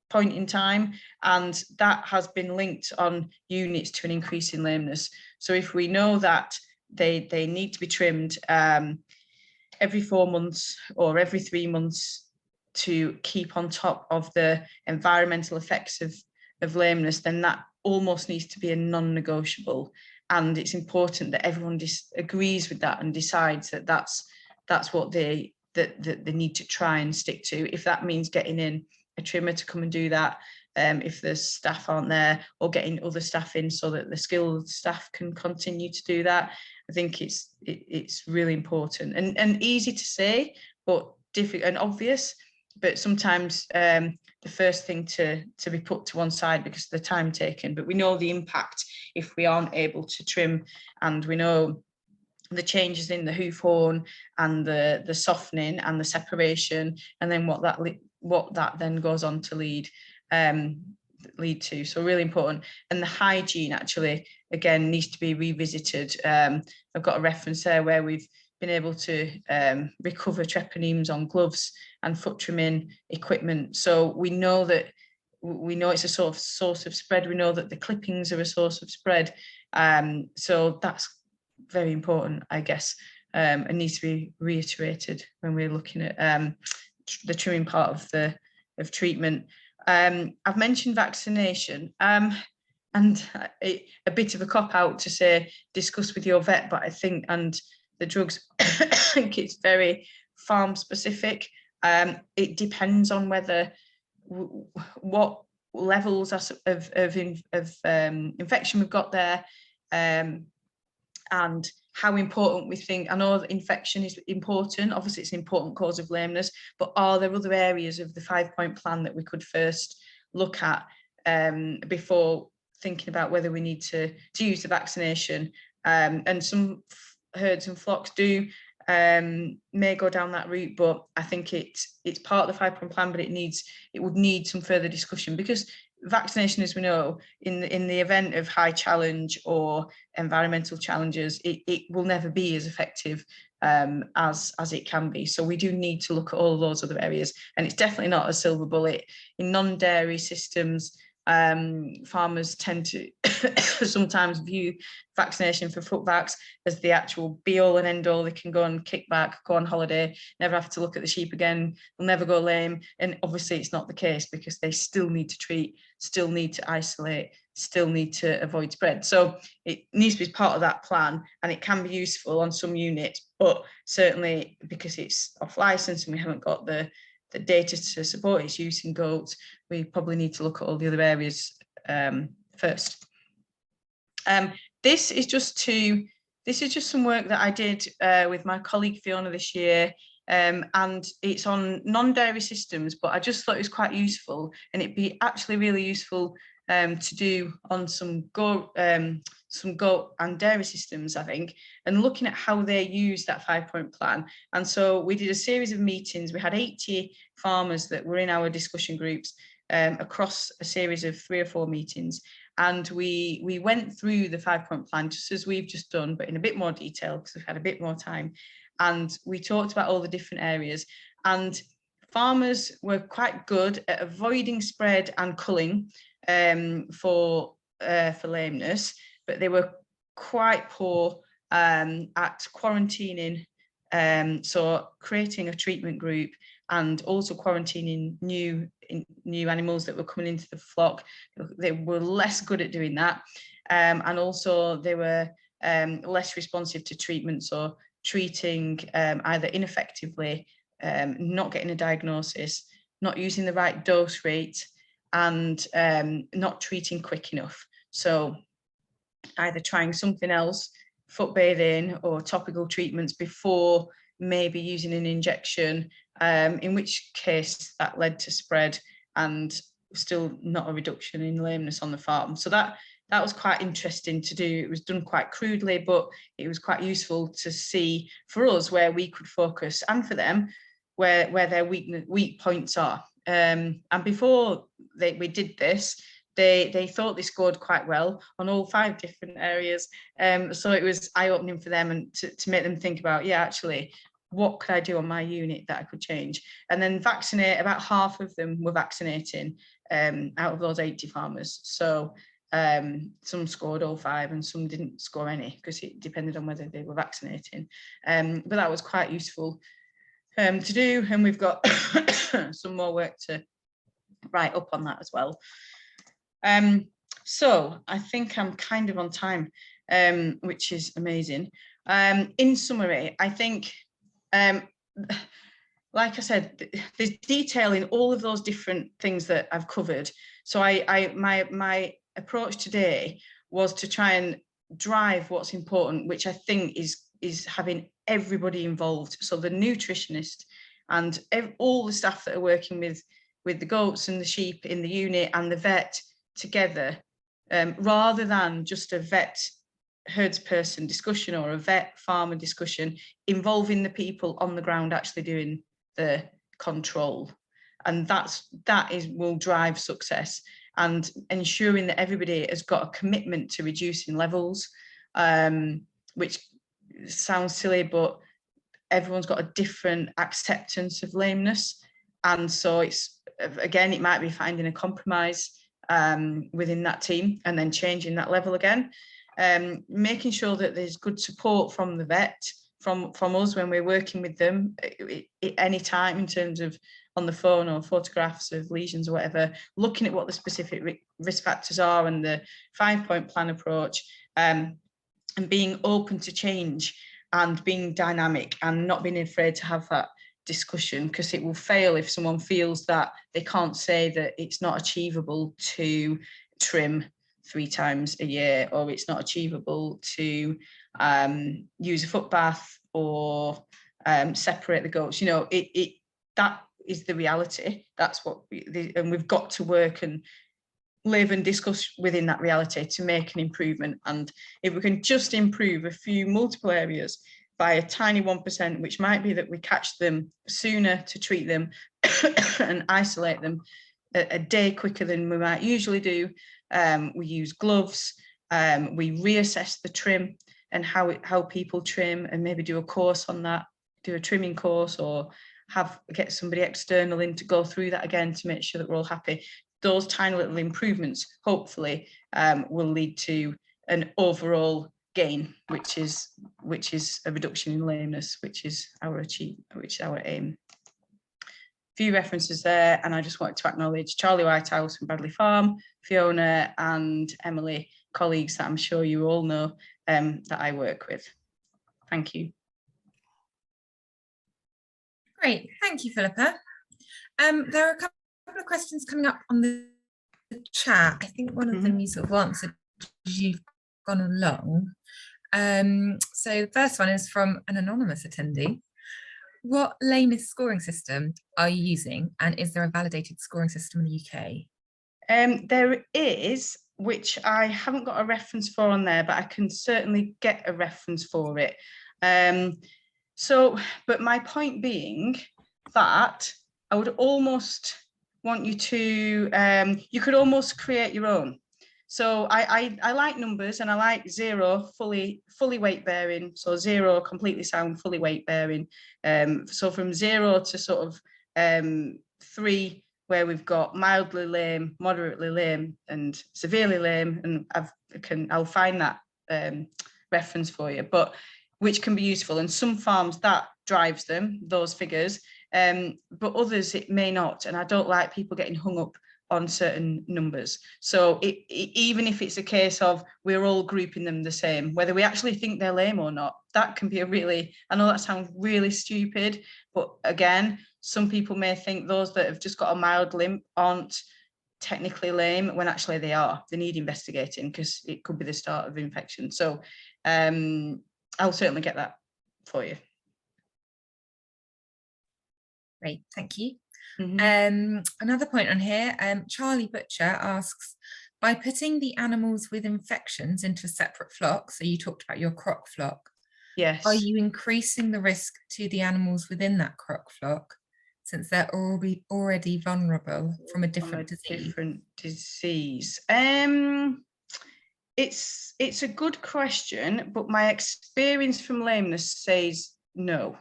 point in time, and that has been linked on units to an increase in lameness. So if we know that they need to be trimmed every 4 months or every 3 months to keep on top of the environmental effects of lameness, then that almost needs to be a non-negotiable. And it's important that everyone agrees with that and decides that that's what they need to try and stick to. If that means getting in a trimmer to come and do that, if the staff aren't there, or getting other staff in so that the skilled staff can continue to do that, I think it's really important and easy to say, but difficult and obvious. But sometimes the first thing to be put to one side because of the time taken. But we know the impact if we aren't able to trim, and we know the changes in the hoof horn and the softening and the separation, and then what that then goes on to lead to. So really important. And the hygiene actually again needs to be revisited. I've got a reference there where we've been able to recover treponemes on gloves and foot trimming equipment. So we know it's a sort of source of spread. We know that the clippings are a source of spread. So that's very important, I guess, and needs to be reiterated when we're looking at the trimming part of treatment. I've mentioned vaccination, and a bit of a cop-out to say discuss with your vet, but I think, and the drugs, I think it's very farm specific. It depends on whether what levels of infection we've got there, and how important we think. I know that infection is important, obviously it's an important cause of lameness, but are there other areas of the 5-point plan that we could first look at before thinking about whether we need to use the vaccination? And some herds and flocks may go down that route, but I think it's part of the 5-point plan, but it would need some further discussion, because vaccination, as we know, in the event of high challenge or environmental challenges, it will never be as effective as it can be. So we do need to look at all of those other areas, and it's definitely not a silver bullet. In non-dairy systems, farmers tend to sometimes view vaccination for foot vax as the actual be-all and end-all. They can go and kick back, go on holiday, never have to look at the sheep again, they'll never go lame. And obviously it's not the case, because they still need to treat, still need to isolate, still need to avoid spread. So it needs to be part of that plan, and it can be useful on some units, but certainly because it's off license and we haven't got the data to support its use in goats, we probably need to look at all the other areas first. This is just some work that I did with my colleague Fiona this year, and it's on non-dairy systems, but I just thought it was quite useful, and it'd be actually really useful to do on some goat and dairy systems, I think, and looking at how they use that 5-point plan. And so we did a series of meetings. We had 80 farmers that were in our discussion groups across a series of 3 or 4 meetings. And we went through the 5-point plan just as we've just done, but in a bit more detail, because we've had a bit more time. And we talked about all the different areas. And farmers were quite good at avoiding spread and culling for lameness, but they were quite poor at quarantining So creating a treatment group and also quarantining new animals that were coming into the flock. They were less good at doing that. And also they were less responsive to treatment. So treating either ineffectively, not getting a diagnosis, not using the right dose rate, and not treating quick enough. So either trying something else, foot bathing or topical treatments before maybe using an injection, in which case that led to spread and still not a reduction in lameness on the farm. So that was quite interesting to do. It was done quite crudely, but it was quite useful to see for us where we could focus, and for them where their weak points are. And before we did this, they thought they scored quite well on all 5 different areas. So it was eye-opening for them, and to make them think about, yeah, actually, what could I do on my unit that I could change? And then vaccinate, about half of them were vaccinating out of those 80 farmers. So some scored all 5 and some didn't score any, because it depended on whether they were vaccinating. But that was quite useful to do, and we've got some more work to write up on that as well. So I think I'm kind of on time, which is amazing. In summary, I think, like I said, there's detail in all of those different things that I've covered. So my approach today was to try and drive what's important, which I think is having everybody involved. So the nutritionist and all the staff that are working with the goats and the sheep in the unit and the vet together, rather than just a vet herdsperson discussion or a vet farmer discussion, involving the people on the ground actually doing the control. And that will drive success, and ensuring that everybody has got a commitment to reducing levels, which sounds silly, but everyone's got a different acceptance of lameness. And so it's, again, it might be finding a compromise within that team and then changing that level again. Making sure that there's good support from the vet, from us when we're working with them at any time, in terms of on the phone or photographs of lesions or whatever, looking at what the specific risk factors are and the 5-point plan approach, and being open to change and being dynamic and not being afraid to have that discussion, because it will fail if someone feels that they can't say that it's not achievable to trim 3 times a year, or it's not achievable to use a foot bath or separate the goats. You know, that is the reality. That's what and we've got to work and live and discuss within that reality to make an improvement. And if we can just improve a few multiple areas by a tiny 1%, which might be that we catch them sooner to treat them and isolate them a day quicker than we might usually do. We use gloves, we reassess the trim and how people trim, and maybe do a course on that, do a trimming course, or get somebody external in to go through that again to make sure that we're all happy. Those tiny little improvements hopefully will lead to an overall gain, which is a reduction in lameness, which is our aim. Few references there, and I just wanted to acknowledge Charlie Whitehouse from Bradley Farm, Fiona and Emily, colleagues that I'm sure you all know that I work with. Thank you. Great, thank you, Philippa. There are a couple of questions coming up on the chat. I think one of them you sort of answered as you've gone along. So the first one is from an anonymous attendee. What lameness scoring system are you using, and is there a validated scoring system in the UK? There is, which I haven't got a reference for on there, but I can certainly get a reference for it. But my point being that I would almost want you to, you could almost create your own. So I like numbers, and I like 0 fully weight bearing. So 0 completely sound, fully weight bearing. So from 0 to sort of 3, where we've got mildly lame, moderately lame, and severely lame, and I'll find that reference for you, but which can be useful. And some farms that drives them, those figures, but others it may not. And I don't like people getting hung up on certain numbers. So even if it's a case of we're all grouping them the same, whether we actually think they're lame or not, that can be a really, I know that sounds really stupid, but again, some people may think those that have just got a mild limp aren't technically lame when actually they are. They need investigating because it could be the start of infection. So I'll certainly get that for you. Great, thank you. Mm-hmm. Another point on here, Charlie Butcher asks, by putting the animals with infections into a separate flock, so you talked about your croc flock, Yes. are you increasing the risk to the animals within that croc flock since they're already vulnerable from a different disease? It's a good question, but my experience from lameness says no,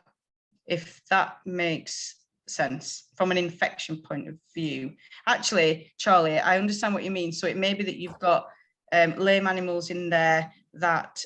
if that makes sense from an infection point of view. Actually, Charlie, I understand what you mean. So it may be that you've got lame animals in there that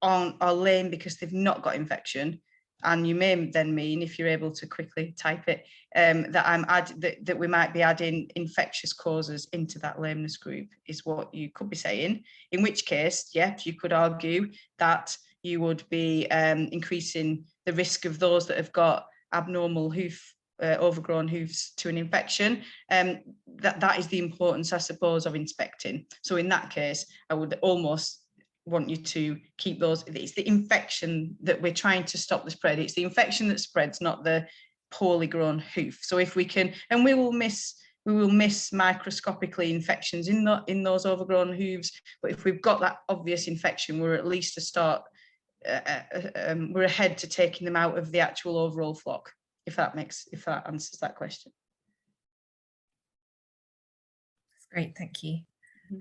are lame because they've not got infection, and you may then mean, if you're able to quickly type it, that we might be adding infectious causes into that lameness group, is what you could be saying. In which case, yes, you could argue that you would be increasing the risk of those that have got abnormal overgrown hoofs to an infection. That is the importance, I suppose, of inspecting. So in that case, I would almost want you to keep those. It's the infection that we're trying to stop the spread. It's the infection that spreads, not the poorly grown hoof. So if we can, and we will miss microscopically infections in those overgrown hooves, but if we've got that obvious infection, we're at least a start. We're ahead to taking them out of the actual overall flock, if that answers that question. That's great, thank you.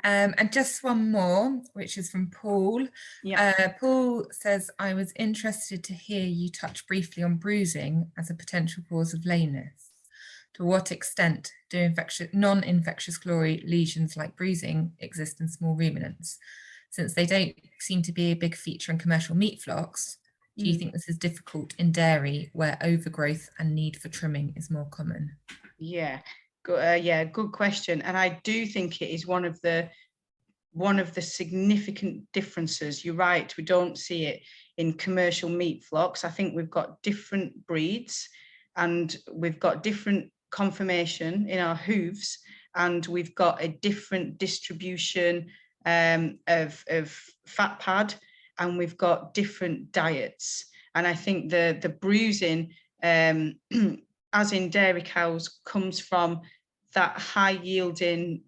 And just one more, which is from Paul. Yeah. Paul says, I was interested to hear you touch briefly on bruising as a potential cause of lameness. To what extent do non-infectious glory lesions like bruising exist in small ruminants? Since they don't seem to be a big feature in commercial meat flocks, do you think this is difficult in dairy where overgrowth and need for trimming is more common? Yeah, good question. And I do think it is one of the significant differences. You're right, we don't see it in commercial meat flocks. I think we've got different breeds and we've got different conformation in our hooves, and we've got a different distribution of fat pad, and we've got different diets. And I think the bruising, as in dairy cows, comes from that high yielding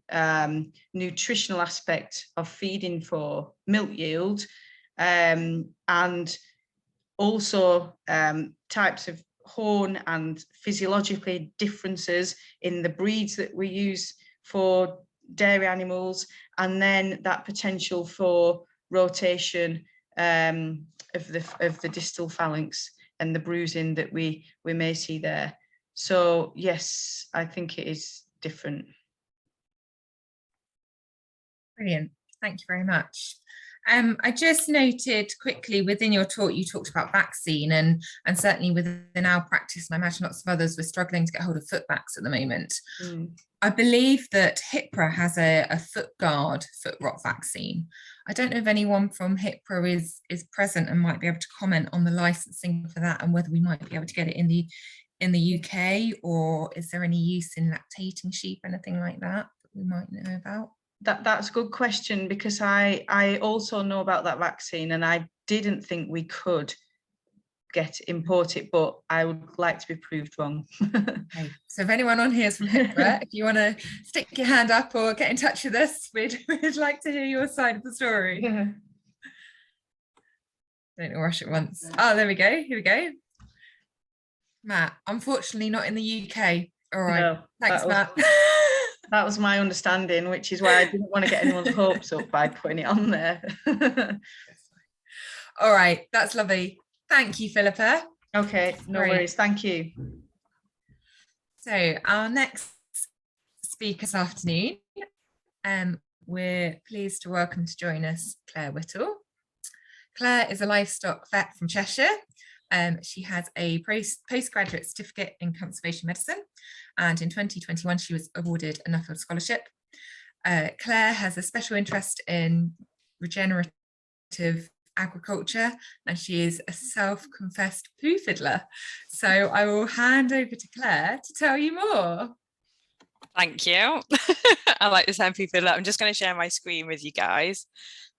nutritional aspect of feeding for milk yield, and also types of horn and physiologically differences in the breeds that we use for dairy animals, and then that potential for rotation of the distal phalanx and the bruising that we may see there. So yes, I think it is different. Brilliant, thank you very much. I just noted quickly within your talk, you talked about vaccine, and certainly within our practice, and I imagine lots of others, we're struggling to get hold of footbacks at the moment. I believe that HIPRA has a foot guard foot rot vaccine. I don't know if anyone from HIPRA is present and might be able to comment on the licensing for that and whether we might be able to get it in the UK, or is there any use in lactating sheep, anything like that we might know about? That's a good question, because I also know about that vaccine, and I didn't think we could import it, but I would like to be proved wrong. Okay. So if anyone on here is from HIPRA, if you want to stick your hand up or get in touch with us, we'd like to hear your side of the story. Yeah. Don't rush it once. Oh, there we go. Here we go. Matt, unfortunately not in the UK. All right. No, thanks, Matt. That was my understanding, which is why I didn't want to get anyone's hopes up by putting it on there. All right, that's lovely. Thank you, Philippa. Okay, no worries. Thank you. So our next speaker this afternoon, we're pleased to welcome to join us Clare Whittle. Clare is a livestock vet from Cheshire She has a postgraduate certificate in conservation medicine, and in 2021 she was awarded a Nuffield Scholarship. Claire has a special interest in regenerative agriculture, and she is a self-confessed poo fiddler. So I will hand over to Claire to tell you more. Thank you. I like the term poo fiddler. I'm just going to share my screen with you guys.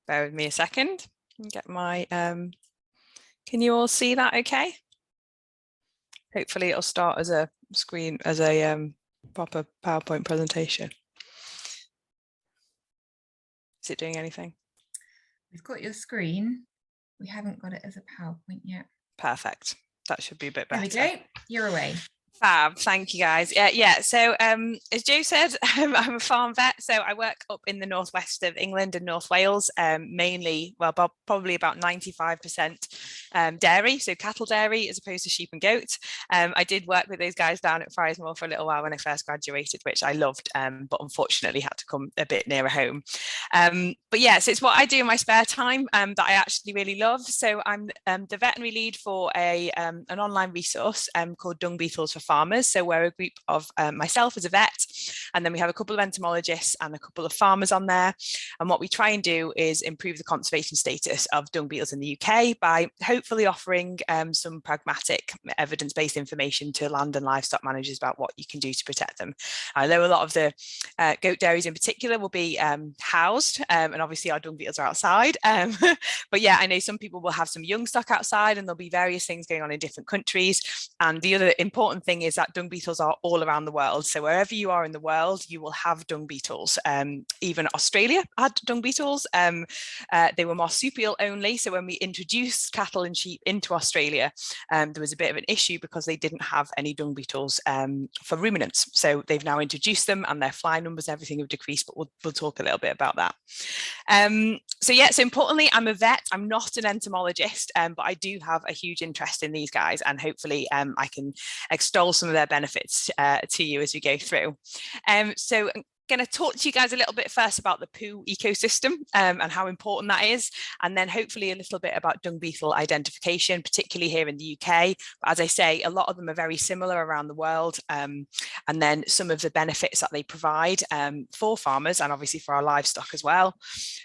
Bear with me a second and get my can you all see that okay? Hopefully it'll start as a screen, as a proper PowerPoint presentation. Is it doing anything? We've got your screen. We haven't got it as a PowerPoint yet. Perfect. That should be a bit better. There we go. You're away. Fab, thank you guys. Yeah, so as Joe said, I'm a farm vet, so I work up in the northwest of England and North Wales, mainly, well, probably about 95% dairy, so cattle dairy as opposed to sheep and goats. I did work with those guys down at Friarsmore for a little while when I first graduated, which I loved, but unfortunately had to come a bit nearer home. But yeah, so it's what I do in my spare time that I actually really love. So I'm the veterinary lead for an online resource called Dung Beetles Farmers. So we're a group of myself as a vet, and then we have a couple of entomologists and a couple of farmers on there. And what we try and do is improve the conservation status of dung beetles in the UK by hopefully offering some pragmatic evidence-based information to land and livestock managers about what you can do to protect them. I know a lot of the goat dairies in particular will be housed, and obviously our dung beetles are outside. But yeah, I know some people will have some young stock outside, and there'll be various things going on in different countries. And the other important thing is that dung beetles are all around the world. So wherever you are in the world, you will have dung beetles. Even Australia had dung beetles. They were marsupial only. So when we introduced cattle and sheep into Australia, there was a bit of an issue because they didn't have any dung beetles for ruminants. So they've now introduced them, and their fly numbers and everything have decreased, but we'll talk a little bit about that. So yeah, so importantly, I'm a vet. I'm not an entomologist, but I do have a huge interest in these guys, and hopefully I can extol some of their benefits to you as we go through. So I'm going to talk to you guys a little bit first about the poo ecosystem and how important that is, and then hopefully a little bit about dung beetle identification, particularly here in the UK. But as I say, a lot of them are very similar around the world, and then some of the benefits that they provide for farmers and obviously for our livestock as well.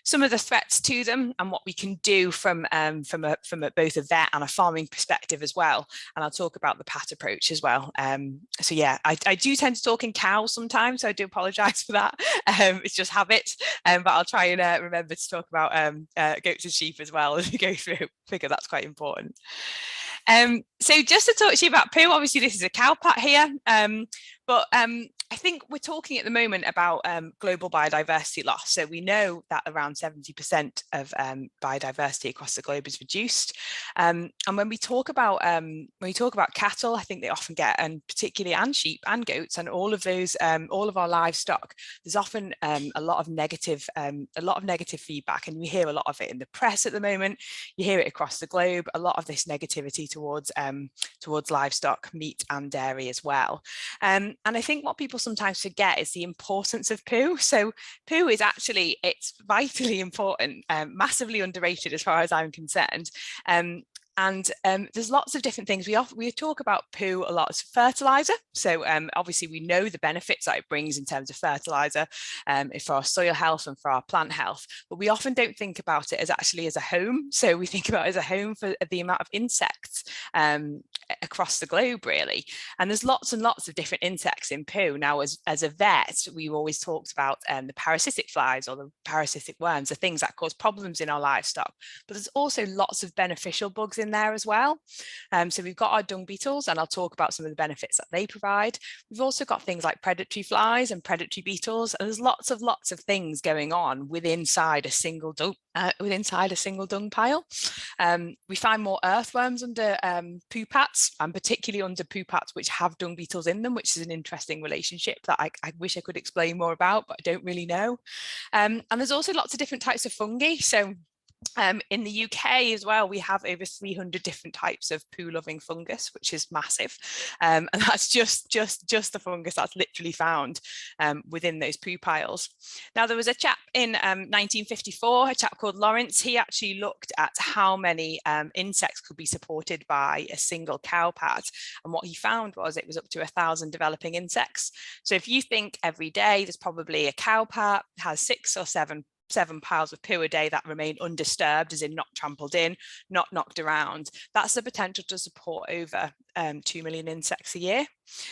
Some of the threats to them and what we can do from both a vet and a farming perspective as well. And I'll talk about the PAT approach as well. So yeah, I do tend to talk in cows sometimes, so I do apologise for that. It's just habit, but I'll try and remember to talk about goats and sheep as well as we go through. I figure that's quite important. So just to talk to you about poo, obviously this is a cow pat here, but I think we're talking at the moment about global biodiversity loss. So we know that around 70% of biodiversity across the globe is reduced. And when we talk about cattle, I think they often get, and particularly and sheep and goats and all of those, all of our livestock, there's often a lot of negative feedback, and we hear a lot of it in the press at the moment. You hear it across the globe, a lot of this negativity towards livestock, meat and dairy as well. And I think what people sometimes forget is the importance of poo. So poo is actually, it's vitally important, massively underrated as far as I'm concerned. And there's lots of different things. We talk about poo a lot as fertilizer. So obviously we know the benefits that it brings in terms of fertilizer for our soil health and for our plant health, but we often don't think about it as actually as a home. So we think about it as a home for the amount of insects across the globe, really. And there's lots and lots of different insects in poo. Now, as a vet, we've always talked about the parasitic flies or the parasitic worms, the things that cause problems in our livestock, but there's also lots of beneficial bugs in there as well. So we've got our dung beetles, and I'll talk about some of the benefits that they provide. We've also got things like predatory flies and predatory beetles, and there's lots of things going on inside a single dung pile. We find more earthworms under poo pats, and particularly under poo pats which have dung beetles in them, which is an interesting relationship that I wish I could explain more about, but I don't really know. And there's also lots of different types of fungi. So In the UK as well, we have over 300 different types of poo-loving fungus, which is massive. And that's just the fungus that's literally found within those poo piles. Now, there was a chap in 1954, a chap called Lawrence. He actually looked at how many insects could be supported by a single cow pad. And what he found was it was up to 1,000 developing insects. So if you think every day there's probably a cow pad has 6 or 7 piles of poo a day that remain undisturbed, as in not trampled in, not knocked around, that's the potential to support over 2 million insects a year.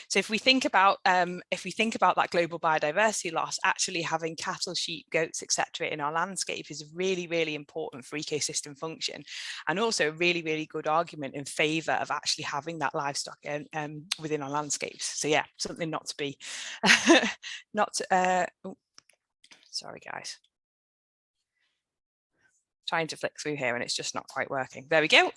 So if we think about that global biodiversity loss, actually having cattle, sheep, goats, etc. in our landscape is really, really important for ecosystem function, and also a really, really good argument in favour of actually having that livestock within our landscapes. So yeah, something not to be, sorry guys. Trying to flick through here and it's just not quite working. There we go.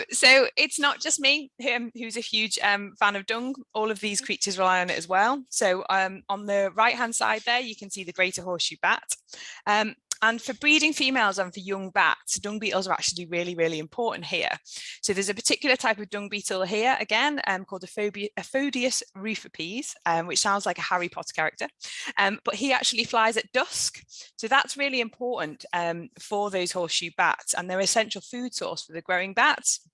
So it's not just me who's a huge fan of dung. All of these creatures rely on it as well. So on the right hand side there, you can see the greater horseshoe bat. And for breeding females and for young bats, dung beetles are actually really, really important here. So there's a particular type of dung beetle here, again, called Aphodius rufipes, which sounds like a Harry Potter character. But he actually flies at dusk. So that's really important for those horseshoe bats, and they're an essential food source for the growing bats.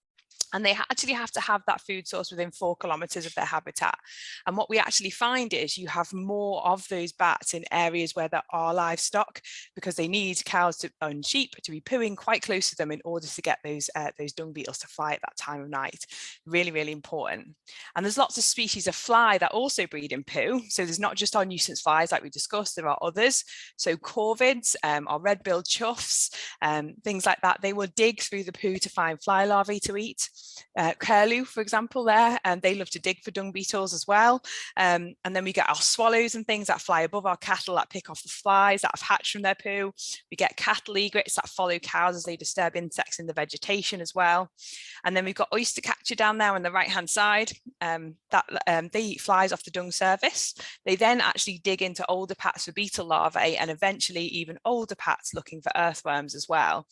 And they actually have to have that food source within 4 kilometers of their habitat. And what we actually find is you have more of those bats in areas where there are livestock, because they need cows and sheep to be pooing quite close to them in order to get those dung beetles to fly at that time of night. Really, really important. And there's lots of species of fly that also breed in poo. So there's not just our nuisance flies like we discussed, there are others. So corvids, our red-billed chuffs, things like that, they will dig through the poo to find fly larvae to eat. Curlew, for example, there, and they love to dig for dung beetles as well. And then we get our swallows and things that fly above our cattle that pick off the flies that have hatched from their poo. We get cattle egrets that follow cows as they disturb insects in the vegetation as well. And then we've got oyster catcher down there on the right hand side, they eat flies off the dung surface. They then actually dig into older pats for beetle larvae, and eventually even older pats looking for earthworms as well.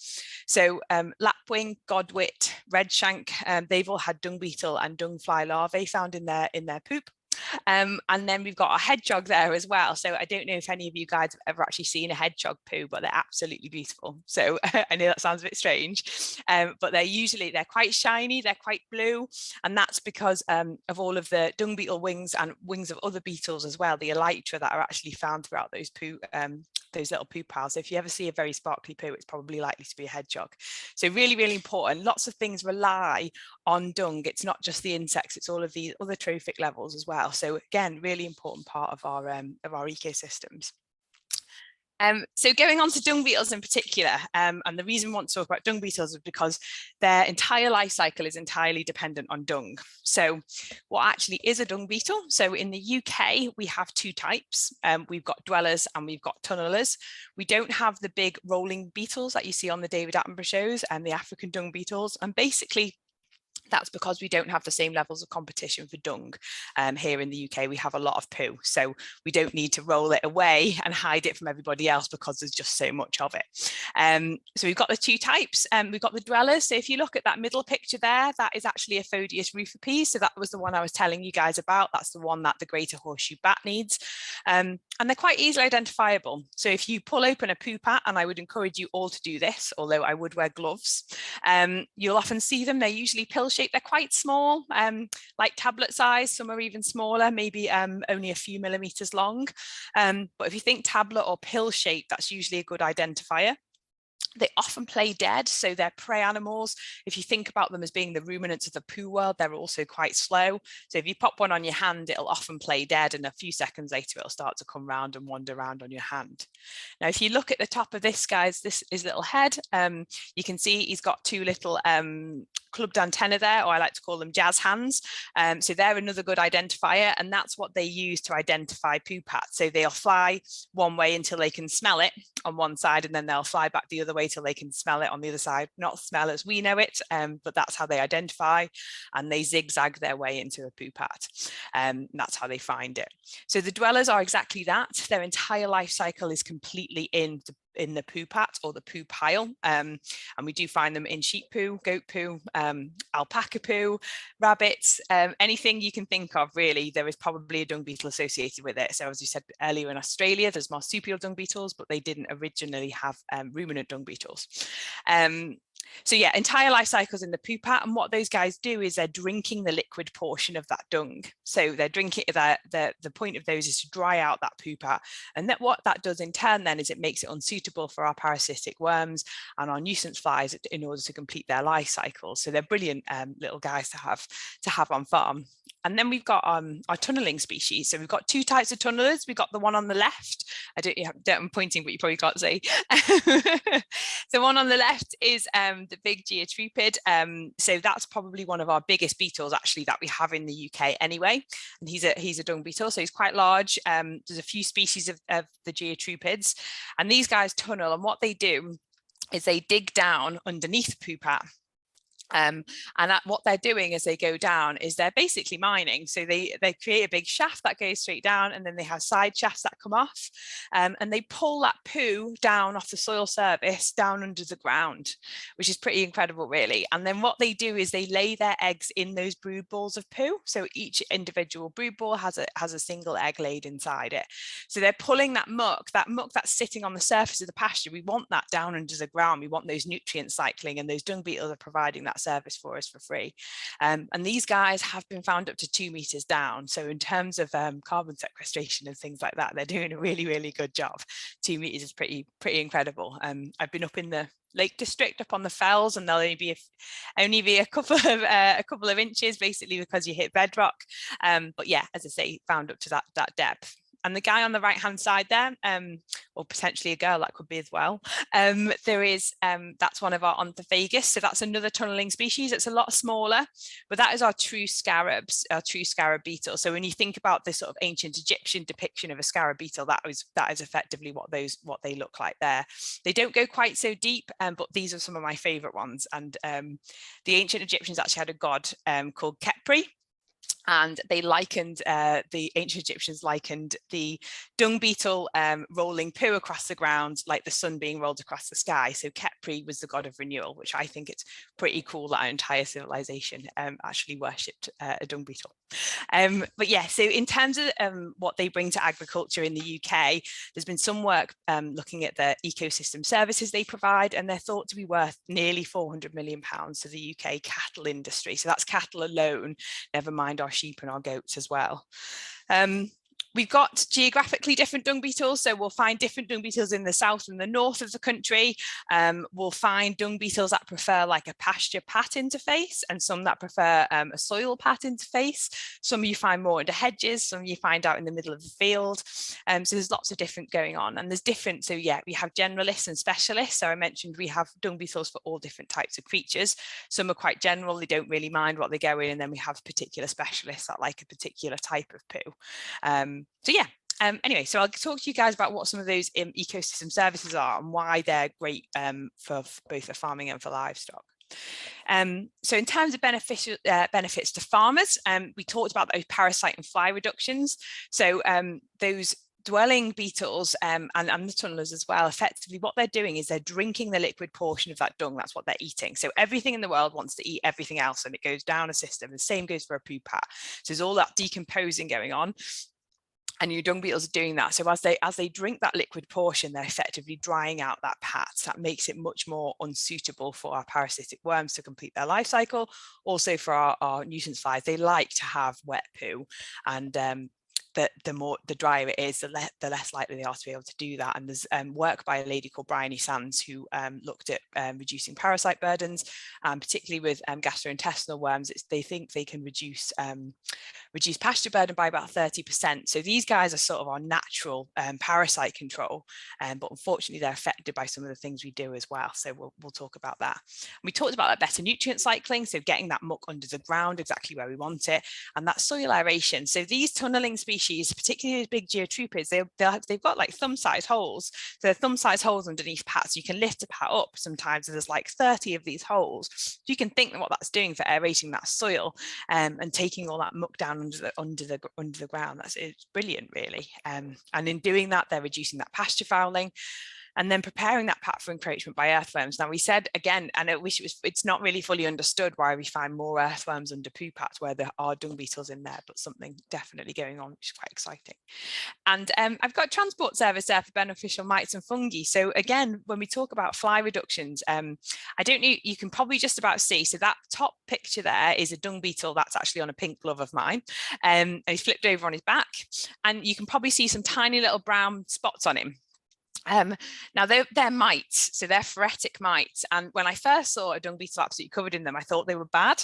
So lapwing, godwit, redshank, they've all had dung beetle and dung fly larvae found in their poop. And then we've got a hedgehog there as well. So I don't know if any of you guys have ever actually seen a hedgehog poo, but they're absolutely beautiful. So I know that sounds a bit strange, but they're quite shiny, they're quite blue, and that's because of all of the dung beetle wings and wings of other beetles as well, the elytra that are actually found throughout those poo, those little poo piles. So if you ever see a very sparkly poo, it's probably likely to be a hedgehog. So really, really important. Lots of things rely on dung. It's not just the insects, it's all of the other trophic levels as well. So again, really important part of our ecosystems. So going on to dung beetles in particular, and the reason we want to talk about dung beetles is because their entire life cycle is entirely dependent on dung. So what actually is a dung beetle? So in the UK, we have 2 types. We've got dwellers and we've got tunnelers. We don't have the big rolling beetles that you see on the David Attenborough shows and the African dung beetles. And basically, that's because we don't have the same levels of competition for dung. Here in the UK, we have a lot of poo, so we don't need to roll it away and hide it from everybody else because there's just so much of it. So we've got the 2 types. We've got the dwellers. So if you look at that middle picture there, that is actually Aphodius rufipes. So that was the one I was telling you guys about. That's the one that the greater horseshoe bat needs. And they're quite easily identifiable. So if you pull open a poo pat, and I would encourage you all to do this, although I would wear gloves, you'll often see them. They're usually pill-shaped. They're quite small, like tablet size. Some are even smaller, maybe only a few millimeters long. But if you think tablet or pill shape, that's usually a good identifier. They often play dead, so they're prey animals. If you think about them as being the ruminants of the poo world, they're also quite slow. So if you pop one on your hand, it'll often play dead, and a few seconds later, it'll start to come round and wander around on your hand. Now, if you look at the top of this guy's, his little head, you can see he's got 2 little clubbed antenna there, or I like to call them jazz hands. So they're another good identifier, and that's what they use to identify poo pats. So they'll fly one way until they can smell it on one side, and then they'll fly back the other way till they can smell it on the other side. Not smell as we know it, but that's how they identify, and they zigzag their way into a poo pat. That's how they find it. So the dwellers are exactly that. Their entire life cycle is completely in the poo pat or the poo pile, and we do find them in sheep poo, goat poo, alpaca poo, rabbits, anything you can think of really. There is probably a dung beetle associated with it. So as we said earlier, in Australia there's marsupial dung beetles, but they didn't originally have ruminant dung beetles. So yeah, entire life cycles in the poo pat, and what those guys do is they're drinking the liquid portion of that dung. So they're drinking, the point of those is to dry out that poo pat, and that what that does in turn then is it makes it unsuitable for our parasitic worms and our nuisance flies in order to complete their life cycle. So they're brilliant little guys to have on farm. And then we've got our tunneling species. So we've got two types of tunnelers. We've got the one on the left. I'm pointing, but you probably can't see. The one on the left is the big geotrupid. So that's probably one of our biggest beetles actually that we have in the UK anyway. And he's a dung beetle, so he's quite large. There's a few species of the geotrupids, and these guys tunnel. And what they do is they dig down underneath the poo pat. And what they're doing as they go down is they're basically mining. So they create a big shaft that goes straight down, and then they have side shafts that come off, and they pull that poo down off the soil surface down under the ground, which is pretty incredible really. And then what they do is they lay their eggs in those brood balls of poo. So each individual brood ball has a single egg laid inside it. So they're pulling that muck that's sitting on the surface of the pasture. We want that down under the ground. We want those nutrient cycling, and those dung beetles are providing that service for us for free. And these guys have been found up to 2 meters down. So in terms of carbon sequestration and things like that, they're doing a really, really good job. 2 meters is pretty incredible. I've been up in the Lake District, up on the fells, and they'll only be a couple of inches, basically because you hit bedrock. But yeah, as I say, found up to that depth. And the guy on the right hand side there, or potentially a girl, that could be as well, there is that's one of our Ontophagus. So that's another tunneling species. It's a lot smaller, but that is our true scarabs, our true scarab beetle. So when you think about this sort of ancient Egyptian depiction of a scarab beetle, that is effectively what they look like there. They don't go quite so deep, but these are some of my favorite ones. And the ancient Egyptians actually had a god called Khepri. And they likened, the ancient Egyptians likened the dung beetle rolling poo across the ground like the sun being rolled across the sky. So Khepri was the god of renewal, which I think it's pretty cool that our entire civilization actually worshipped a dung beetle. But yeah, so in terms of what they bring to agriculture in the UK, there's been some work looking at the ecosystem services they provide, and they're thought to be worth nearly £400 million to the UK cattle industry. So that's cattle alone, never mind our sheep and our goats as well. We've got geographically different dung beetles, so we'll find different dung beetles in the south and the north of the country. We'll find dung beetles that prefer like a pasture pat interface, and some that prefer a soil pat interface. Some you find more into hedges, some you find out in the middle of the field. So there's lots of different going on, and there's different. So yeah, we have generalists and specialists. So I mentioned we have dung beetles for all different types of creatures. Some are quite general, they don't really mind what they go in, and then we have particular specialists that like a particular type of poo. So yeah, anyway, so I'll talk to you guys about what some of those ecosystem services are and why they're great for both for farming and for livestock. So in terms of benefits to farmers, we talked about those parasite and fly reductions. So those dwelling beetles and the tunnelers as well, effectively what they're doing is they're drinking the liquid portion of that dung. That's what they're eating. So everything in the world wants to eat everything else, and it goes down a system. The same goes for a poo pat. So there's all that decomposing going on, and your dung beetles are doing that. So as they drink that liquid portion, they're effectively drying out that pat. That makes it much more unsuitable for our parasitic worms to complete their life cycle. Also for our nuisance flies, they like to have wet poo, and the drier it is, the less likely they are to be able to do that. And there's work by a lady called Bryony Sands who looked at reducing parasite burdens, particularly with gastrointestinal worms. They think they can reduce pasture burden by about 30%. So these guys are sort of our natural parasite control, but unfortunately they're affected by some of the things we do as well. So we'll talk about that. We talked about that better nutrient cycling, so getting that muck under the ground exactly where we want it, and that soil aeration. So these tunneling species, particularly big geotrupids, they've got like thumb-sized holes. So they're thumb-sized holes underneath pats. You can lift a pat up sometimes, and there's like 30 of these holes. So you can think what that's doing for aerating that soil and taking all that muck down under the ground. It's brilliant, really. And in doing that, they're reducing that pasture fouling. And then preparing that pat for encroachment by earthworms. Now we said again, and I wish it's not really fully understood why we find more earthworms under poo pats where there are dung beetles in there, but something definitely going on, which is quite exciting. And I've got a transport service there for beneficial mites and fungi. So again, when we talk about fly reductions, I don't know, you can probably just about see, so that top picture there is a dung beetle that's actually on a pink glove of mine, and he's flipped over on his back, and you can probably see some tiny little brown spots on him. Now they're mites, so they're phoretic mites, and when I first saw a dung beetle absolutely covered in them, I thought they were bad.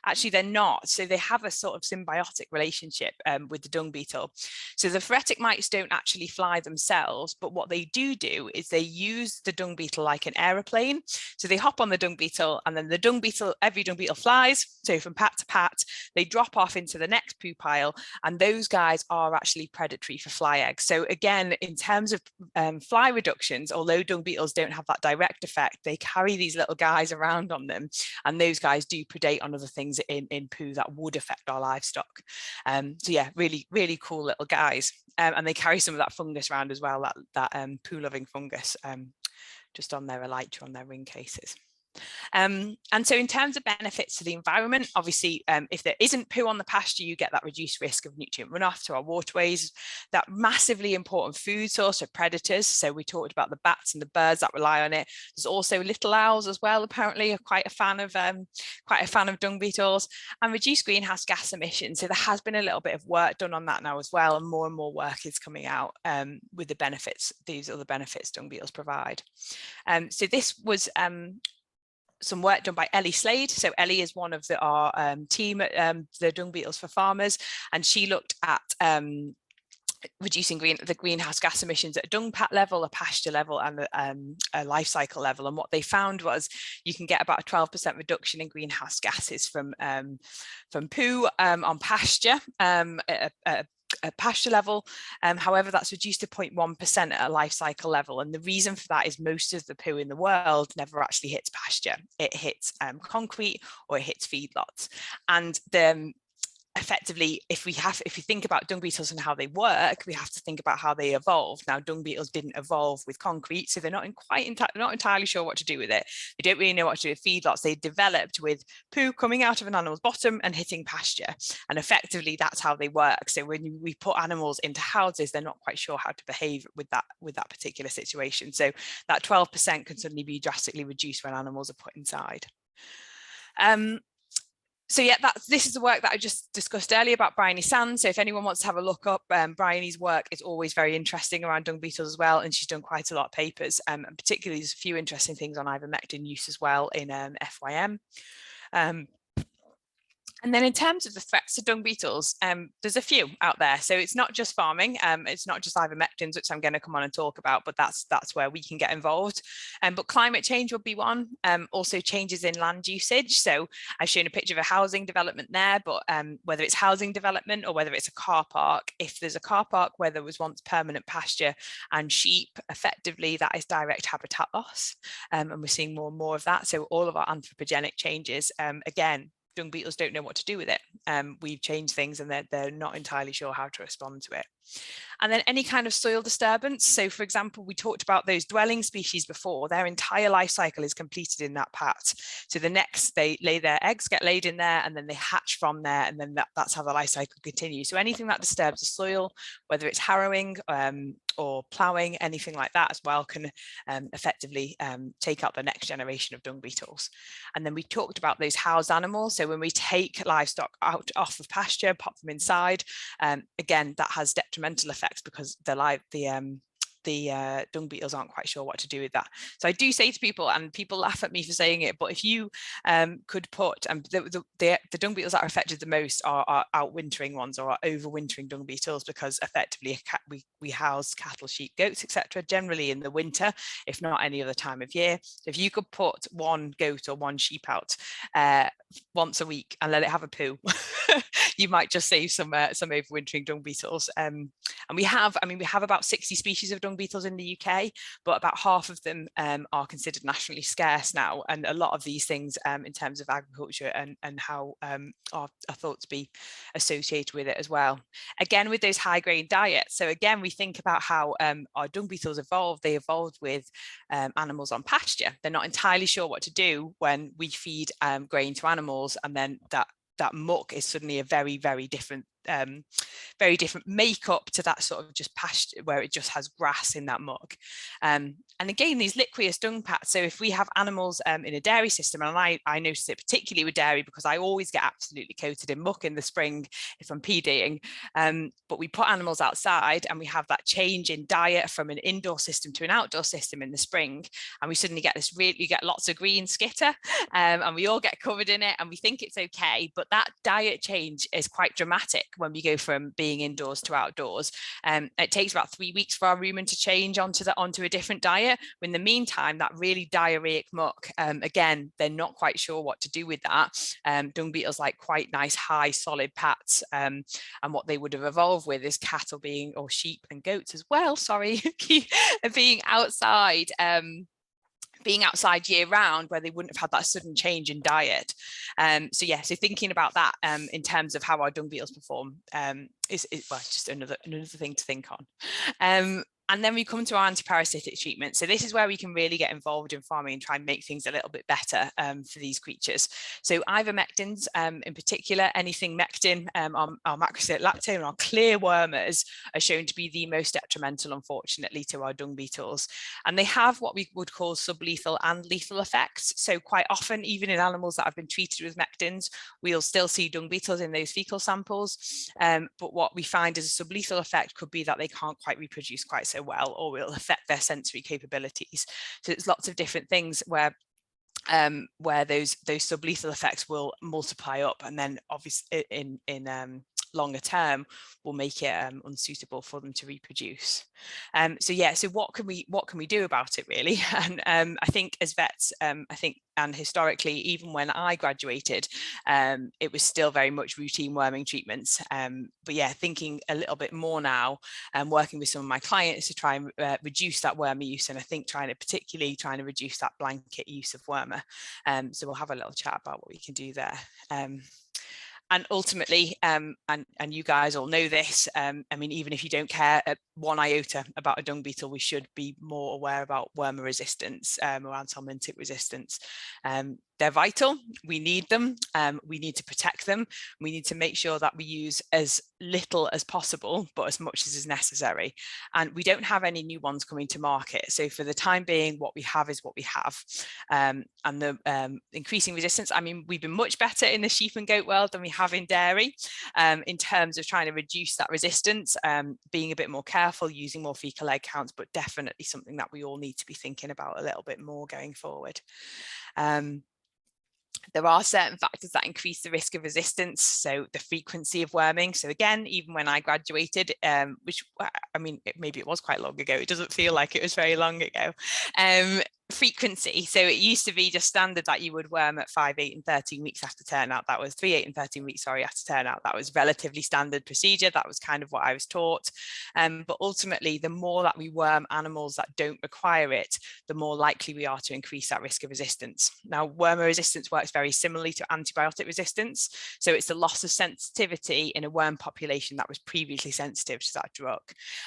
Actually they're not, so they have a sort of symbiotic relationship with the dung beetle. So the phoretic mites don't actually fly themselves, but what they do is they use the dung beetle like an aeroplane. So they hop on the dung beetle, and then the dung beetle, every dung beetle flies, so from pat to pat, they drop off into the next poo pile, and those guys are actually predatory for fly eggs. So again, in terms of fly reductions, although dung beetles don't have that direct effect, they carry these little guys around on them, and those guys do predate on other things in poo that would affect our livestock. So yeah, really, really cool little guys, and they carry some of that fungus around as well, that poo loving fungus, just on their elytra, on their ring cases. And so in terms of benefits to the environment, obviously, if there isn't poo on the pasture, you get that reduced risk of nutrient runoff to our waterways, that massively important food source for predators. So we talked about the bats and the birds that rely on it. There's also little owls as well, apparently, are quite a fan of dung beetles, and reduced greenhouse gas emissions. So there has been a little bit of work done on that now as well, and more work is coming out with the benefits, these other benefits dung beetles provide. So this was some work done by Ellie Slade. So Ellie is one of our team at the Dung Beetles for Farmers, and she looked at reducing the greenhouse gas emissions at a dung pat level, a pasture level, and a life cycle level. And what they found was you can get about a 12% reduction in greenhouse gases from poo on pasture at a pasture level. However, that's reduced to 0.1% at a life cycle level. And the reason for that is most of the poo in the world never actually hits pasture. It hits concrete, or it hits feedlots. And effectively, if we think about dung beetles and how they work, we have to think about how they evolved. Now, dung beetles didn't evolve with concrete, so they're not entirely sure what to do with it. They don't really know what to do with feedlots. They developed with poo coming out of an animal's bottom and hitting pasture, and effectively that's how they work. So when we put animals into houses, they're not quite sure how to behave with that particular situation. So that 12% can suddenly be drastically reduced when animals are put inside. So yeah, this is the work that I just discussed earlier about Bryony Sands. So if anyone wants to have a look up, Bryony's work is always very interesting around dung beetles as well, and she's done quite a lot of papers, and particularly there's a few interesting things on ivermectin use as well in FYM. And then in terms of the threats to dung beetles, there's a few out there. So it's not just farming, it's not just ivermectins, which I'm going to come on and talk about, but that's where we can get involved. But climate change would be one. Also changes in land usage. So I've shown a picture of a housing development there, but whether it's housing development or whether it's a car park, if there's a car park where there was once permanent pasture and sheep, effectively that is direct habitat loss. And we're seeing more and more of that. So all of our anthropogenic changes, again, dung beetles don't know what to do with it. We've changed things and they're not entirely sure how to respond to it. And then any kind of soil disturbance. So for example, we talked about those dwelling species before, their entire life cycle is completed in that pat. So the next, they lay their eggs, get laid in there, and then they hatch from there, and then that's how the life cycle continues. So anything that disturbs the soil, whether it's harrowing or ploughing, anything like that as well, can effectively take out the next generation of dung beetles. And then we talked about those housed animals. So when we take livestock off of pasture, pop them inside, again, that has detrimental effects because the dung beetles aren't quite sure what to do with that. So I do say to people, and people laugh at me for saying it, but if you could put the dung beetles that are affected the most are outwintering ones, or are overwintering dung beetles, because effectively we house cattle, sheep, goats, etc. generally in the winter, if not any other time of year. So if you could put one goat or one sheep out once a week and let it have a poo, you might just save some overwintering dung beetles. And we have about 60 species of dung beetles in the UK, but about half of them are considered nationally scarce now, and a lot of these things in terms of agriculture and how are thought to be associated with it as well. Again, with those high grain diets, so again we think about how our dung beetles evolved. They evolved with animals on pasture. They're not entirely sure what to do when we feed grain to animals, and then that muck is suddenly a very, very different makeup to that sort of just pasture where it just has grass in that muck. And again, these liqueous dung pats, so if we have animals in a dairy system, and I notice it particularly with dairy because I always get absolutely coated in muck in the spring if I'm PDing, but we put animals outside and we have that change in diet from an indoor system to an outdoor system in the spring, and we suddenly get you get lots of green skitter, and we all get covered in it and we think it's okay, but that diet change is quite dramatic when we go from being indoors to outdoors. It takes about 3 weeks for our rumen to change onto a different diet. In the meantime, that really diarrheic muck, again, they're not quite sure what to do with that. Dung beetles like quite nice high solid pats, and what they would have evolved with is cattle or sheep and goats as well, sorry, being outside year round, where they wouldn't have had that sudden change in diet. So thinking about that in terms of how our dung beetles perform is just another thing to think on. And then we come to our antiparasitic treatment. So this is where we can really get involved in farming and try and make things a little bit better for these creatures. So ivermectins, in particular, anything mectin, our macrocystic lactone and our clear wormers are shown to be the most detrimental, unfortunately, to our dung beetles. And they have what we would call sublethal and lethal effects. So quite often, even in animals that have been treated with mectins, we'll still see dung beetles in those fecal samples. But what we find as a sublethal effect could be that they can't quite reproduce quite so well, or will affect their sensory capabilities. So it's lots of different things where those sublethal effects will multiply up, and then obviously in longer term will make it unsuitable for them to reproduce. So what can we do about it, really? And I think as vets, and historically, even when I graduated, it was still very much routine worming treatments. But yeah, thinking a little bit more now and working with some of my clients to try and reduce that wormer use, and I think particularly trying to reduce that blanket use of wormer. So we'll have a little chat about what we can do there. And ultimately, and you guys all know this, I mean, even if you don't care one iota about a dung beetle, we should be more aware about wormer resistance or anthelmintic resistance. They're vital. We need them. We need to protect them. We need to make sure that we use as little as possible, but as much as is necessary. And we don't have any new ones coming to market. So for the time being, what we have is what we have. And the increasing resistance, I mean, we've been much better in the sheep and goat world than we have in dairy in terms of trying to reduce that resistance, being a bit more careful, using more fecal egg counts, but definitely something that we all need to be thinking about a little bit more going forward. There are certain factors that increase the risk of resistance, so the frequency of worming. So again, even when I graduated, which I mean, maybe it was quite long ago, it doesn't feel like it was very long ago. Frequency, so it used to be just standard that you would worm at 5, 8 and 13 weeks after turnout. That was 3, 8 and 13 weeks, sorry, after turnout. That was relatively standard procedure. That was kind of what I was taught. But ultimately, the more that we worm animals that don't require it, the more likely we are to increase that risk of resistance. Now, wormer resistance works very similarly to antibiotic resistance. So it's the loss of sensitivity in a worm population that was previously sensitive to that drug.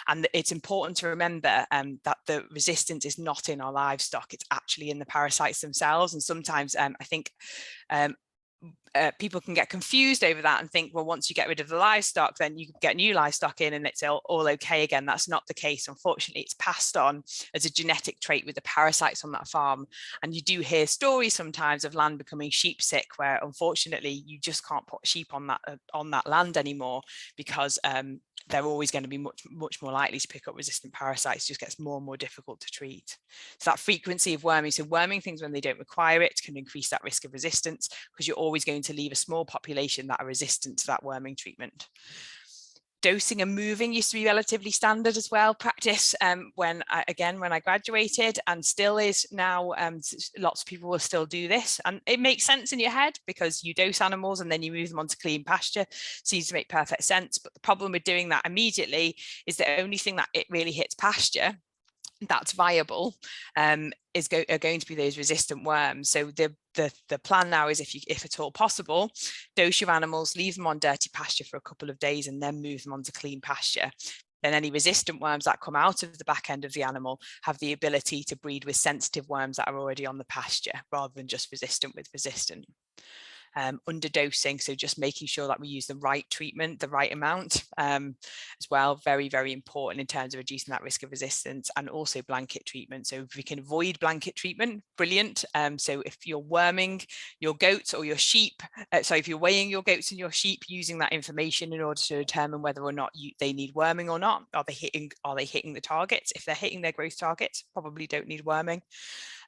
And it's important to remember that the resistance is not in our livestock, it's actually in the parasites themselves. And sometimes I think people can get confused over that and think, well, once you get rid of the livestock, then you get new livestock in and it's all okay again. That's not the case. Unfortunately, it's passed on as a genetic trait with the parasites on that farm. And you do hear stories sometimes of land becoming sheep sick, where unfortunately you just can't put sheep on that land anymore because they're always going to be much more likely to pick up resistant parasites. It just gets more and more difficult to treat. So that frequency of worming, so worming things when they don't require it, can increase that risk of resistance, because you're always going to leave a small population that are resistant to that worming treatment. Dosing and moving used to be relatively standard as well practice when I graduated, and still is now. Lots of people will still do this, and it makes sense in your head because you dose animals and then you move them onto clean pasture. Seems to make perfect sense, but the problem with doing that immediately is the only thing that it really hits pasture that's viable are going to be those resistant worms. So the plan now is, if at all possible, dose your animals, leave them on dirty pasture for a couple of days, and then move them onto clean pasture. Then any resistant worms that come out of the back end of the animal have the ability to breed with sensitive worms that are already on the pasture, rather than just resistant with resistant. Underdosing, so just making sure that we use the right treatment, the right amount as well, very, very important in terms of reducing that risk of resistance. And also blanket treatment, so if we can avoid blanket treatment, brilliant. So if you're worming your goats or your sheep, if you're weighing your goats and your sheep, using that information in order to determine whether or not they need worming or not. Are they hitting the targets? If they're hitting their growth targets, probably don't need worming.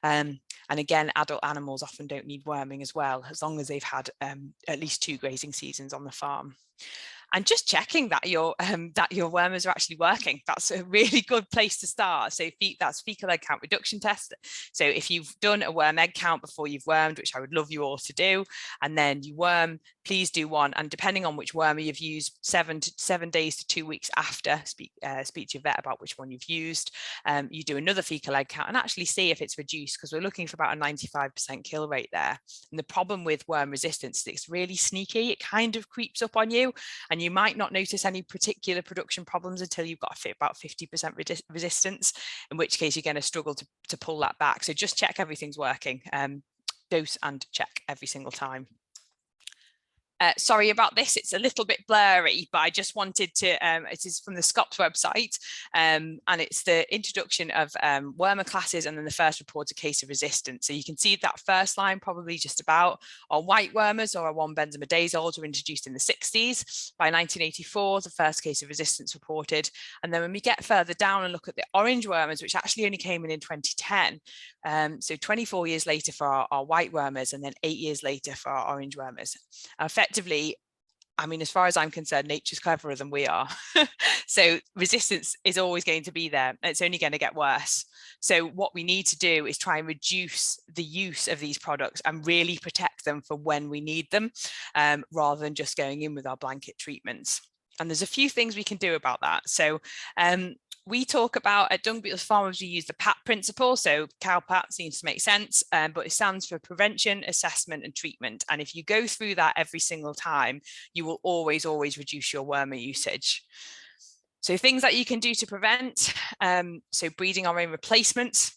And again, adult animals often don't need worming as well, as long as they've had at least 2 grazing seasons on the farm. And just checking that your wormers are actually working. That's a really good place to start. So that's fecal egg count reduction test. So if you've done a worm egg count before you've wormed, which I would love you all to do, and then you worm, please do one. And depending on which wormer you've used, 7 days to 2 weeks after, speak to your vet about which one you've used. You do another fecal egg count and actually see if it's reduced, because we're looking for about a 95% kill rate there. And the problem with worm resistance is it's really sneaky. It kind of creeps up on you, and you might not notice any particular production problems until you've got about 50% resistance, in which case you're going to struggle to pull that back. So just check everything's working. Dose and check every single time. Sorry about this, it's a little bit blurry, but I just wanted to, it is from the SCOPS website, and it's the introduction of wormer classes and then the first reported case of resistance. So you can see that first line probably just about our white wormers or our 1-benzimidazole were introduced in the 60s. By 1984, the first case of resistance reported. And then when we get further down and look at the orange wormers, which actually only came in 2010, so 24 years later for our white wormers, and then 8 years later for our orange wormers. Effectively, I mean, as far as I'm concerned, nature's cleverer than we are. So resistance is always going to be there. It's only going to get worse. So what we need to do is try and reduce the use of these products and really protect them for when we need them, rather than just going in with our blanket treatments. And there's a few things we can do about that. So we talk about at Dung Beetles Farmer, we use the PAT principle. So CalPAT seems to make sense, but it stands for prevention, assessment and treatment. And if you go through that every single time, you will always reduce your wormer usage. So things that you can do to prevent, so breeding our own replacements.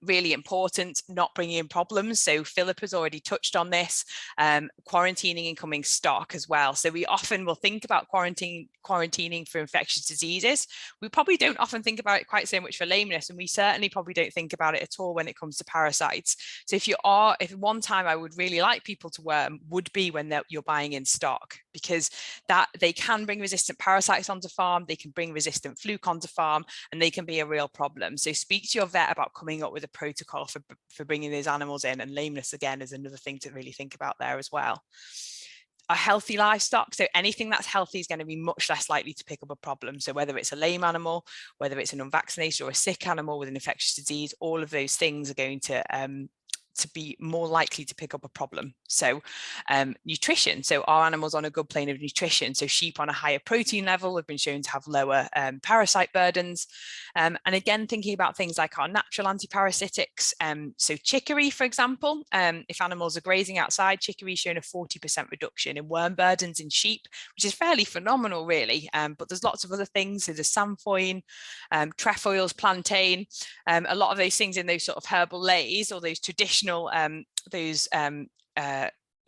Really important, not bringing in problems. So Phillipa's already touched on this, quarantining incoming stock as well. So we often will think about quarantining for infectious diseases. We probably don't often think about it quite so much for lameness, and we certainly probably don't think about it at all when it comes to parasites. So if one time I would really like people to worm would be when you're buying in stock, because that they can bring resistant parasites onto farm, they can bring resistant fluke onto farm, and they can be a real problem. So speak to your vet about coming up with a protocol for bringing those animals in, and lameness again is another thing to really think about there as well. A healthy livestock, so anything that's healthy is going to be much less likely to pick up a problem. So whether it's a lame animal, whether it's an unvaccinated or a sick animal with an infectious disease, all of those things are going to be more likely to pick up a problem. So nutrition, so our animals on a good plane of nutrition, so sheep on a higher protein level have been shown to have lower parasite burdens. And again, thinking about things like our natural antiparasitics, so chicory, for example, if animals are grazing outside, chicory shown a 40% reduction in worm burdens in sheep, which is fairly phenomenal really, but there's lots of other things. So there's samfoin, trefoils, plantain, a lot of those things in those sort of herbal lays or those traditional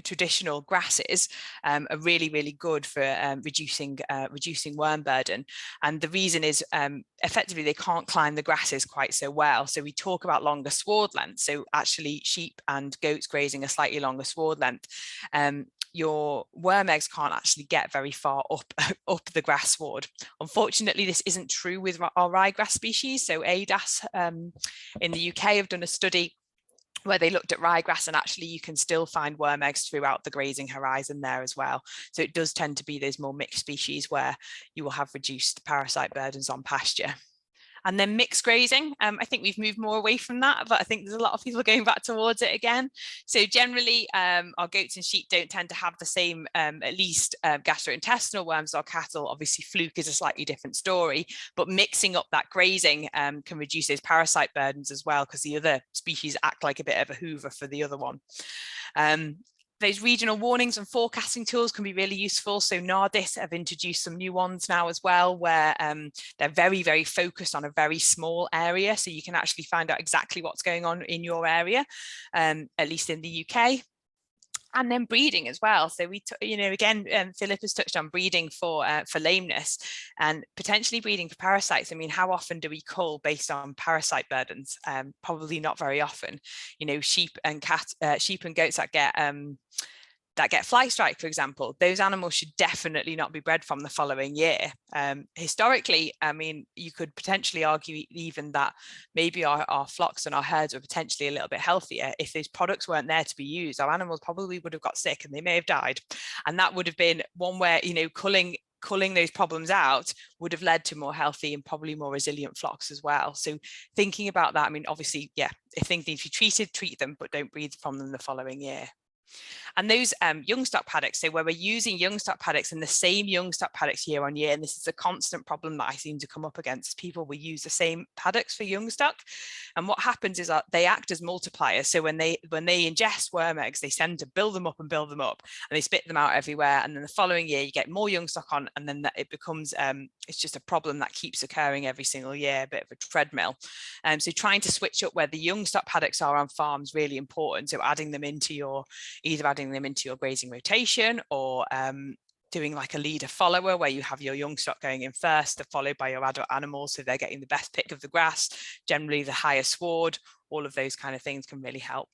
traditional grasses are really good for reducing worm burden. And the reason is effectively they can't climb the grasses quite so well. So we talk about longer sward length. So actually sheep and goats grazing a slightly longer sward length. Your worm eggs can't actually get very far up the grass sward. Unfortunately, this isn't true with our ryegrass species. So ADAS in the UK have done a study where they looked at ryegrass, and actually you can still find worm eggs throughout the grazing horizon there as well. So it does tend to be those more mixed species where you will have reduced parasite burdens on pasture. And then mixed grazing, I think we've moved more away from that, but I think there's a lot of people going back towards it again. So generally, our goats and sheep don't tend to have the same, at least gastrointestinal worms as our cattle. Obviously, fluke is a slightly different story, but mixing up that grazing can reduce those parasite burdens as well, because the other species act like a bit of a hoover for the other one. Those regional warnings and forecasting tools can be really useful. So NARDIS have introduced some new ones now as well, where they're very, very focused on a very small area. So you can actually find out exactly what's going on in your area, at least in the UK. And then breeding as well. So we, again, Phillipa's touched on breeding for lameness and potentially breeding for parasites. I mean, how often do we cull based on parasite burdens? Probably not very often. Sheep and goats that get fly strike, for example, those animals should definitely not be bred from the following year. Historically, I mean, you could potentially argue even that maybe our flocks and our herds were potentially a little bit healthier. If those products weren't there to be used, our animals probably would have got sick and they may have died. And that would have been one where, culling those problems out would have led to more healthy and probably more resilient flocks as well. So thinking about that, I mean, obviously, yeah, if things need to be treated, treat them, but don't breed from them the following year. And those young stock paddocks, so where we're using young stock paddocks and the same young stock paddocks year on year, and this is a constant problem that I seem to come up against, people will use the same paddocks for young stock. And what happens is that they act as multipliers. So when they ingest worm eggs, they tend to build them up, and they spit them out everywhere. And then the following year, you get more young stock on, and then it becomes, it's just a problem that keeps occurring every single year, a bit of a treadmill. So trying to switch up where the young stock paddocks are on farms really important. So adding them into your grazing rotation, or doing like a leader follower where you have your young stock going in first, followed by your adult animals, so they're getting the best pick of the grass, generally the higher sward. All of those kind of things can really help.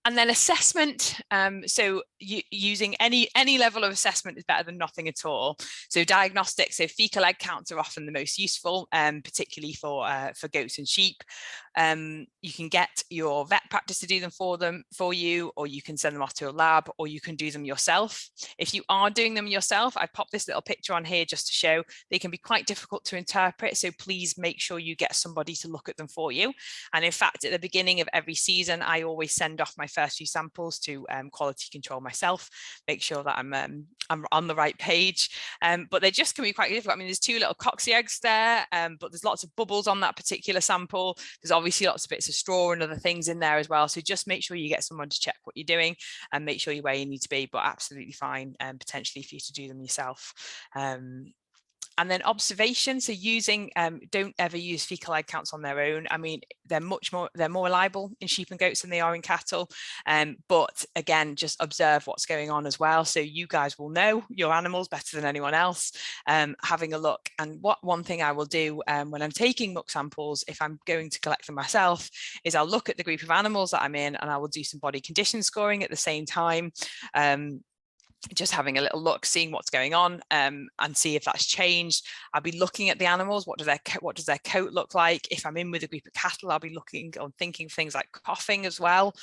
And then assessment, so using any level of assessment is better than nothing at all. So diagnostics, so fecal egg counts are often the most useful, particularly for goats and sheep. You can get your vet practice to do them for you, or you can send them off to a lab, or you can do them yourself. If you are doing them yourself, I popped this little picture on here just to show they can be quite difficult to interpret. So please make sure you get somebody to look at them for you. And in fact, at the beginning of every season, I always send off my first few samples to quality control myself, make sure that I'm on the right page. But they just can be quite difficult. I mean, there's 2 little coxy eggs there, but there's lots of bubbles on that particular sample. There's obviously lots of bits of straw and other things in there as well. So just make sure you get someone to check what you're doing and make sure you're where you need to be, but absolutely fine, potentially for you to do them yourself. And then observation, so using, don't ever use fecal egg counts on their own. I mean, they're more reliable in sheep and goats than they are in cattle. But again, just observe what's going on as well. So you guys will know your animals better than anyone else, having a look. And one thing I will do when I'm taking muck samples, if I'm going to collect them myself, is I'll look at the group of animals that I'm in, and I will do some body condition scoring at the same time. Just having a little look, seeing what's going on, and see if that's changed. I'll be looking at the animals. What does their coat look like? If I'm in with a group of cattle, I'll be looking or thinking things like coughing as well.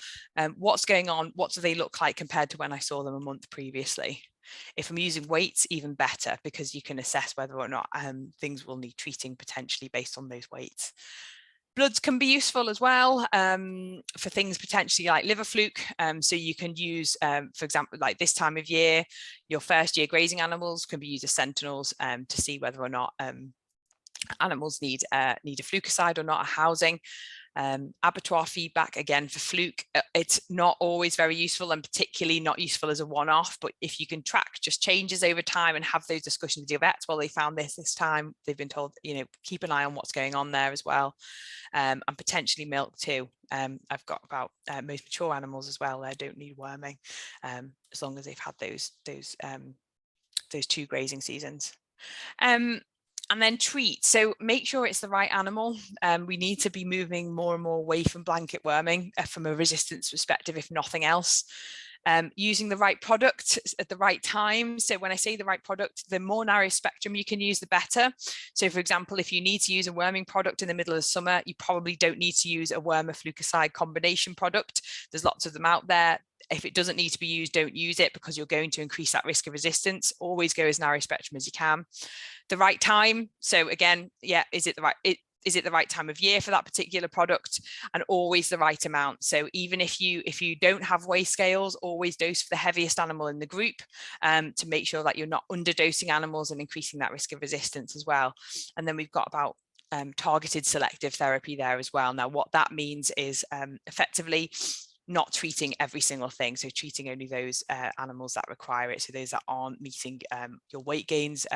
What's going on? What do they look like compared to when I saw them a month previously? If I'm using weights, even better, because you can assess whether or not things will need treating potentially based on those weights. Bloods can be useful as well for things potentially like liver fluke. So you can use, for example, like this time of year, your first year grazing animals can be used as sentinels to see whether or not animals need a flukicide or not, a housing. Abattoir feedback, again, for fluke, it's not always very useful, and particularly not useful as a one-off, but if you can track just changes over time and have those discussions with your vets, well, they found this time, they've been told, keep an eye on what's going on there as well, and potentially milk too. I've got about most mature animals as well, they don't need worming, as long as they've had those 2 grazing seasons. And then treat, so make sure it's the right animal. We need to be moving more and more away from blanket worming from a resistance perspective, if nothing else. using the right product at the right time. So when I say the right product, the more narrow spectrum you can use, the better. So for example, if you need to use a worming product in the middle of summer, you probably don't need to use a wormer-flucicide combination product. There's lots of them out there. If it doesn't need to be used, don't use it, because you're going to increase that risk of resistance. Always go as narrow spectrum as you can. The right time. So again, yeah, is it the right time of year for that particular product, and always the right amount. So even if you don't have weigh scales, always dose for the heaviest animal in the group, to make sure that you're not underdosing animals and increasing that risk of resistance as well. And then we've got about targeted selective therapy there as well. Now, what that means is effectively not treating every single thing, so treating only those animals that require it, so those that aren't meeting your weight gains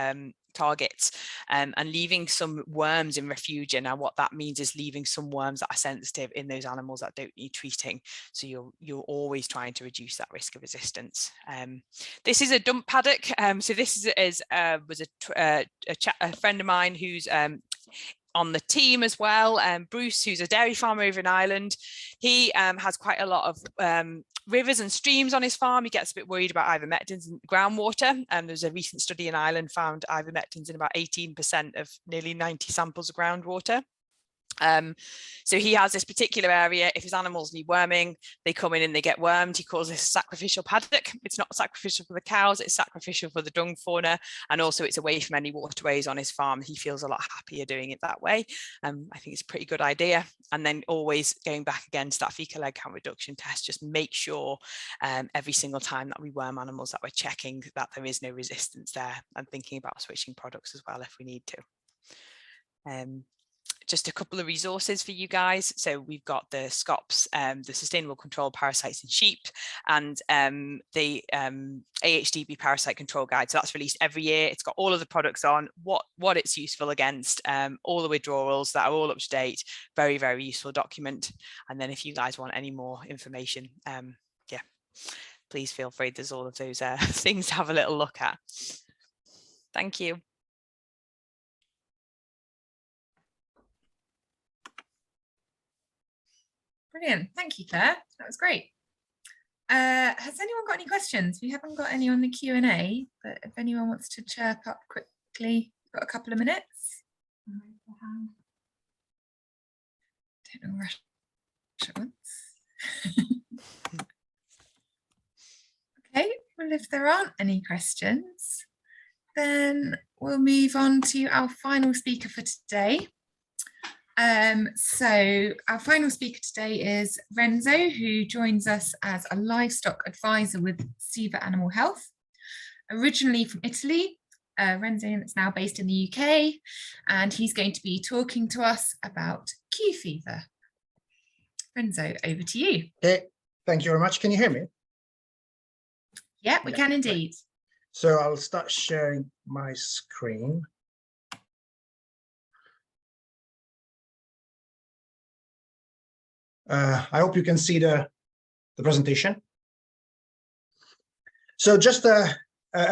targets, and leaving some worms in refugia. Now what that means is leaving some worms that are sensitive in those animals that don't need treating, so you're always trying to reduce that risk of resistance. This is a dump paddock, so this was a friend of mine who's on the team as well, Bruce, who's a dairy farmer over in Ireland. He has quite a lot of rivers and streams on his farm. He gets a bit worried about ivermectins in groundwater. There's a recent study in Ireland found ivermectins in about 18% of nearly 90 samples of groundwater. So he has this particular area. If his animals need worming, they come in and they get wormed. He calls this a sacrificial paddock. It's not sacrificial for the cows, it's sacrificial for the dung fauna, and also it's away from any waterways on his farm. He feels a lot happier doing it that way. I think it's a pretty good idea. And then always going back again to that fecal egg count reduction test, just make sure every single time that we worm animals that we're checking that there is no resistance there, and thinking about switching products as well if we need to. Just a couple of resources for you guys. So we've got the SCOPS, the Sustainable Control Parasites in Sheep, and the AHDB Parasite Control Guide. So that's released every year. It's got all of the products on, what it's useful against, all the withdrawals that are all up to date. Very, very useful document. And then if you guys want any more information, yeah, please feel free. There's all of those things to have a little look at. Thank you. Brilliant. Thank you, Claire. That was great. Has anyone got any questions? We haven't got any on the Q&A, but if anyone wants to chirp up quickly, got a couple of minutes. Don't know, rush at once. Okay, well, if there aren't any questions, then we'll move on to our final speaker for today. So our final speaker today is Renzo, who joins us as a livestock advisor with Siva Animal Health. Originally from Italy, Renzo is now based in the UK, and he's going to be talking to us about Q fever. Renzo, over to you. Okay, thank you very much. Can you hear me? Yeah, we can indeed. So I'll start sharing my screen. I hope you can see the presentation. So just a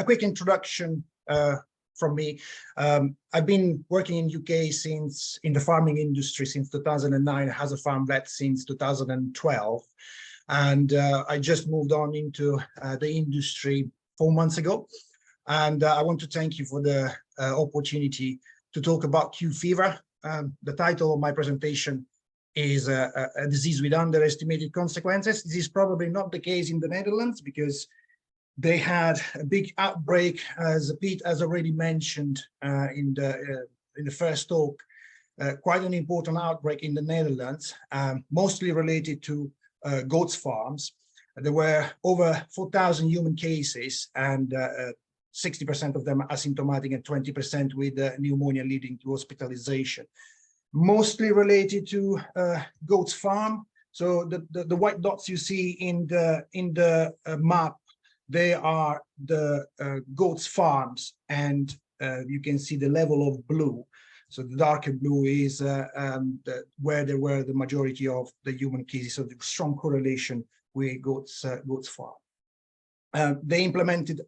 quick introduction from me. I've been working in UK in the farming industry since 2009, as a farm vet since 2012. And I just moved on into the industry 4 months ago. And I want to thank you for the opportunity to talk about Q fever. The title of my presentation is a disease with underestimated consequences. This is probably not the case in the Netherlands, because they had a big outbreak, as Piet has already mentioned in the first talk, quite an important outbreak in the Netherlands, mostly related to goats farms. There were over 4,000 human cases, and 60% of them asymptomatic and 20% with pneumonia leading to hospitalization. Mostly related to goats farm. So the white dots you see in the map, they are the goats farms, and you can see the level of blue. So the darker blue is where there were the majority of the human cases. So the strong correlation with goats farm. They implemented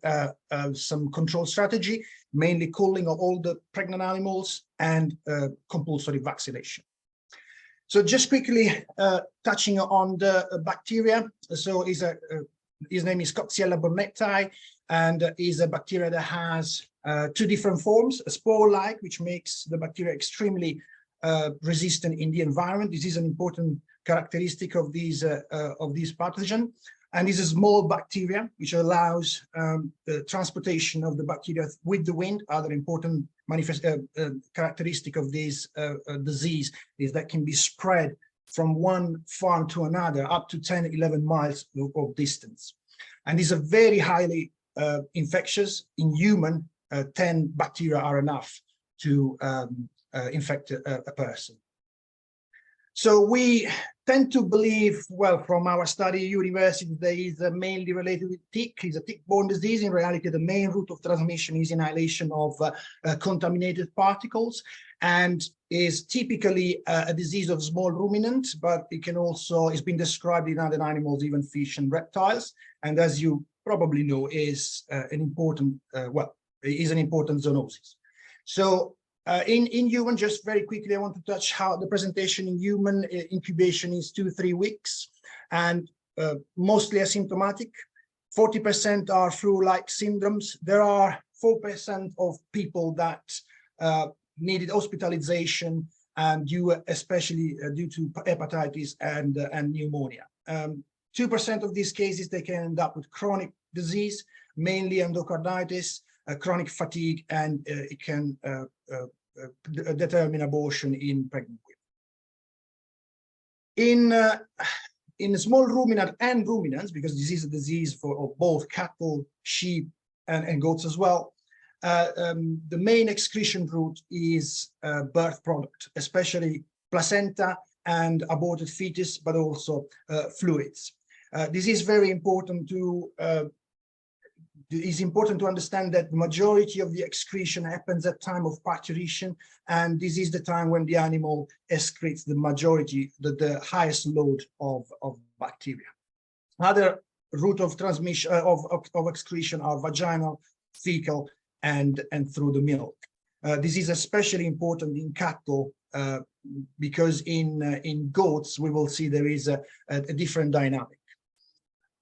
some control strategy, mainly culling of all the pregnant animals and compulsory vaccination. So just quickly touching on the bacteria. So it's a his name is Coxiella burnetii, and is a bacteria that has two different forms: a spore-like, which makes the bacteria extremely resistant in the environment. This is an important characteristic of these pathogen. And this is a small bacteria, which allows the transportation of the bacteria with the wind. Other important characteristic of this disease is that can be spread from one farm to another up to 10, 11 miles of distance. And these are very highly infectious. In human, 10 bacteria are enough to infect a person. So we tend to believe, well, from our study at university, that is mainly related with tick. It's a tick-borne disease. In reality, the main route of transmission is inhalation of contaminated particles, and is typically a disease of small ruminant, but it can also, it's been described in other animals, even fish and reptiles. And as you probably know, is an important, is an important zoonosis. So in human, just very quickly, I want to touch how the presentation in human incubation is 2-3 weeks, and mostly asymptomatic. 40% are flu-like syndromes. There are 4% of people that needed hospitalization, and especially due to hepatitis and pneumonia. 2% of these cases, they can end up with chronic disease, mainly endocarditis, chronic fatigue, and it can determine abortion in pregnant women. In small ruminant and ruminants, because this is a disease of both cattle, sheep, and goats as well, the main excretion route is birth product, especially placenta and aborted fetus, but also fluids. This is very important to understand that the majority of the excretion happens at time of parturition, and this is the time when the animal excretes the majority, the highest load of bacteria. Other route of transmission of excretion are vaginal, fecal, and through the milk. This is especially important in cattle because in goats we will see there is a different dynamic.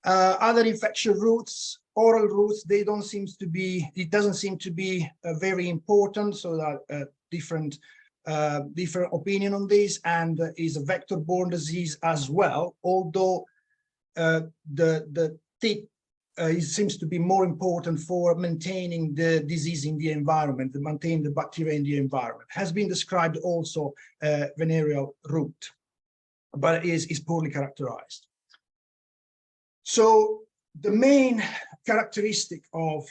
Other infection routes, oral routes, they don't seem to be, it doesn't seem to be very important, so that different opinion on this, and is a vector-borne disease as well, although the tick it seems to be more important for maintaining the disease in the environment, to maintain the bacteria in the environment. Has been described also venereal route, but is poorly characterized. So the main characteristic of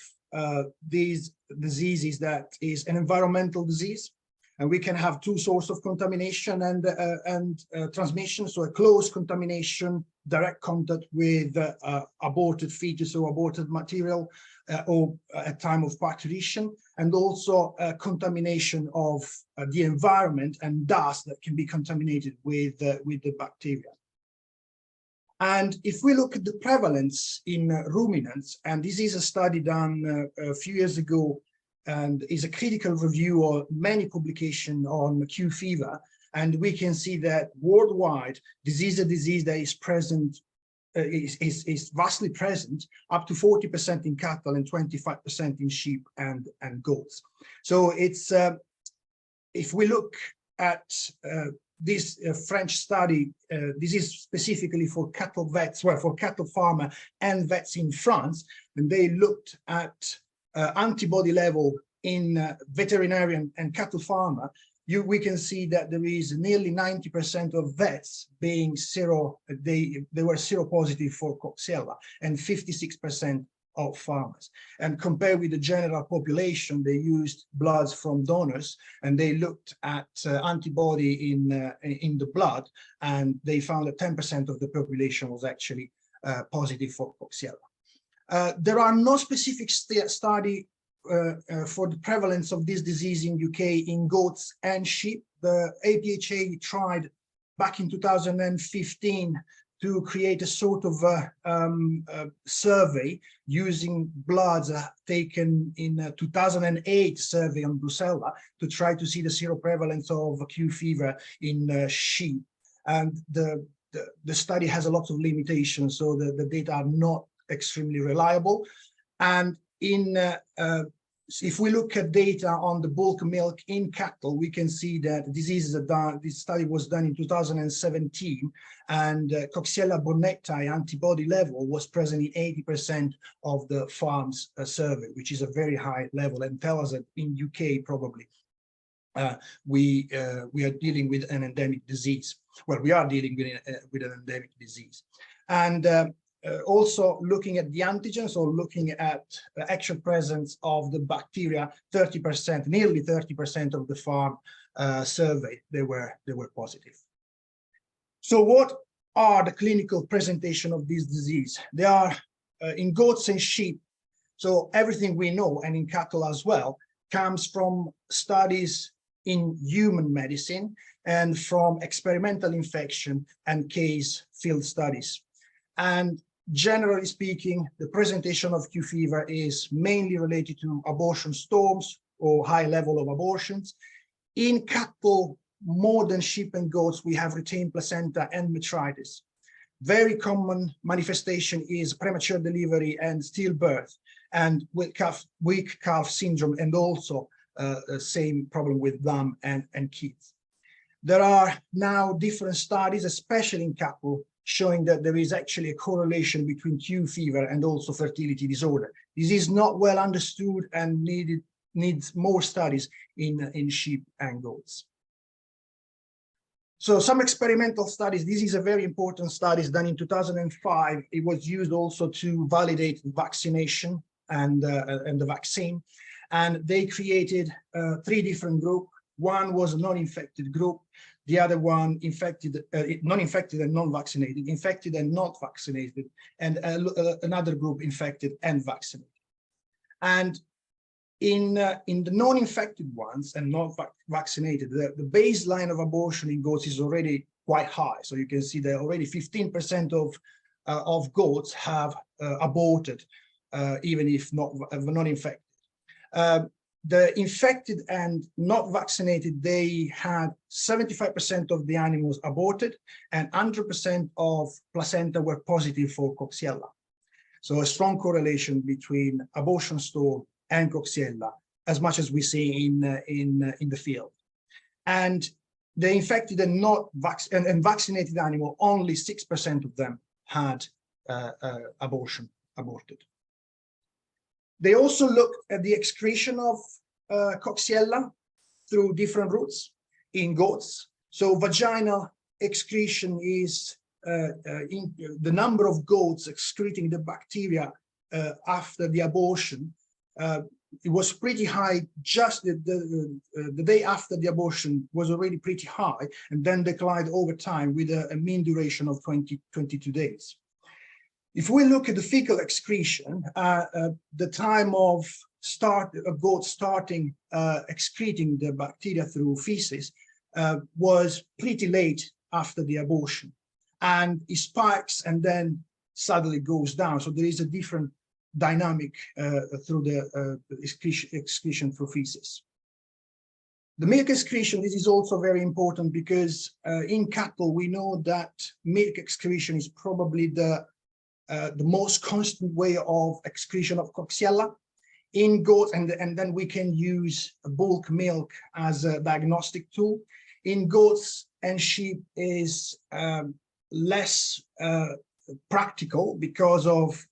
these diseases that is an environmental disease, and we can have two sources of contamination and transmission. So a close contamination, direct contact with aborted fetus or aborted material, or at time of parturition, and also contamination of the environment and dust that can be contaminated with the bacteria. And if we look at the prevalence in ruminants, and this is a study done a few years ago, and is a critical review of many publications on Q fever, and we can see that worldwide, this is a disease that is present, is vastly present, up to 40% in cattle and 25% in sheep and goats. So it's if we look at this French study, this is specifically for cattle vets, well, for cattle farmer and vets in France, and they looked at antibody level in veterinarian and cattle farmer. We can see that there is nearly 90% of vets being they were seropositive for Coxiella, and 56% of farmers. And compared with the general population, they used bloods from donors, and they looked at antibody in the blood, and they found that 10% of the population was actually positive for Coxiella. There are no specific study for the prevalence of this disease in UK in goats and sheep. The APHA tried back in 2015 to create a sort of survey using bloods taken in 2008 survey on Brucella to try to see the seroprevalence of Q fever in sheep. And the study has a lot of limitations, so the data are not extremely reliable. And if we look at data on the bulk milk in cattle, we can see that diseases are done. This study was done in 2017, and Coxiella burnetii antibody level was present in 80% of the farms surveyed, which is a very high level, and tell us that in UK probably we are dealing with an endemic disease. Well, we are dealing with an endemic disease, and also looking at the antigens, or looking at the actual presence of the bacteria, 30%, nearly 30% of the farm survey, they were positive. So what are the clinical presentation of this disease? They are in goats and sheep. So everything we know, and in cattle as well, comes from studies in human medicine and from experimental infection and case field studies. And generally speaking, the presentation of Q fever is mainly related to abortion storms or high level of abortions. In cattle, more than sheep and goats, we have retained placenta and metritis. Very common manifestation is premature delivery and stillbirth, and weak calf syndrome, and also same problem with lamb and kids. There are now different studies, especially in cattle, showing that there is actually a correlation between Q fever and also fertility disorder. This is not well understood and needs more studies in sheep and goats. So some experimental studies, this is a very important study done in 2005. It was used also to validate vaccination and the vaccine. And they created 3 different groups. One was a non-infected group. The other one infected, non-infected and non-vaccinated, infected and not vaccinated, and another group infected and vaccinated. And in the non-infected ones and not vaccinated, the baseline of abortion in goats is already quite high. So you can see that already 15% of goats have aborted, even if not infected. The infected and not vaccinated, they had 75% of the animals aborted, and 100% of placenta were positive for Coxiella. So a strong correlation between abortion storm and Coxiella, as much as we see in the field. And the infected and not vaccinated animal, only 6% of them had aborted. They also looked at the excretion of Coxiella through different routes in goats. So vaginal excretion is the number of goats excreting the bacteria after the abortion. It was pretty high just the day after the abortion, was already pretty high, and then declined over time with a mean duration of 22 days. If we look at the fecal excretion, the time of goats starting excreting the bacteria through feces was pretty late after the abortion, and it spikes and then suddenly goes down. So there is a different dynamic through the excretion through feces. The milk excretion, this is also very important because in cattle we know that milk excretion is probably the most constant way of excretion of Coxiella. In goats, and then we can use bulk milk as a diagnostic tool. In goats and sheep is less practical because of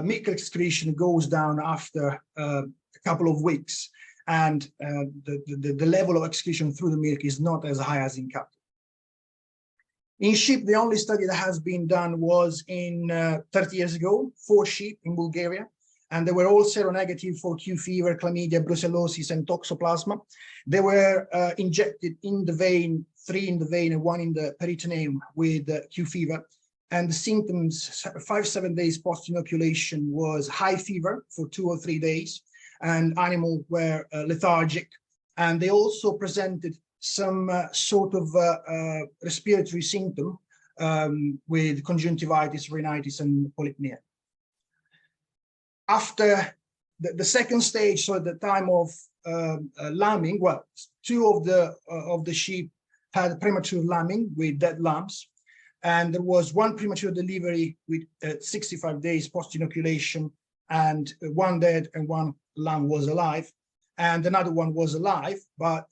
milk excretion goes down after a couple of weeks, and the level of excretion through the milk is not as high as in cattle. In sheep, the only study that has been done was in 30 years ago, 4 sheep in Bulgaria, and they were all seronegative for Q fever, chlamydia, brucellosis, and toxoplasma. They were injected in the vein, 3 in the vein and 1 in the peritoneum with Q fever. And the symptoms 5-7 days post-inoculation was high fever for 2 or 3 days, and animals were lethargic. And they also presented some sort of respiratory symptom with conjunctivitis, rhinitis, and polypnea. After the second stage, so at the time of lambing, well, 2 of the sheep had premature lambing with dead lambs. And there was one premature delivery with 65 days post-inoculation, and one dead and one lamb was alive, and another one was alive, but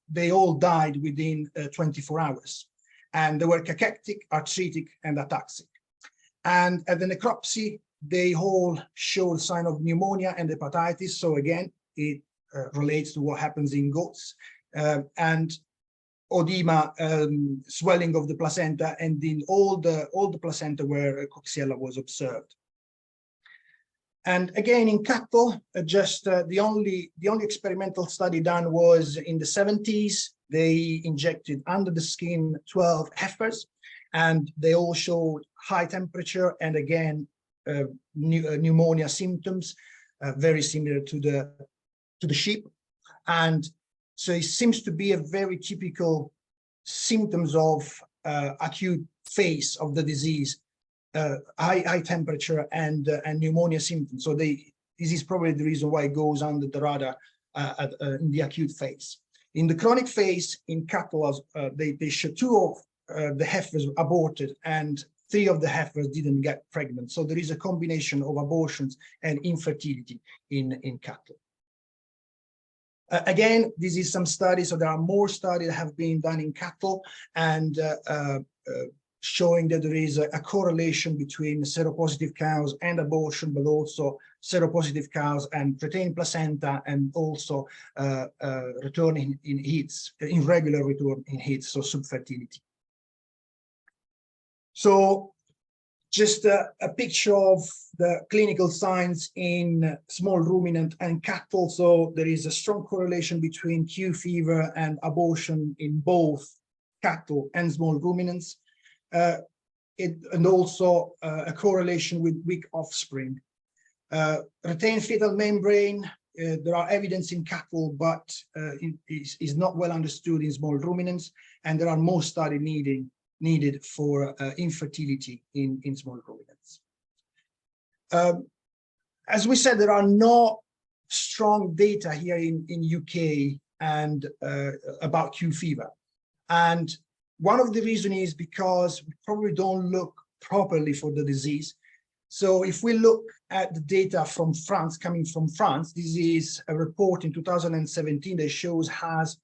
they all died within 24 hours. And they were cachectic, arthritic, and ataxic. And at the necropsy, they all showed sign of pneumonia and hepatitis. So again, it relates to what happens in goats. And oedema, swelling of the placenta, and in all the placenta where Coxiella was observed. And again, in cattle, the only experimental study done was in the 70s. They injected under the skin 12 heifers, and they all showed high temperature and again pneumonia symptoms, very similar to the sheep. And so it seems to be a very typical symptoms of acute phase of the disease, high temperature and pneumonia symptoms. So this is probably the reason why it goes under the radar in the acute phase. In the chronic phase, in cattle, they show 2 of the heifers aborted and 3 of the heifers didn't get pregnant. So there is a combination of abortions and infertility in cattle. Again, this is some studies, so there are more studies that have been done in cattle, and showing that there is a correlation between seropositive cows and abortion, but also seropositive cows and retained placenta, and also return in heats, irregular return in heats, so subfertility. So just a picture of the clinical signs in small ruminant and cattle. So there is a strong correlation between Q fever and abortion in both cattle and small ruminants. And also a correlation with weak offspring. Retained fetal membrane, there are evidence in cattle, but it is not well understood in small ruminants, and there are more studies needed for infertility in small ruminants. As we said, there are no strong data here in UK and about Q fever. And one of the reasons is because we probably don't look properly for the disease. So if we look at the data from France, coming from France, this is a report in 2017 that shows has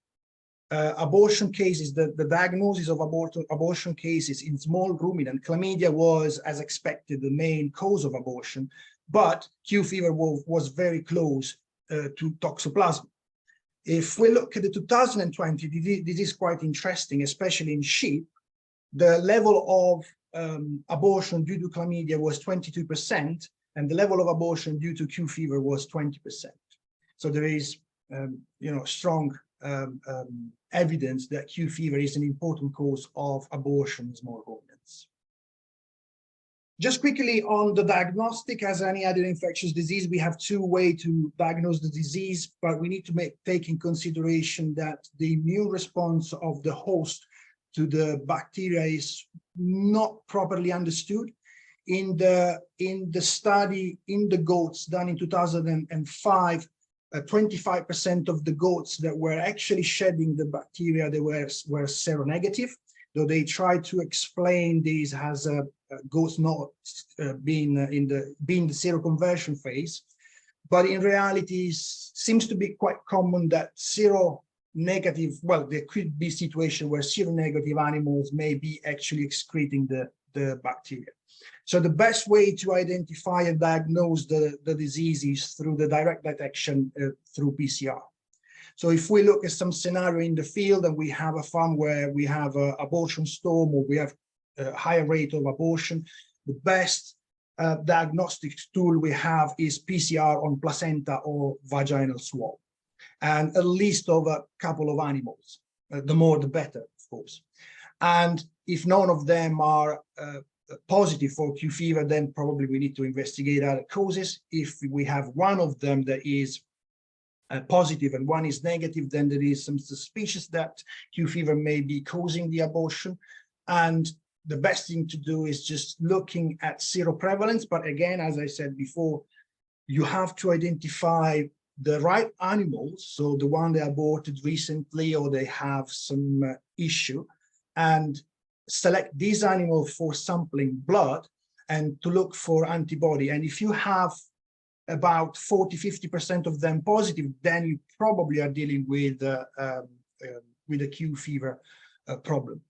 abortion cases, the diagnosis of abortion cases in small ruminant. Chlamydia was, as expected, the main cause of abortion, but Q fever was very close to toxoplasma. If we look at the 2020, this is quite interesting, especially in sheep. The level of abortion due to chlamydia was 22%, and the level of abortion due to Q fever was 20%. So there is, strong evidence that Q fever is an important cause of abortion in small ruminants. Just quickly on the diagnostic, as any other infectious disease, we have 2 ways to diagnose the disease, but we need to take in consideration that the immune response of the host to the bacteria is not properly understood. In the study in the goats done in 2005, 25% of the goats that were actually shedding the bacteria, they were seronegative, though they tried to explain this as goats not being in the seroconversion phase. But in reality, it seems to be quite common that seronegative, well, there could be situations where seronegative animals may be actually excreting the bacteria. So the best way to identify and diagnose the disease is through the direct detection through PCR. So if we look at some scenario in the field and we have a farm where we have an abortion storm, or we have a higher rate of abortion, the best diagnostic tool we have is PCR on placenta or vaginal swab, and a list of a couple of animals. The more the better, of course. And if none of them are positive for Q fever, then probably we need to investigate other causes. If we have one of them that is positive and one is negative, then there is some suspicion that Q fever may be causing the abortion. And the best thing to do is just looking at seroprevalence. But again, as I said before, you have to identify the right animals, so the one they aborted recently or they have some issue, and select these animals for sampling blood and to look for antibody. And if you have about 40–50% of them positive, then you probably are dealing with a Q fever problem.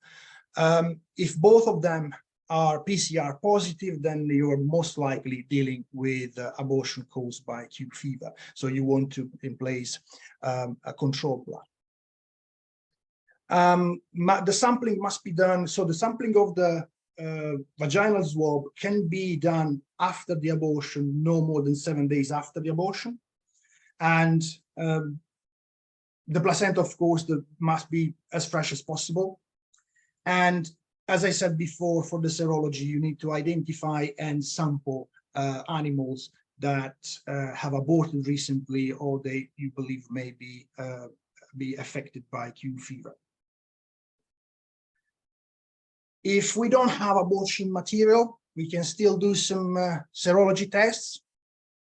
If both of them are PCR positive, then you're most likely dealing with abortion caused by Q fever. So you want to put in place a control plan. The sampling must be done. So the sampling of the vaginal swab can be done after the abortion, no more than 7 days after the abortion. And the placenta, of course, must be as fresh as possible. And as I said before, for the serology, you need to identify and sample animals that have aborted recently, or you believe may be affected by Q fever. If we don't have abortion material, we can still do some serology tests.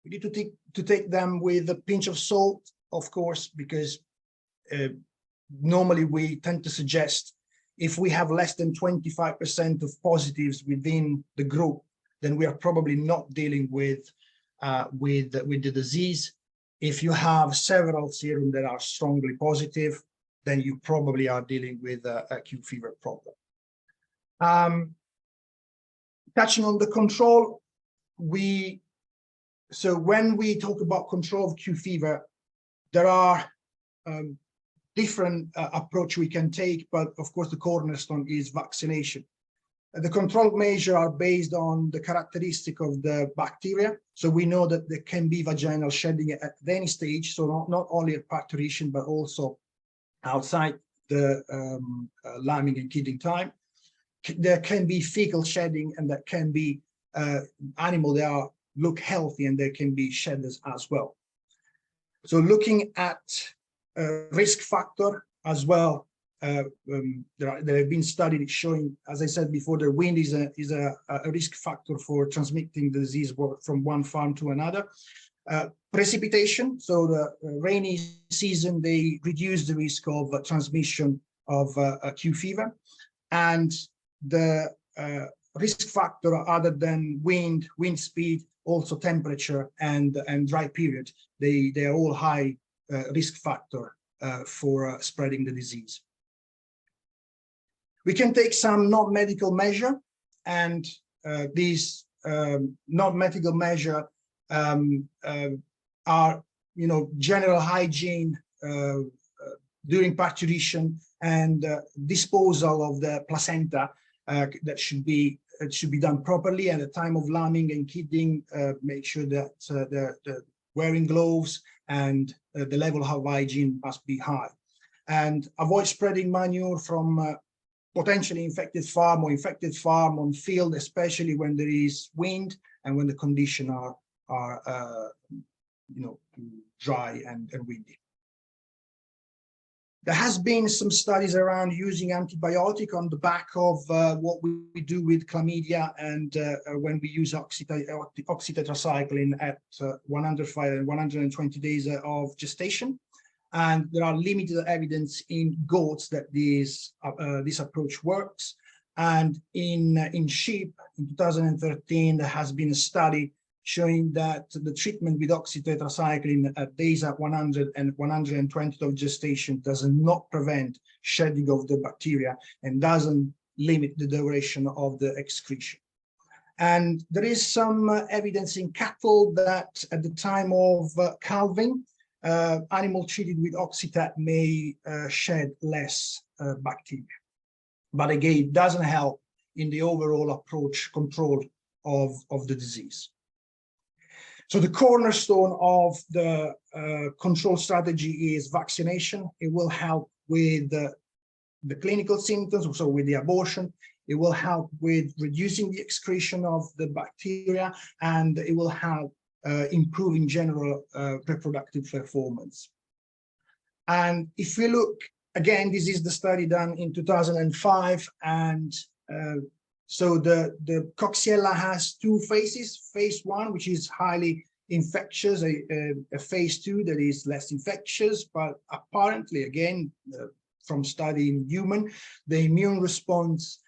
We need to take them with a pinch of salt, of course, because normally we tend to suggest if we have less than 25% of positives within the group, then we are probably not dealing with the disease. If you have several serum that are strongly positive, then you probably are dealing with a Q fever problem. Touching on the control, so when we talk about control of Q fever, there are different approach we can take, but of course the cornerstone is vaccination. The control measures are based on the characteristic of the bacteria. So we know that there can be vaginal shedding at any stage, so not only at parturition, but also outside the lambing and kidding time. There can be fecal shedding, and that can be animals that look healthy, and there can be shedders as well. So looking at risk factor as well, there have been studies showing, as I said before, the wind is a risk factor for transmitting the disease from one farm to another. Precipitation, so the rainy season, they reduce the risk of transmission of Q fever, and the risk factor other than wind speed, also temperature and dry period, they are all high risk factor for spreading the disease. We can take some non-medical measure, and these non-medical measure are, general hygiene during parturition and disposal of the placenta that should be done properly. At the time of lambing and kidding, make sure that the wearing gloves and the level of hygiene must be high, and avoid spreading manure from potentially infected farm or infected farm on field, especially when there is wind and when the conditions are dry and windy. There has been some studies around using antibiotic on the back of what we do with chlamydia, and when we use oxytetracycline at 105 and 120 days of gestation. And there are limited evidence in goats that this approach works. And in sheep, in 2013, there has been a study showing that the treatment with oxytetracycline at days at 100 and 120 of gestation does not prevent shedding of the bacteria and doesn't limit the duration of the excretion. And there is some evidence in cattle that at the time of calving, animal treated with oxytet may shed less bacteria. But again, it doesn't help in the overall approach control of the disease. So the cornerstone of the control strategy is vaccination. It will help with the clinical symptoms, so with the abortion. It will help with reducing the excretion of the bacteria, and it will help improving general reproductive performance. And if we look, again, this is the study done in 2005, and so the Coxiella has two phases. Phase 1, which is highly infectious, a phase 2 that is less infectious, but apparently, again, from studying human, the immune response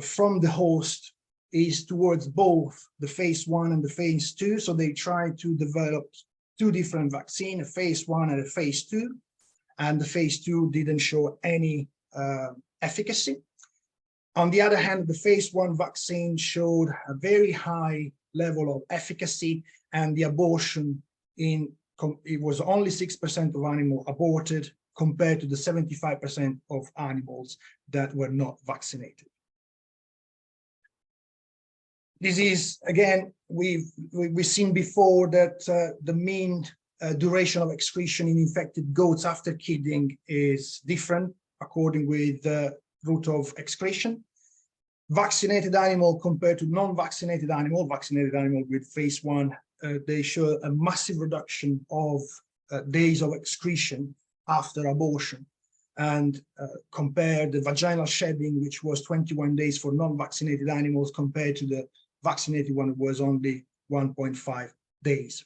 from the host is towards both the phase 1 and the phase 2. So they try to develop 2 different vaccines, a phase 1 and a phase 2, and the phase 2 didn't show any efficacy. On the other hand, the phase 1 vaccine showed a very high level of efficacy, and the abortion it was only 6% of animals aborted compared to the 75% of animals that were not vaccinated. This is, again, we've seen before that the mean duration of excretion in infected goats after kidding is different according with the route of excretion. Vaccinated animal compared to non-vaccinated animal, vaccinated animal with phase 1, they show a massive reduction of days of excretion after abortion, and compare the vaginal shedding, which was 21 days for non-vaccinated animals, compared to the vaccinated one, was only 1.5 days.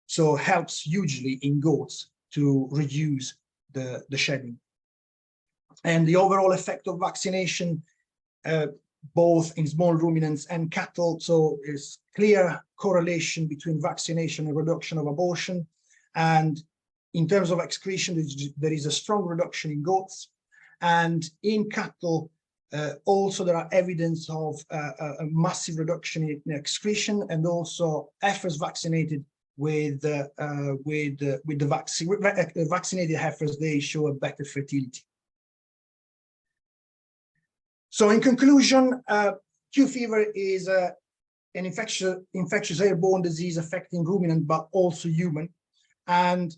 So helps hugely in goats to reduce the shedding. And the overall effect of vaccination, both in small ruminants and cattle, so is clear correlation between vaccination and reduction of abortion. And in terms of excretion, there is a strong reduction in goats, and in cattle also there are evidence of a massive reduction in excretion, and also heifers vaccinated with the vaccinated heifers, they show a better fertility. So in conclusion, Q fever is an infectious airborne disease affecting ruminant, but also human. And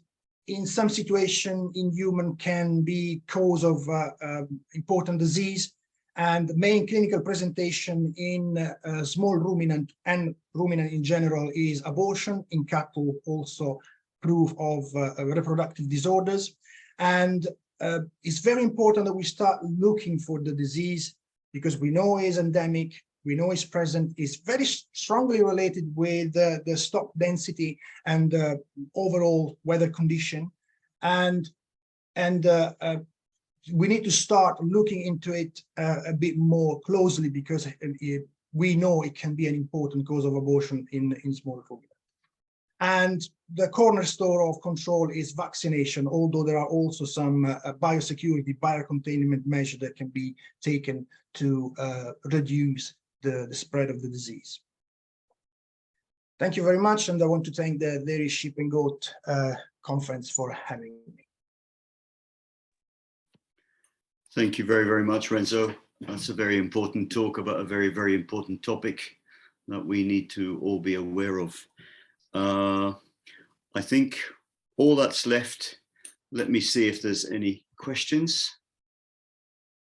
in some situation in human can be cause of important disease. And the main clinical presentation in small ruminant and ruminant in general is abortion. In cattle, also proof of reproductive disorders. And it's very important that we start looking for the disease, because we know it's endemic, we know it's present, it's very strongly related with the stock density and overall weather condition. And we need to start looking into it a bit more closely, because we know it can be an important cause of abortion in small ruminants. And the cornerstone of control is vaccination, although there are also some biosecurity, biocontainment measures that can be taken to reduce the spread of the disease. Thank you very much, and I want to thank the Dairy, Sheep and Goat Conference for having me. Thank you very, very much, Renzo. That's a very important talk about a very, very important topic that we need to all be aware of. I think all that's left, let me see if there's any questions.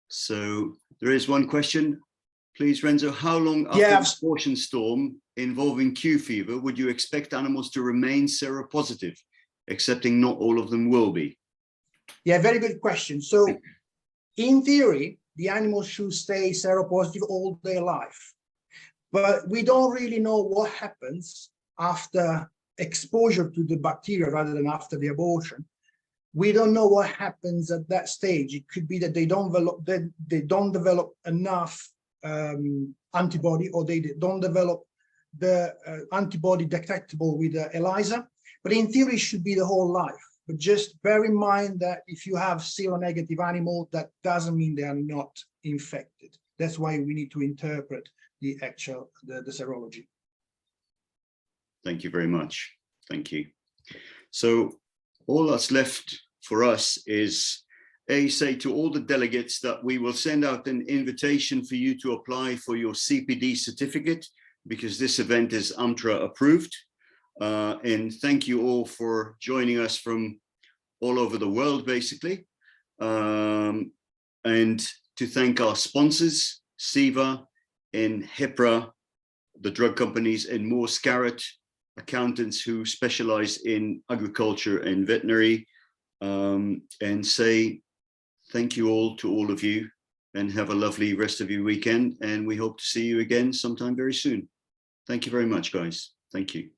So there is one question. Please, Renzo, how long after the abortion storm involving Q fever would you expect animals to remain seropositive, accepting not all of them will be? Yeah, very good question. So in theory, the animals should stay seropositive all their life, but we don't really know what happens after exposure to the bacteria rather than after the abortion. We don't know what happens at that stage. It could be that they don't develop enough antibody, or they don't develop the antibody detectable with ELISA. But in theory, it should be the whole life. But just bear in mind that if you have seronegative animal, that doesn't mean they are not infected. That's why we need to interpret the actual the serology. Thank you very much. Thank you. So all that's left for us is say to all the delegates that we will send out an invitation for you to apply for your CPD certificate, because this event is AMTRA approved. And thank you all for joining us from all over the world, basically. And to thank our sponsors, SIVA and HIPRA, the drug companies, and Moore Scarrett, accountants who specialize in agriculture and veterinary, and say thank you all to all of you, and have a lovely rest of your weekend. And we hope to see you again sometime very soon. Thank you very much, guys. Thank you.